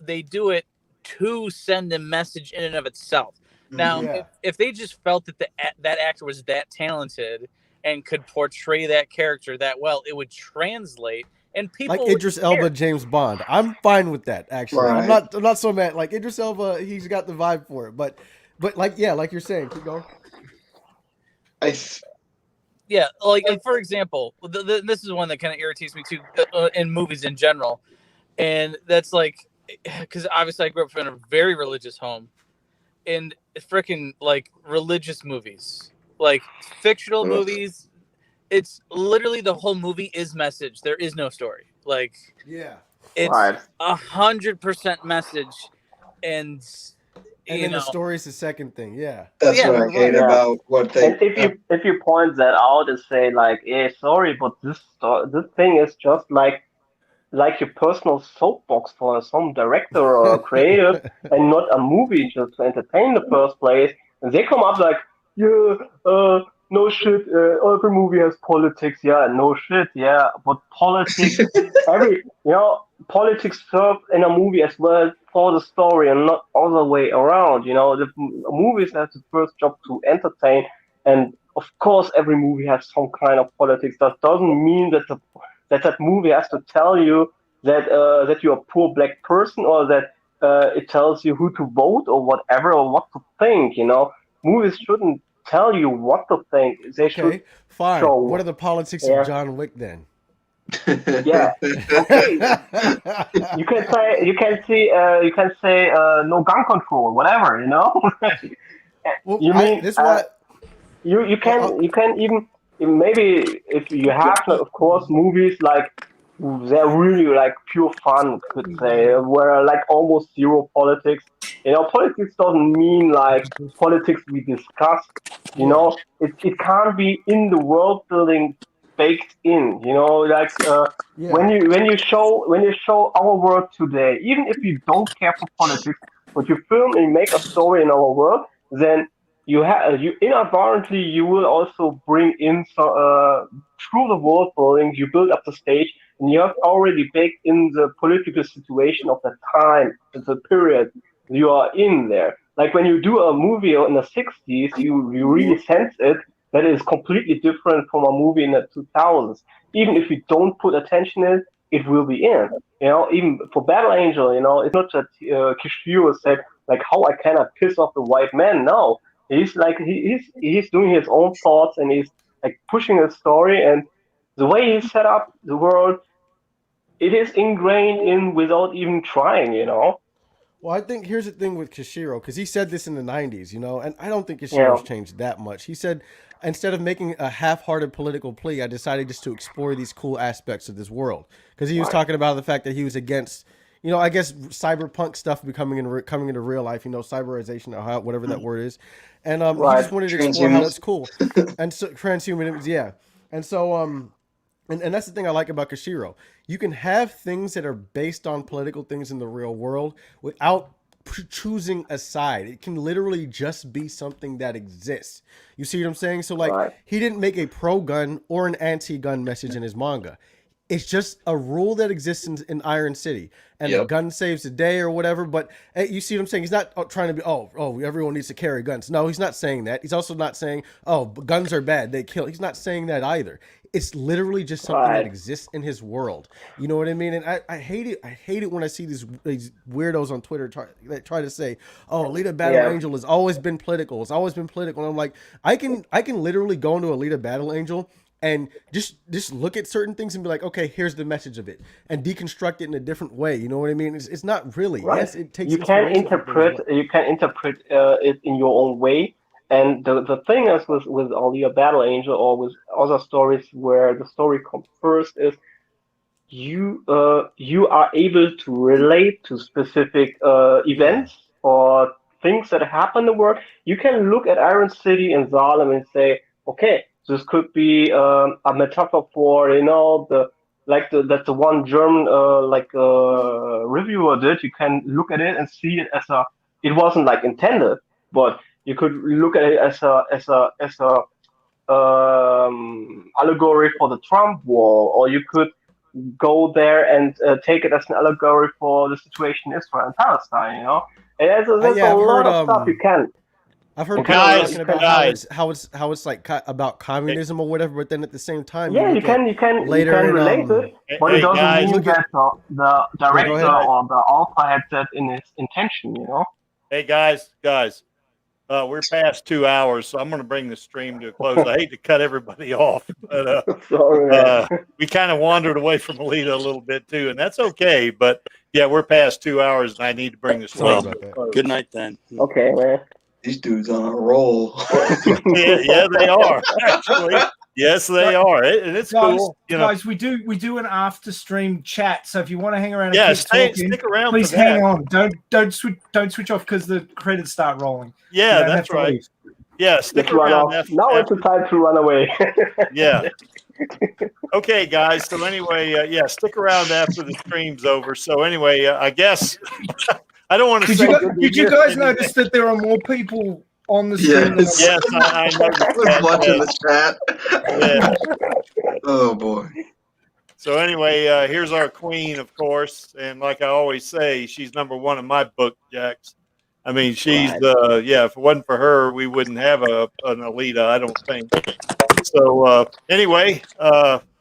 they do it to send a message in and of itself. Now, if they just felt that that actor was that talented and could portray that character that well, it would translate, and people like Idris Elba, James Bond. I'm fine with that. Actually, right. I'm not so mad. Like Idris Elba, he's got the vibe for it. But like you're saying, keep going. Yeah, like for example, this is one that kind of irritates me too in movies in general, and that's like because obviously I grew up in a very religious home, and freaking like religious movies. Like fictional movies, it's literally the whole movie is message. There is no story. Like, it's 100% message, and then the story is the second thing. That's what I hate about what they. And if you point that out and say like, sorry, but this thing is just like your personal soapbox for some director or creative, and not a movie just to entertain in the first place, and they come up like. No shit. Every movie has politics. No shit. But politics, politics serve in a movie as well for the story and not other way around. The movies have the first job to entertain, and of course, every movie has some kind of politics. That doesn't mean that that movie has to tell you that you're a poor black person or that it tells you who to vote or whatever or what to think. Movies shouldn't tell you what to think. They should fine. show. What are the politics of John Wick then? Okay. You can say no gun control, whatever. Well, you mean this one? you can even maybe if you have of course movies like. They're really like pure fun, could say, where like almost zero politics. Politics doesn't mean like politics we discuss. It can't be in the world building baked in. When you show our world today, even if you don't care for politics, but you film and make a story in our world, then you inadvertently you will also bring in through the world building. You build up the stage. And you have already baked in the political situation of the time, the period you are in there. Like when you do a movie in the 60s, you really sense it that is completely different from a movie in the 2000s. Even if you don't put attention in it will be in. Even for Battle Angel, it's not that Kishiro said, like, how I cannot piss off the white man. No, he's like, he's doing his own thoughts and he's like pushing a story, and the way he set up the world, it is ingrained in without even trying, you know. Well, I think here's the thing with Kishiro, because he said this in the 90s, you know, and I don't think Kishiro's changed that much. He said, instead of making a half-hearted political plea, I decided just to explore these cool aspects of this world. Because he was talking about the fact that he was against, you know, I guess cyberpunk stuff coming into real life, you know, cyberization, or whatever that word is. And he just wanted to explore how it's cool. And so, transhumanism, yeah. And so, and that's the thing I like about Kishiro. You can have things that are based on political things in the real world without choosing a side. It can literally just be something that exists. You see what I'm saying? So like, he didn't make a pro-gun or an anti-gun message in his manga. It's just a rule that exists in Iron City, and a gun saves the day or whatever. But you see what I'm saying? He's not trying to be, everyone needs to carry guns. No, he's not saying that. He's also not saying, guns are bad, they kill. He's not saying that either. It's literally just something that exists in his world. You know what I mean? And I hate it. I hate it when I see these weirdos on Twitter try to say, Alita Battle Angel has always been political. It's always been political. And I'm like, I can literally go into Alita Battle Angel and just look at certain things and be like, okay, here's the message of it, and deconstruct it in a different way. You know what I mean? It's not really. Right. Yes, it takes. You can interpret it in your own way. And the thing is with Alita Battle Angel or with other stories where the story comes first is you are able to relate to specific events or things that happen in the world. You can look at Iron City and Salem and say, okay, this could be a metaphor for, you know, that's the one German reviewer did. You can look at it and see it as it wasn't like intended, but you could look at it as a allegory for the Trump war, or you could go there and take it as an allegory for the situation in Israel and Palestine. You know, and there's a lot of stuff you can. I've heard people talking about how it's like about communism or whatever, but then at the same time, you can relate it, but it doesn't mean that the director or the author had that in his intention. You know. Hey guys, we're past 2 hours, so I'm going to bring the stream to a close. I hate to cut everybody off, but we kind of wandered away from Alita a little bit too, and that's okay. But yeah, we're past 2 hours, and I need to bring the stream to a close. Good night then. Okay, man. These dudes on a roll. yeah, they are actually. Yes, they are, and it's cool. You know, guys, we do an after stream chat. So if you want to hang around, and stick around. Please hang on. Don't switch off because the credits start rolling. Yeah, that's right. Yeah, stick around. Now it's the time to run away. Yeah. Okay, guys. So anyway, stick around after the stream's over. So anyway, I guess I don't want to say. Did you guys notice that there are more people on the stream? Yes, I noticed that. Watching the chat. Yeah. Oh boy. So anyway, here's our queen, of course, and like I always say, she's number one in my book, Jax. I mean, she's if it wasn't for her, we wouldn't have an Alita, I don't think. So anyway,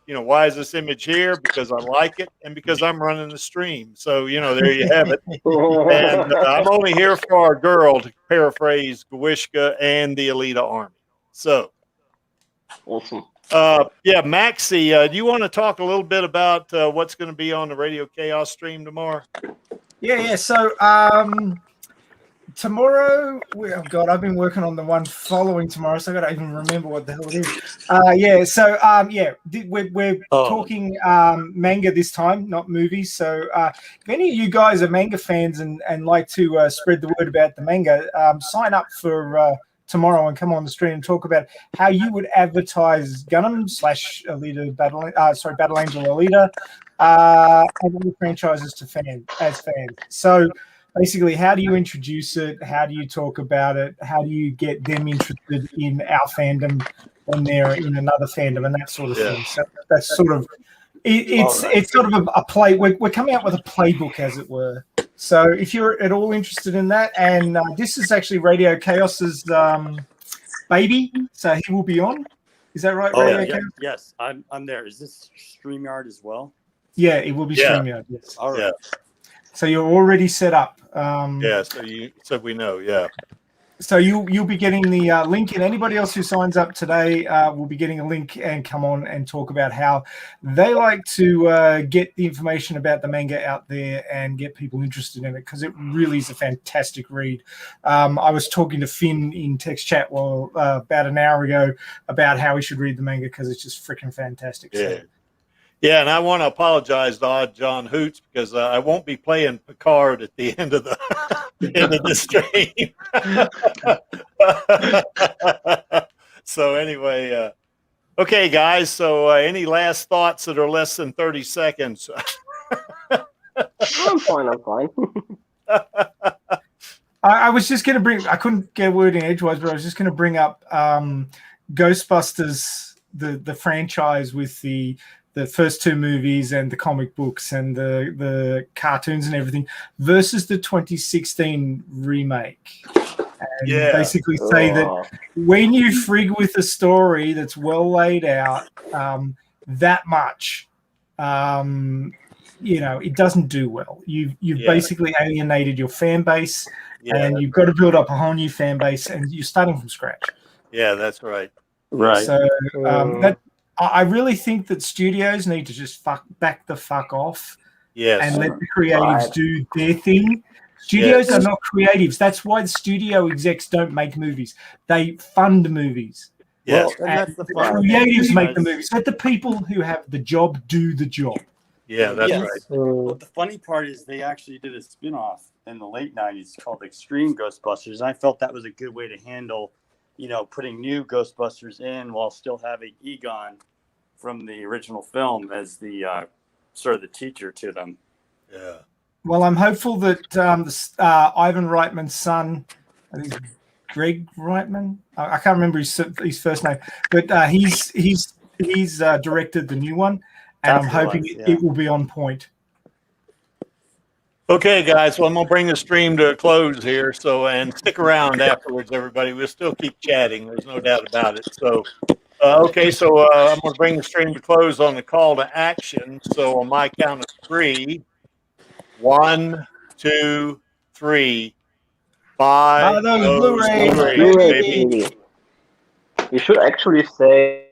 why is this image here? Because I like it and because I'm running the stream. So, there you have it. And I'm only here for our girl, to paraphrase Gwishka and the Alita Army. So, awesome. Maxie, do you want to talk a little bit about what's going to be on the Radio Chaos stream tomorrow? Yeah. So, tomorrow, I've been working on the one following tomorrow, so I got to even remember what the hell it is. We're talking manga this time, not movies. So if any of you guys are manga fans and like to spread the word about the manga, sign up for tomorrow and come on the stream and talk about how you would advertise Gundam / Alita Battle Angel Alita and other franchises to fans. So basically, how do you introduce it? How do you talk about it? How do you get them interested in our fandom when they're in another fandom and that sort of thing? So that's sort of it's sort of a play. We're coming out with a playbook, as it were. So if you're at all interested in that, and this is actually Radio Chaos's baby, so he will be on. Is that right? Yes, I'm there. Is this StreamYard as well? Yeah, it will be StreamYard. Yes. All right. Yeah. So you're already set up. So we know. Yeah. So you'll be getting the link, and anybody else who signs up today will be getting a link and come on and talk about how they like to get the information about the manga out there and get people interested in it, because it really is a fantastic read. I was talking to Finn in text chat about an hour ago about how he should read the manga, because it's just freaking fantastic. Yeah. So. Yeah, and I want to apologize to Odd John Hoots, because I won't be playing Picard at the end of the end of the stream. So anyway, okay, guys. So any last thoughts that are less than 30 seconds? I'm fine. I was just going to bring. I couldn't get a word in edgewise, but I was just going to bring up Ghostbusters, the franchise with the first two movies and the comic books and the cartoons and everything, versus the 2016 remake. And basically say that when you frig with a story that's well laid out that much, it doesn't do well. You've basically alienated your fan base, and you've got to build up a whole new fan base, and you're starting from scratch. Yeah, that's right. Right. So I really think that studios need to just back the fuck off. Yes. And let the creatives do their thing. Studios are not creatives. That's why the studio execs don't make movies. They fund movies. Yes. Well, and that's the creatives make the movies. Let the people who have the job do the job. Yeah, that's right. But the funny part is they actually did a spin-off in the late 90s called Extreme Ghostbusters. And I felt that was a good way to handle, putting new Ghostbusters in while still having Egon from the original film as the sort of the teacher to them. Yeah. Well, I'm hopeful that Ivan Reitman's son, I think Greg Reitman, I can't remember his first name, but he's directed the new one, and I'm hoping it will be on point. Okay, guys. Well, I'm gonna bring the stream to a close here. So, and stick around afterwards, everybody. We'll still keep chatting. There's no doubt about it. So, okay. So I'm gonna bring the stream to close on the call to action. So on my count of 3, 1, 2, 3. Buy those Blu-rays, baby. You should actually say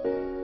you.